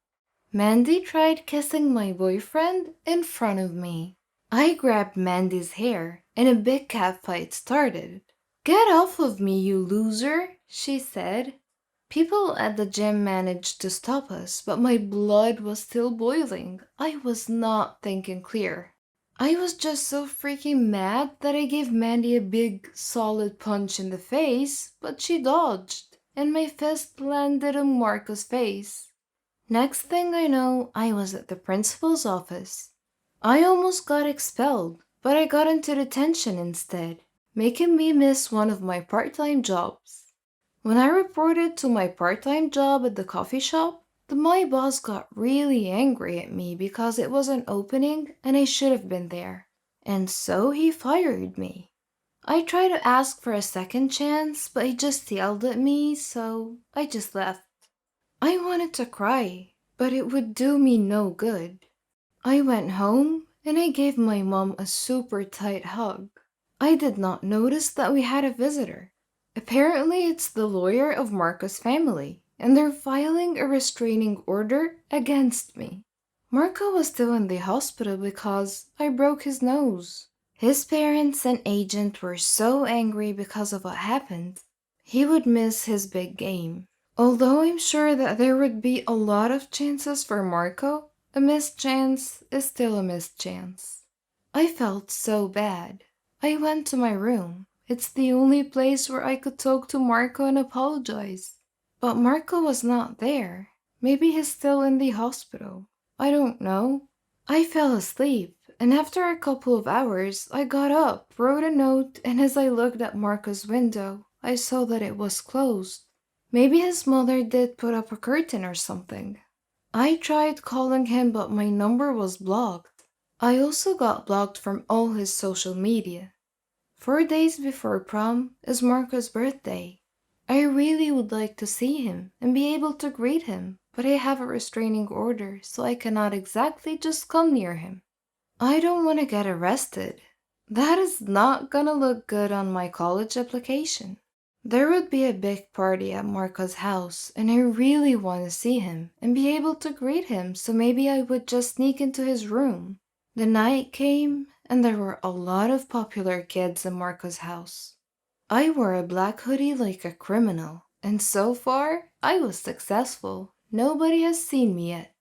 Mandy tried kissing my boyfriend in front of me. I grabbed Mandy's hair, and a big cat fight started. "Get off of me, you loser," she said. People at the gym managed to stop us, but my blood was still boiling. I was not thinking clear. I was just so freaking mad that I gave Mandy a big, solid punch in the face, but she dodged, and my fist landed on Marco's face. Next thing I know, I was at the principal's office. I almost got expelled, but I got into detention instead, making me miss one of my part-time jobs. When I reported to my part-time job at the coffee shop, my boss got really angry at me because it was an opening and I should have been there. And so he fired me. I tried to ask for a second chance, but he just yelled at me, so I just left. I wanted to cry, but it would do me no good. I went home and I gave my mom a super tight hug. I did not notice that we had a visitor. Apparently, it's the lawyer of Marco's family, and they're filing a restraining order against me. Marco was still in the hospital because I broke his nose. His parents and agent were so angry because of what happened. He would miss his big game. Although I'm sure that there would be a lot of chances for Marco, a missed chance is still a missed chance. I felt so bad. I went to my room. It's the only place where I could talk to Marco and apologize. But Marco was not there. Maybe he's still in the hospital. I don't know. I fell asleep, and after a couple of hours, I got up, wrote a note, and as I looked at Marco's window, I saw that it was closed. Maybe his mother did put up a curtain or something. I tried calling him, but my number was blocked. I also got blocked from all his social media. 4 days before prom is Marco's birthday. I really would like to see him and be able to greet him, but I have a restraining order, so I cannot exactly just come near him. I don't want to get arrested. That is not gonna look good on my college application. There would be a big party at Marco's house, and I really want to see him and be able to greet him, so maybe I would just sneak into his room. The night came, and there were a lot of popular kids in Marco's house. I wore a black hoodie like a criminal, and so far, I was successful. Nobody has seen me yet.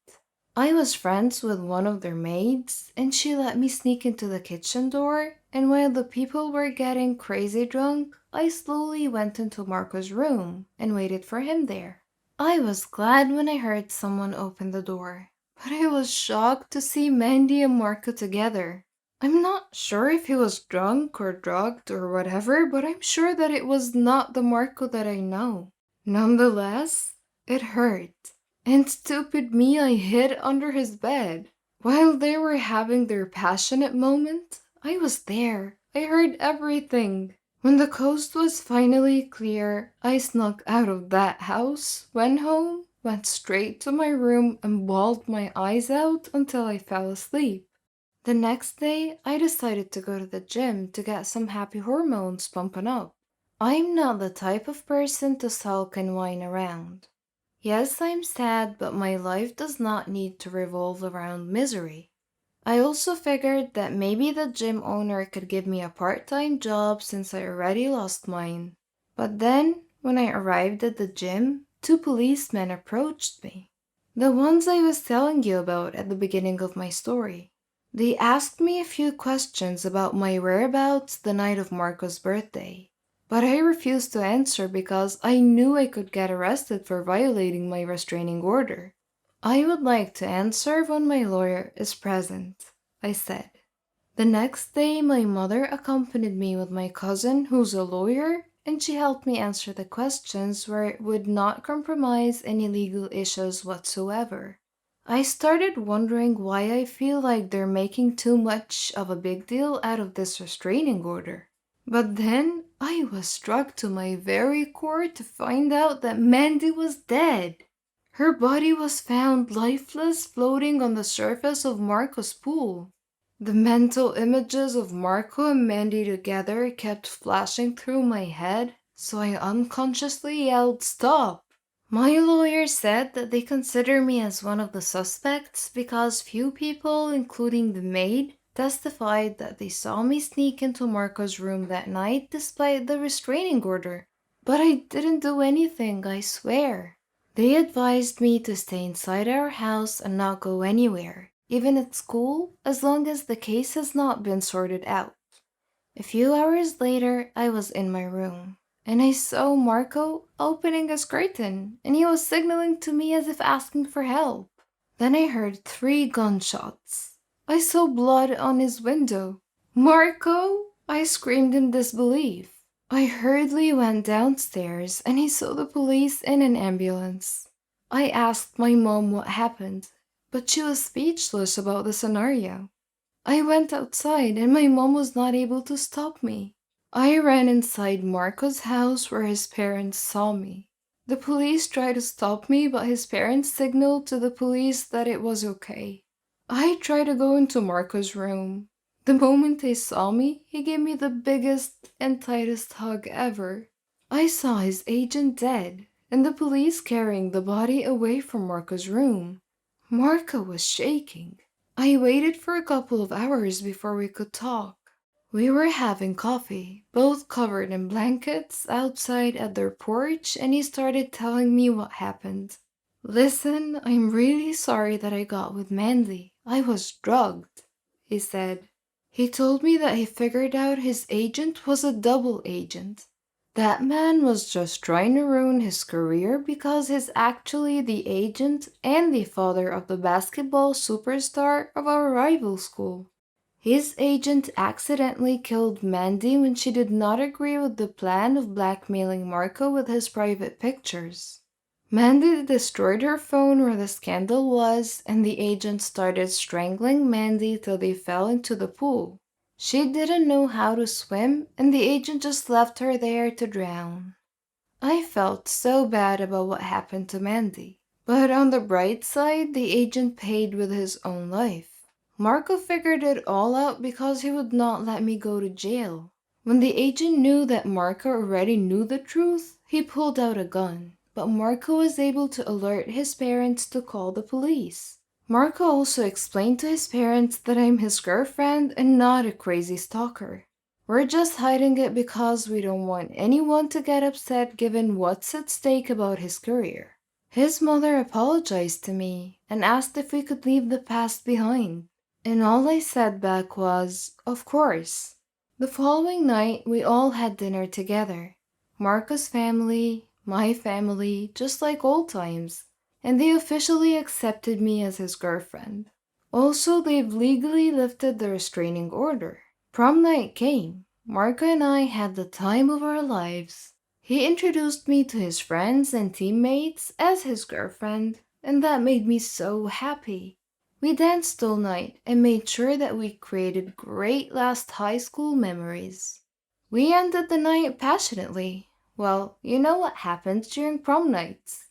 I was friends with one of their maids, and she let me sneak into the kitchen door, and while the people were getting crazy drunk, I slowly went into Marco's room and waited for him there. I was glad when I heard someone open the door, but I was shocked to see Mandy and Marco together. I'm not sure if he was drunk or drugged or whatever, but I'm sure that it was not the Marco that I know. Nonetheless, it hurt. And stupid me, I hid under his bed. While they were having their passionate moment, I was there. I heard everything. When the coast was finally clear, I snuck out of that house, went home, went straight to my room and bawled my eyes out until I fell asleep. The next day, I decided to go to the gym to get some happy hormones pumping up. I'm not the type of person to sulk and whine around. Yes, I'm sad, but my life does not need to revolve around misery. I also figured that maybe the gym owner could give me a part-time job since I already lost mine. But then, when I arrived at the gym, two policemen approached me. The ones I was telling you about at the beginning of my story. They asked me a few questions about my whereabouts the night of Marco's birthday. But I refused to answer because I knew I could get arrested for violating my restraining order. I would like to answer when my lawyer is present, I said. The next day, my mother accompanied me with my cousin, who's a lawyer, and she helped me answer the questions where it would not compromise any legal issues whatsoever. I started wondering why I feel like they're making too much of a big deal out of this restraining order. But then I was struck to my very core to find out that Mandy was dead. Her body was found lifeless floating on the surface of Marco's pool. The mental images of Marco and Mandy together kept flashing through my head, so I unconsciously yelled, "Stop!" My lawyer said that they consider me as one of the suspects because few people, including the maid, testified that they saw me sneak into Marco's room that night despite the restraining order. But I didn't do anything, I swear. They advised me to stay inside our house and not go anywhere, even at school, as long as the case has not been sorted out. A few hours later, I was in my room, and I saw Marco opening his curtain, and he was signaling to me as if asking for help. Then I heard 3 gunshots. I saw blood on his window. "Marco!" I screamed in disbelief. I hurriedly went downstairs and I saw the police and an ambulance. I asked my mom what happened, but she was speechless about the scenario. I went outside and my mom was not able to stop me. I ran inside Marco's house where his parents saw me. The police tried to stop me, but his parents signaled to the police that it was okay. I tried to go into Marco's room. The moment he saw me, he gave me the biggest and tightest hug ever. I saw his agent dead, and the police carrying the body away from Marco's room. Marco was shaking. I waited for a couple of hours before we could talk. We were having coffee, both covered in blankets, outside at their porch, and he started telling me what happened. "Listen, I'm really sorry that I got with Mandy. I was drugged," he said. He told me that he figured out his agent was a double agent. That man was just trying to ruin his career because he's actually the agent and the father of the basketball superstar of our rival school. His agent accidentally killed Mandy when she did not agree with the plan of blackmailing Marco with his private pictures. Mandy destroyed her phone where the scandal was, and the agent started strangling Mandy till they fell into the pool. She didn't know how to swim, and the agent just left her there to drown. I felt so bad about what happened to Mandy. But on the bright side, the agent paid with his own life. Marco figured it all out because he would not let me go to jail. When the agent knew that Marco already knew the truth, he pulled out a gun. But Marco was able to alert his parents to call the police. Marco also explained to his parents that I'm his girlfriend and not a crazy stalker. We're just hiding it because we don't want anyone to get upset given what's at stake about his career. His mother apologized to me and asked if we could leave the past behind. And all I said back was, "Of course." The following night, we all had dinner together. Marco's family, my family, just like old times. And they officially accepted me as his girlfriend. Also, they've legally lifted the restraining order. Prom night came. Marco and I had the time of our lives. He introduced me to his friends and teammates as his girlfriend, and that made me so happy. We danced all night and made sure that we created great last high school memories. We ended the night passionately. Well, you know what happens during prom nights.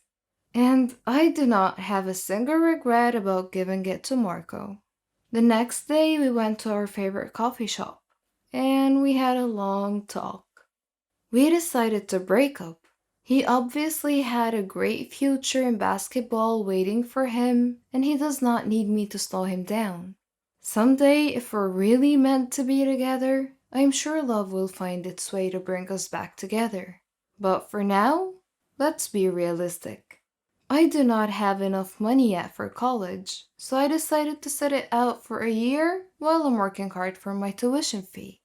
And I do not have a single regret about giving it to Marco. The next day, we went to our favorite coffee shop, and we had a long talk. We decided to break up. He obviously had a great future in basketball waiting for him, and he does not need me to slow him down. Someday, if we're really meant to be together, I'm sure love will find its way to bring us back together. But for now, let's be realistic. I do not have enough money yet for college, so I decided to sit it out for a year while I'm working hard for my tuition fee.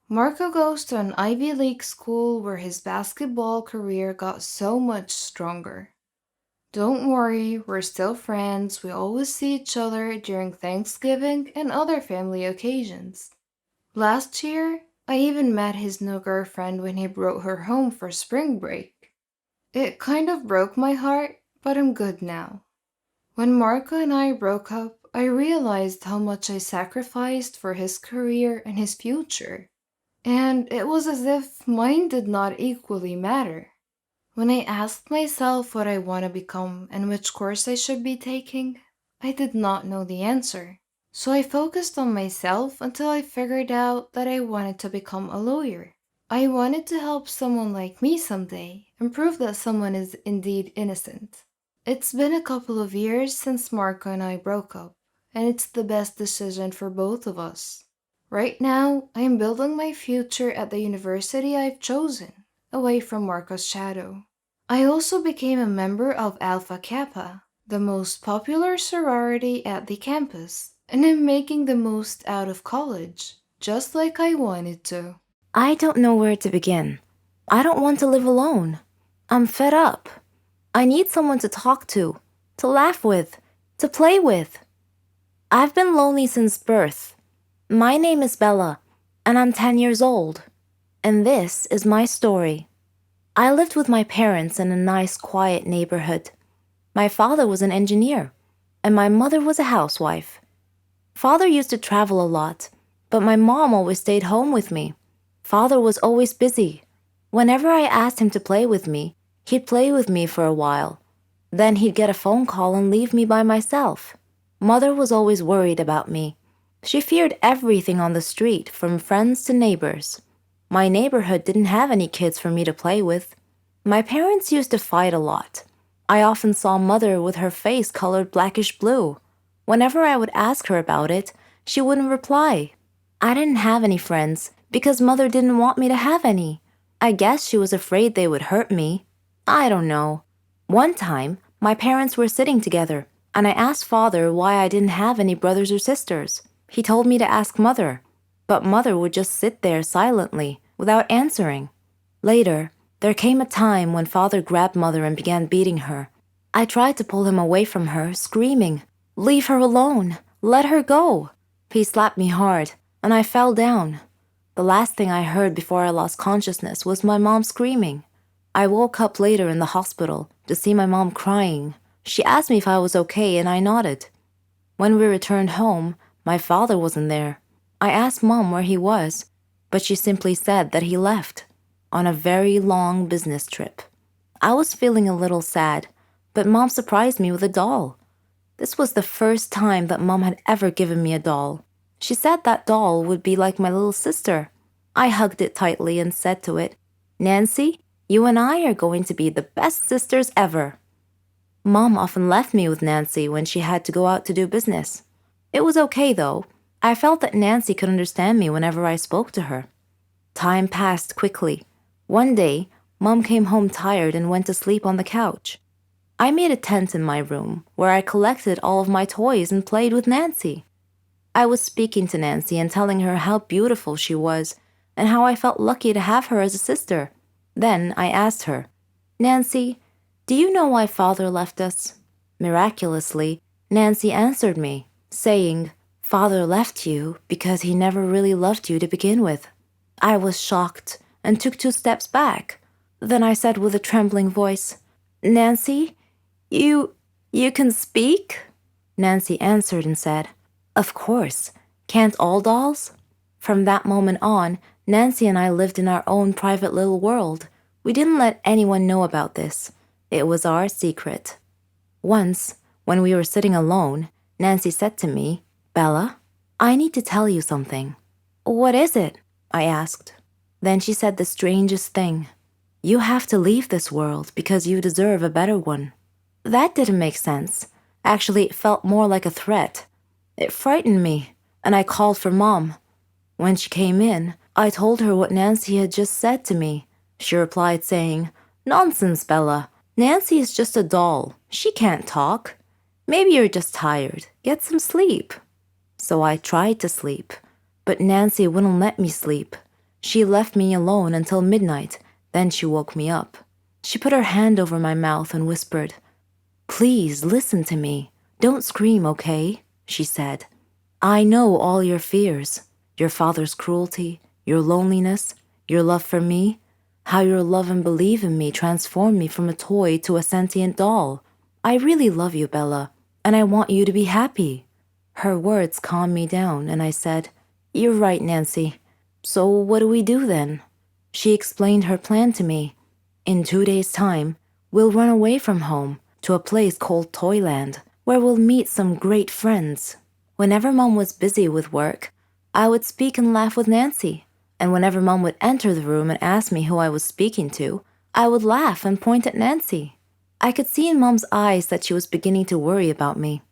Marco goes to an Ivy League school where his basketball career got so much stronger. Don't worry, we're still friends. We always see each other during Thanksgiving and other family occasions. Last year, I even met his new girlfriend when he brought her home for spring break. It kind of broke my heart, but I'm good now. When Marco and I broke up, I realized how much I sacrificed for his career and his future. And it was as if mine did not equally matter. When I asked myself what I want to become and which course I should be taking, I did not know the answer. So I focused on myself until I figured out that I wanted to become a lawyer. I wanted to help someone like me someday and prove that someone is indeed innocent. It's been a couple of years since Marco and I broke up, and it's the best decision for both of us. Right now, I am building my future at the university I've chosen, away from Marco's shadow. I also became a member of Alpha Kappa, the most popular sorority at the campus, and am making the most out of college, just like I wanted to. I don't know where to begin. I don't want to live alone. I'm fed up. I need someone to talk to laugh with, to play with. I've been lonely since birth. My name is Bella, and I'm 10 years old. And this is my story. I lived with my parents in a nice, quiet neighborhood. My father was an engineer, and my mother was a housewife. Father used to travel a lot, but my mom always stayed home with me. Father was always busy. Whenever I asked him to play with me, he'd play with me for a while. Then he'd get a phone call and leave me by myself. Mother was always worried about me. She feared everything on the street, from friends to neighbors. My neighborhood didn't have any kids for me to play with. My parents used to fight a lot. I often saw Mother with her face colored blackish blue. Whenever I would ask her about it, she wouldn't reply. I didn't have any friends because Mother didn't want me to have any. I guess she was afraid they would hurt me. I don't know. One time, my parents were sitting together, and I asked Father why I didn't have any brothers or sisters. He told me to ask Mother, but Mother would just sit there silently, without answering. Later, there came a time when Father grabbed Mother and began beating her. I tried to pull him away from her, screaming, "Leave her alone! Let her go!" He slapped me hard, and I fell down. The last thing I heard before I lost consciousness was my mom screaming. I woke up later in the hospital to see my mom crying. She asked me if I was okay, and I nodded. When we returned home, my father wasn't there. I asked Mom where he was, but she simply said that he left on a very long business trip. I was feeling a little sad, but Mom surprised me with a doll. This was the first time that Mom had ever given me a doll. She said that doll would be like my little sister. I hugged it tightly and said to it, "Nancy, you and I are going to be the best sisters ever." Mom often left me with Nancy when she had to go out to do business. It was okay, though. I felt that Nancy could understand me whenever I spoke to her. Time passed quickly. One day, Mom came home tired and went to sleep on the couch. I made a tent in my room where I collected all of my toys and played with Nancy. I was speaking to Nancy and telling her how beautiful she was and how I felt lucky to have her as a sister. Then I asked her, "Nancy, do you know why Father left us?" Miraculously, Nancy answered me, saying, "Father left you because he never really loved you to begin with." I was shocked and took 2 steps back. Then I said with a trembling voice, "Nancy, you can speak?" Nancy answered and said, "Of course. Can't all dolls?" From that moment on, Nancy and I lived in our own private little world. We didn't let anyone know about this. It was our secret. Once, when we were sitting alone, Nancy said to me, "Bella, I need to tell you something." "What is it?" I asked. Then she said the strangest thing. "You have to leave this world because you deserve a better one." That didn't make sense. Actually, it felt more like a threat. It frightened me, and I called for Mom. When she came in, I told her what Nancy had just said to me. She replied saying, "Nonsense, Bella. Nancy is just a doll. She can't talk. Maybe you're just tired. Get some sleep." So I tried to sleep, but Nancy wouldn't let me sleep. She left me alone until midnight, then she woke me up. She put her hand over my mouth and whispered, "Please listen to me. Don't scream, okay?" she said. "I know all your fears, your father's cruelty, your loneliness, your love for me, how your love and belief in me transformed me from a toy to a sentient doll. I really love you, Bella, and I want you to be happy." Her words calmed me down, and I said, "You're right, Nancy. So what do we do then?" She explained her plan to me. "In 2 days' time, we'll run away from home to a place called Toyland, where we'll meet some great friends." Whenever Mom was busy with work, I would speak and laugh with Nancy. And whenever Mom would enter the room and ask me who I was speaking to, I would laugh and point at Nancy. I could see in Mom's eyes that she was beginning to worry about me.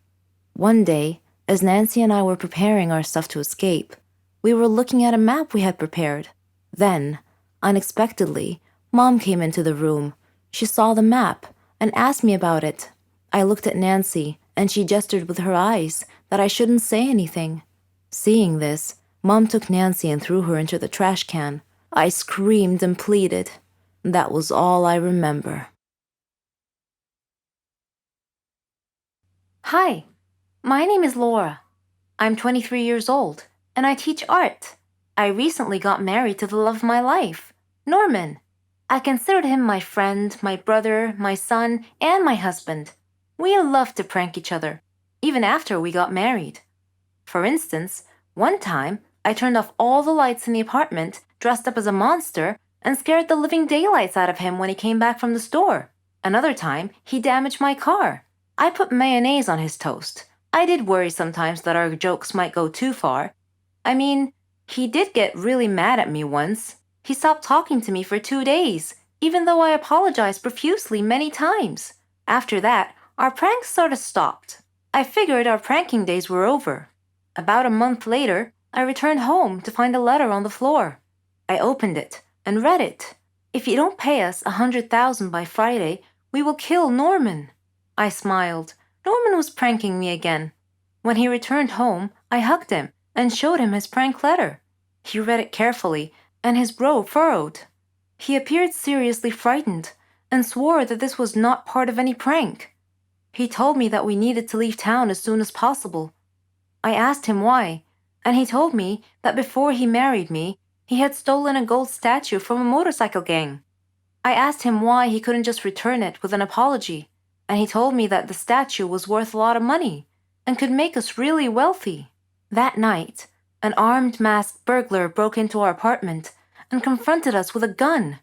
One day, as Nancy and I were preparing our stuff to escape, we were looking at a map we had prepared. Then, unexpectedly, Mom came into the room. She saw the map and asked me about it. I looked at Nancy, and she gestured with her eyes that I shouldn't say anything. Seeing this, Mom took Nancy and threw her into the trash can. I screamed and pleaded. That was all I remember. Hi, my name is Laura. I'm 23 years old, and I teach art. I recently got married to the love of my life, Norman. I considered him my friend, my brother, my son, and my husband. We loved to prank each other, even after we got married. For instance, one time, I turned off all the lights in the apartment, dressed up as a monster, and scared the living daylights out of him when he came back from the store. Another time, he damaged my car. I put mayonnaise on his toast. I did worry sometimes that our jokes might go too far. I mean, he did get really mad at me once. He stopped talking to me for 2 days, even though I apologized profusely many times. After that, our pranks sort of stopped. I figured our pranking days were over. About a month later, I returned home to find a letter on the floor. I opened it and read it. "If you don't pay us 100,000 by Friday, we will kill Norman." I smiled. Norman was pranking me again. When he returned home, I hugged him and showed him his prank letter. He read it carefully, and his brow furrowed. He appeared seriously frightened and swore that this was not part of any prank. He told me that we needed to leave town as soon as possible. I asked him why, and he told me that before he married me, he had stolen a gold statue from a motorcycle gang. I asked him why he couldn't just return it with an apology, and he told me that the statue was worth a lot of money and could make us really wealthy. That night, an armed masked burglar broke into our apartment and confronted us with a gun.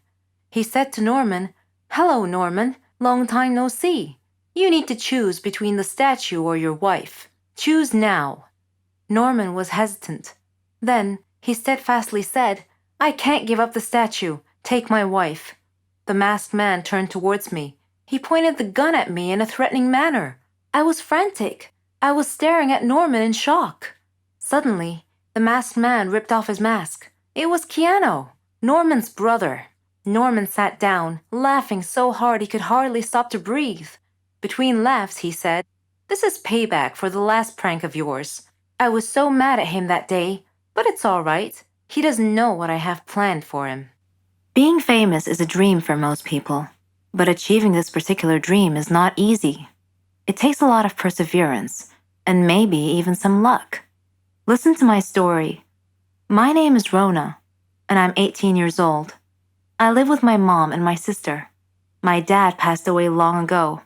He said to Norman, "Hello, Norman, long time no see. You need to choose between the statue or your wife. Choose now." Norman was hesitant. Then he steadfastly said, "I can't give up the statue. Take my wife." The masked man turned towards me. He pointed the gun at me in a threatening manner. I was frantic. I was staring at Norman in shock. Suddenly, the masked man ripped off his mask. It was Keanu, Norman's brother. Norman sat down, laughing so hard he could hardly stop to breathe. Between laughs, he said, "This is payback for the last prank of yours. I was so mad at him that day, but it's all right. He doesn't know what I have planned for him." Being famous is a dream for most people, but achieving this particular dream is not easy. It takes a lot of perseverance, and maybe even some luck. Listen to my story. My name is Rona, and I'm 18 years old. I live with my mom and my sister. My dad passed away long ago.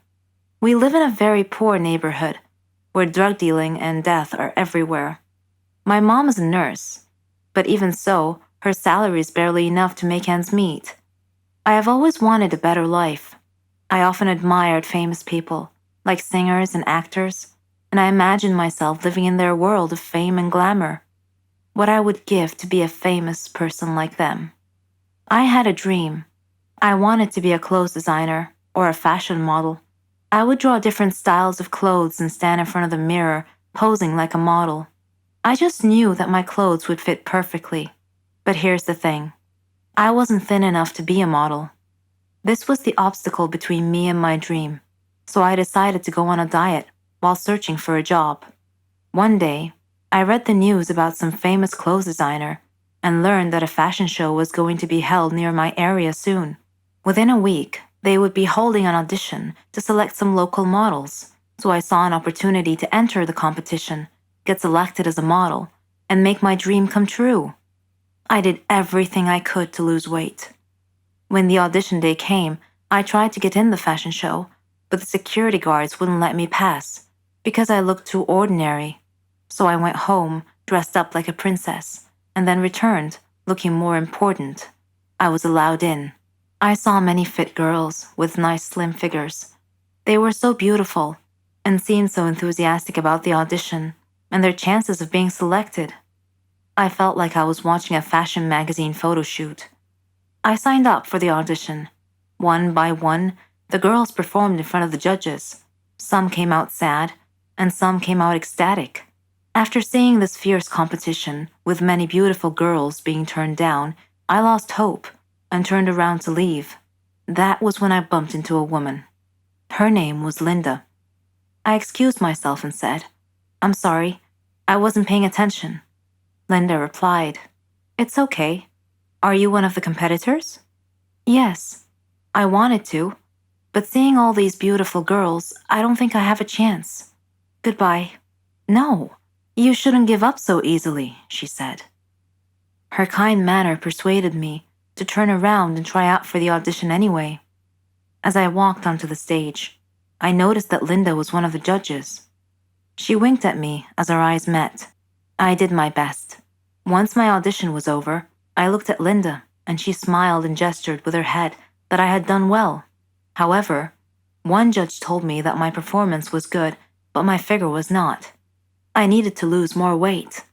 We live in a very poor neighborhood, where drug dealing and death are everywhere. My mom is a nurse, but even so, her salary is barely enough to make ends meet. I have always wanted a better life. I often admired famous people, like singers and actors, and I imagined myself living in their world of fame and glamour. What I would give to be a famous person like them. I had a dream. I wanted to be a clothes designer or a fashion model. I would draw different styles of clothes and stand in front of the mirror, posing like a model. I just knew that my clothes would fit perfectly. But here's the thing. I wasn't thin enough to be a model. This was the obstacle between me and my dream, so I decided to go on a diet while searching for a job. One day, I read the news about some famous clothes designer and learned that a fashion show was going to be held near my area soon. Within a week, they would be holding an audition to select some local models, so I saw an opportunity to enter the competition, get selected as a model, and make my dream come true. I did everything I could to lose weight. When the audition day came, I tried to get in the fashion show, but the security guards wouldn't let me pass because I looked too ordinary. So I went home, dressed up like a princess, and then returned, looking more important. I was allowed in. I saw many fit girls with nice slim figures. They were so beautiful and seemed so enthusiastic about the audition and their chances of being selected. I felt like I was watching a fashion magazine photo shoot. I signed up for the audition. One by one, the girls performed in front of the judges. Some came out sad, and some came out ecstatic. After seeing this fierce competition, with many beautiful girls being turned down, I lost hope and turned around to leave. That was when I bumped into a woman. Her name was Linda. I excused myself and said, "I'm sorry, I wasn't paying attention." Linda replied, "It's okay. Are you one of the competitors?" "Yes, I wanted to, but seeing all these beautiful girls, I don't think I have a chance. Goodbye." "No, you shouldn't give up so easily," she said. Her kind manner persuaded me to turn around and try out for the audition anyway. As I walked onto the stage, I noticed that Linda was one of the judges. She winked at me as our eyes met. I did my best. Once my audition was over, I looked at Linda, and she smiled and gestured with her head that I had done well. However, one judge told me that my performance was good, but my figure was not. I needed to lose more weight.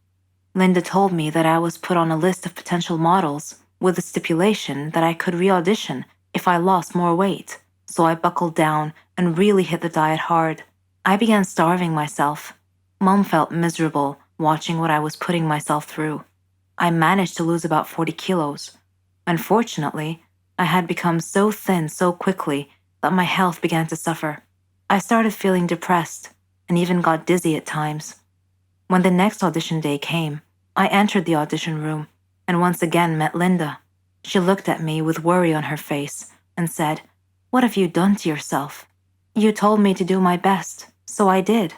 Linda told me that I was put on a list of potential models with the stipulation that I could re-audition if I lost more weight, so I buckled down and really hit the diet hard. I began starving myself. Mom felt miserable watching what I was putting myself through. I managed to lose about 40 kilos. Unfortunately, I had become so thin so quickly that my health began to suffer. I started feeling depressed and even got dizzy at times. When the next audition day came, I entered the audition room and once again met Linda. She looked at me with worry on her face and said, "What have you done to yourself?" "You told me to do my best, so I did,"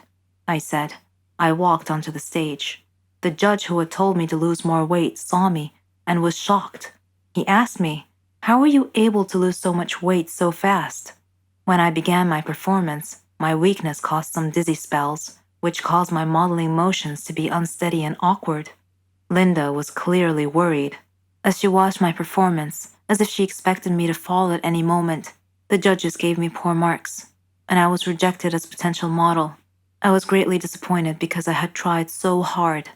I said. I walked onto the stage. The judge who had told me to lose more weight saw me and was shocked. He asked me, "How were you able to lose so much weight so fast?" When I began my performance, my weakness caused some dizzy spells, which caused my modeling motions to be unsteady and awkward. Linda was clearly worried. As she watched my performance, as if she expected me to fall at any moment, the judges gave me poor marks, and I was rejected as a potential model. I was greatly disappointed because I had tried so hard.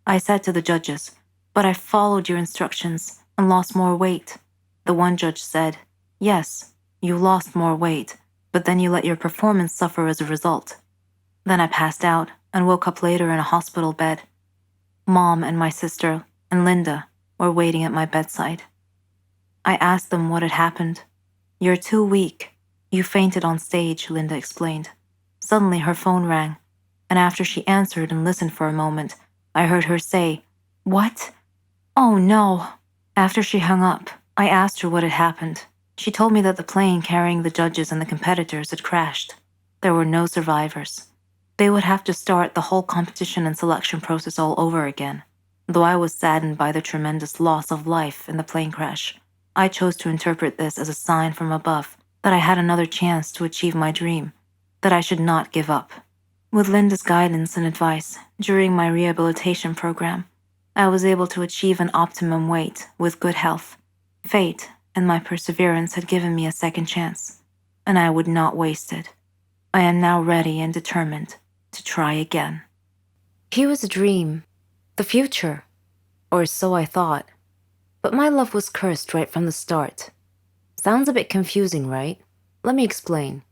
I said to the judges, "But I followed your instructions and lost more weight." The one judge said, "Yes, you lost more weight, but then you let your performance suffer as a result." Then I passed out and woke up later in a hospital bed. Mom and my sister and Linda were waiting at my bedside. I asked them what had happened. "You're too weak. You fainted on stage," Linda explained. Suddenly her phone rang, and after she answered and listened for a moment, I heard her say, "What? Oh no." After she hung up, I asked her what had happened. She told me that the plane carrying the judges and the competitors had crashed. There were no survivors. They would have to start the whole competition and selection process all over again. Though I was saddened by the tremendous loss of life in the plane crash, I chose to interpret this as a sign from above that I had another chance to achieve my dream, that I should not give up. With Linda's guidance and advice during my rehabilitation program, I was able to achieve an optimum weight with good health. Fate and my perseverance had given me a second chance, and I would not waste it. I am now ready and determined to try again. He was a dream, the future, or so I thought. But my love was cursed right from the start. Sounds a bit confusing, right? Let me explain.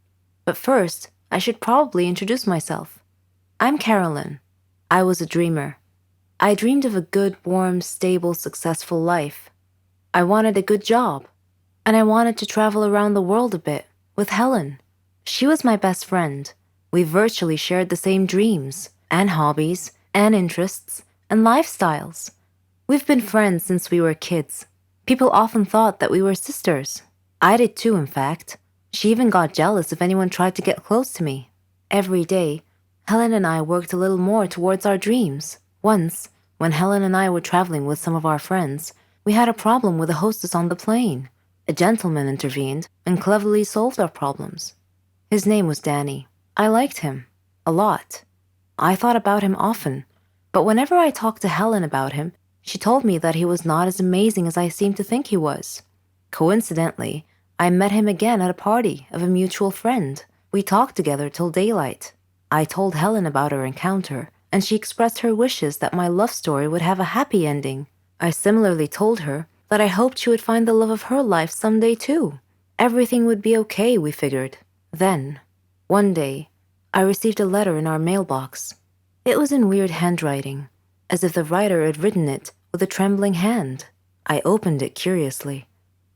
But first, I should probably introduce myself. I'm Carolyn. I was a dreamer. I dreamed of a good, warm, stable, successful life. I wanted a good job. And I wanted to travel around the world a bit with Helen. She was my best friend. We virtually shared the same dreams, and hobbies, and interests, and lifestyles. We've been friends since we were kids. People often thought that we were sisters. I did too, in fact. She even got jealous if anyone tried to get close to me. Every day, Helen and I worked a little more towards our dreams. Once, when Helen and I were traveling with some of our friends, we had a problem with the hostess on the plane. A gentleman intervened and cleverly solved our problems. His name was Danny. I liked him. A lot. I thought about him often. But whenever I talked to Helen about him, she told me that he was not as amazing as I seemed to think he was. Coincidentally, I met him again at a party of a mutual friend. We talked together till daylight. I told Helen about our encounter, and she expressed her wishes that my love story would have a happy ending. I similarly told her that I hoped she would find the love of her life someday too. Everything would be okay, we figured. Then, one day, I received a letter in our mailbox. It was in weird handwriting, as if the writer had written it with a trembling hand. I opened it curiously.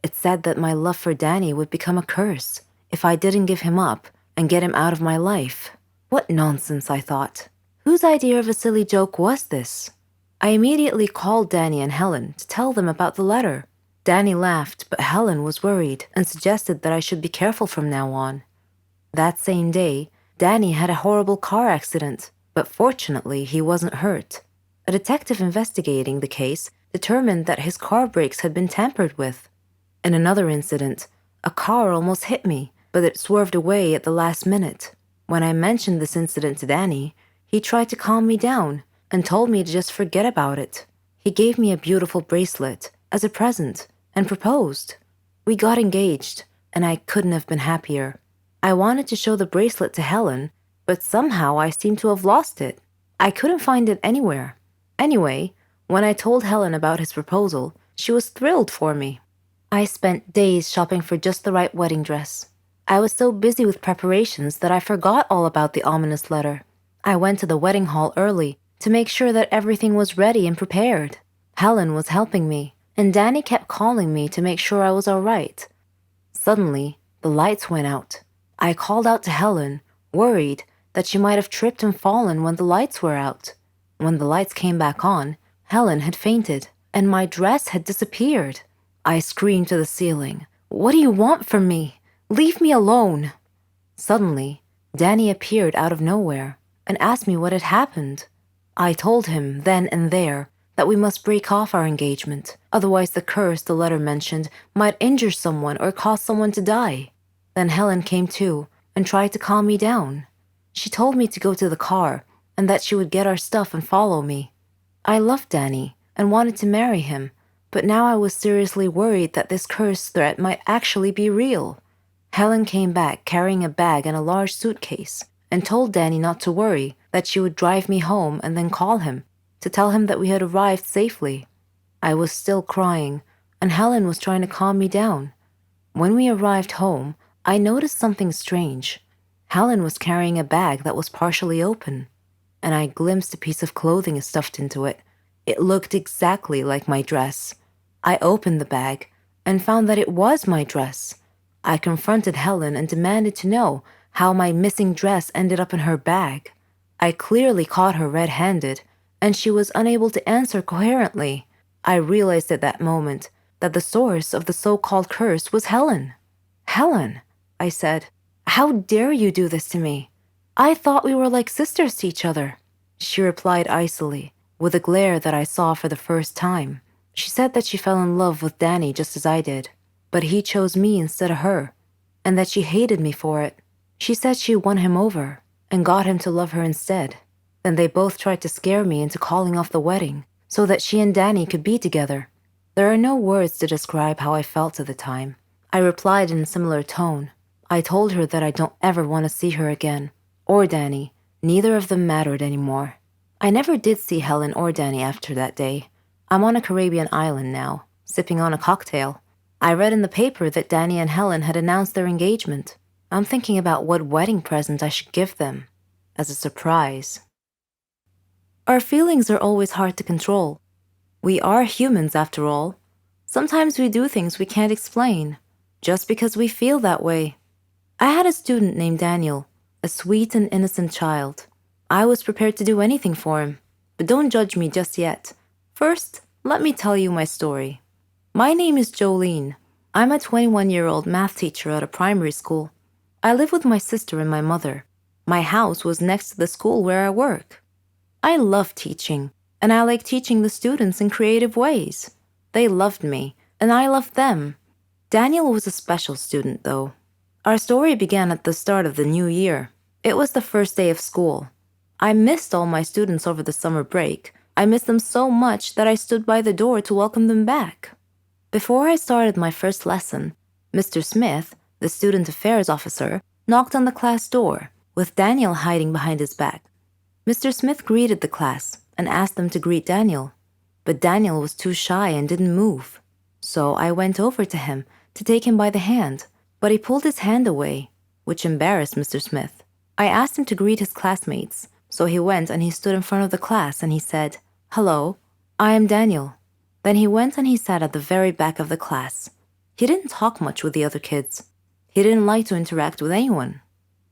It said that my love for Danny would become a curse if I didn't give him up and get him out of my life. What nonsense, I thought. Whose idea of a silly joke was this? I immediately called Danny and Helen to tell them about the letter. Danny laughed, but Helen was worried and suggested that I should be careful from now on. That same day, Danny had a horrible car accident, but fortunately he wasn't hurt. A detective investigating the case determined that his car brakes had been tampered with. In another incident, a car almost hit me, but it swerved away at the last minute. When I mentioned this incident to Danny, he tried to calm me down and told me to just forget about it. He gave me a beautiful bracelet as a present and proposed. We got engaged, and I couldn't have been happier. I wanted to show the bracelet to Helen, but somehow I seemed to have lost it. I couldn't find it anywhere. Anyway, when I told Helen about his proposal, she was thrilled for me. I spent days shopping for just the right wedding dress. I was so busy with preparations that I forgot all about the ominous letter. I went to the wedding hall early to make sure that everything was ready and prepared. Helen was helping me, and Danny kept calling me to make sure I was all right. Suddenly, the lights went out. I called out to Helen, worried that she might have tripped and fallen when the lights were out. When the lights came back on, Helen had fainted, and my dress had disappeared. I screamed to the ceiling, "What do you want from me? Leave me alone!" Suddenly, Danny appeared out of nowhere and asked me what had happened. I told him then and there that we must break off our engagement, otherwise the curse the letter mentioned might injure someone or cause someone to die. Then Helen came to and tried to calm me down. She told me to go to the car and that she would get our stuff and follow me. I loved Danny and wanted to marry him, but now I was seriously worried that this curse threat might actually be real. Helen came back carrying a bag and a large suitcase and told Danny not to worry, that she would drive me home and then call him to tell him that we had arrived safely. I was still crying, and Helen was trying to calm me down. When we arrived home, I noticed something strange. Helen was carrying a bag that was partially open, and I glimpsed a piece of clothing stuffed into it. It looked exactly like my dress. I opened the bag and found that it was my dress. I confronted Helen and demanded to know how my missing dress ended up in her bag. I clearly caught her red-handed, and she was unable to answer coherently. I realized at that moment that the source of the so-called curse was Helen. "Helen," I said, "how dare you do this to me? I thought we were like sisters to each other." She replied icily, with a glare that I saw for the first time. She said that she fell in love with Danny just as I did, but he chose me instead of her, and that she hated me for it. She said she won him over and got him to love her instead. Then they both tried to scare me into calling off the wedding so that she and Danny could be together. There are no words to describe how I felt at the time. I replied in a similar tone, I told her that I don't ever want to see her again, or Danny. Neither of them mattered anymore. I never did see Helen or Danny after that day. I'm on a Caribbean island now, sipping on a cocktail. I read in the paper that Danny and Helen had announced their engagement. I'm thinking about what wedding present I should give them, as a surprise. Our feelings are always hard to control. We are humans after all. Sometimes we do things we can't explain, just because we feel that way. I had a student named Daniel, a sweet and innocent child. I was prepared to do anything for him, but don't judge me just yet. First, let me tell you my story. My name is Jolene. I'm a 21-year-old math teacher at a primary school. I live with my sister and my mother. My house was next to the school where I work. I love teaching, and I like teaching the students in creative ways. They loved me, and I loved them. Daniel was a special student, though. Our story began at the start of the new year. It was the first day of school. I missed all my students over the summer break. I missed them so much that I stood by the door to welcome them back. Before I started my first lesson, Mr. Smith, the student affairs officer, knocked on the class door, with Daniel hiding behind his back. Mr. Smith greeted the class and asked them to greet Daniel, but Daniel was too shy and didn't move. So I went over to him to take him by the hand, but he pulled his hand away, which embarrassed Mr. Smith. I asked him to greet his classmates, so he went and he stood in front of the class and he said, "Hello, I am Daniel." Then he went and he sat at the very back of the class. He didn't talk much with the other kids. He didn't like to interact with anyone.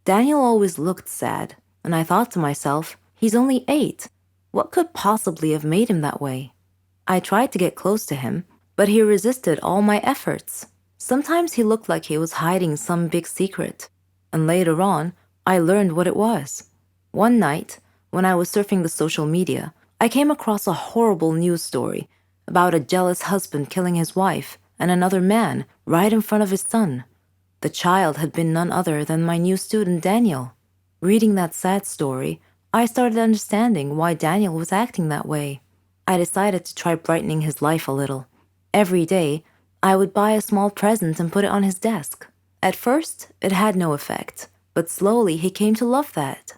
Daniel always looked sad, and I thought to myself, he's only 8. What could possibly have made him that way? I tried to get close to him, but he resisted all my efforts. Sometimes he looked like he was hiding some big secret, and later on, I learned what it was. One night, when I was surfing the social media, I came across a horrible news story about a jealous husband killing his wife and another man right in front of his son. The child had been none other than my new student Daniel. Reading that sad story, I started understanding why Daniel was acting that way. I decided to try brightening his life a little. Every day, I would buy a small present and put it on his desk. At first, it had no effect, but slowly he came to love that.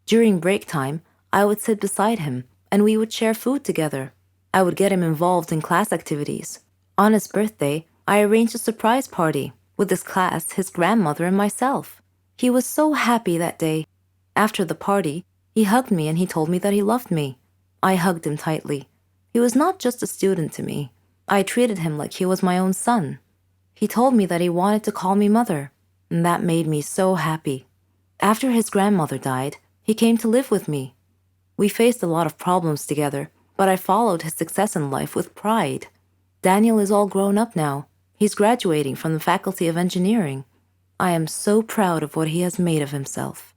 During break time, I would sit beside him, and we would share food together. I would get him involved in class activities. On his birthday, I arranged a surprise party with his class, his grandmother, and myself. He was so happy that day. After the party, he hugged me and he told me that he loved me. I hugged him tightly. He was not just a student to me. I treated him like he was my own son. He told me that he wanted to call me mother, and that made me so happy. After his grandmother died, he came to live with me. We faced a lot of problems together, but I followed his success in life with pride. Daniel is all grown up now. He's graduating from the Faculty of Engineering. I am so proud of what he has made of himself.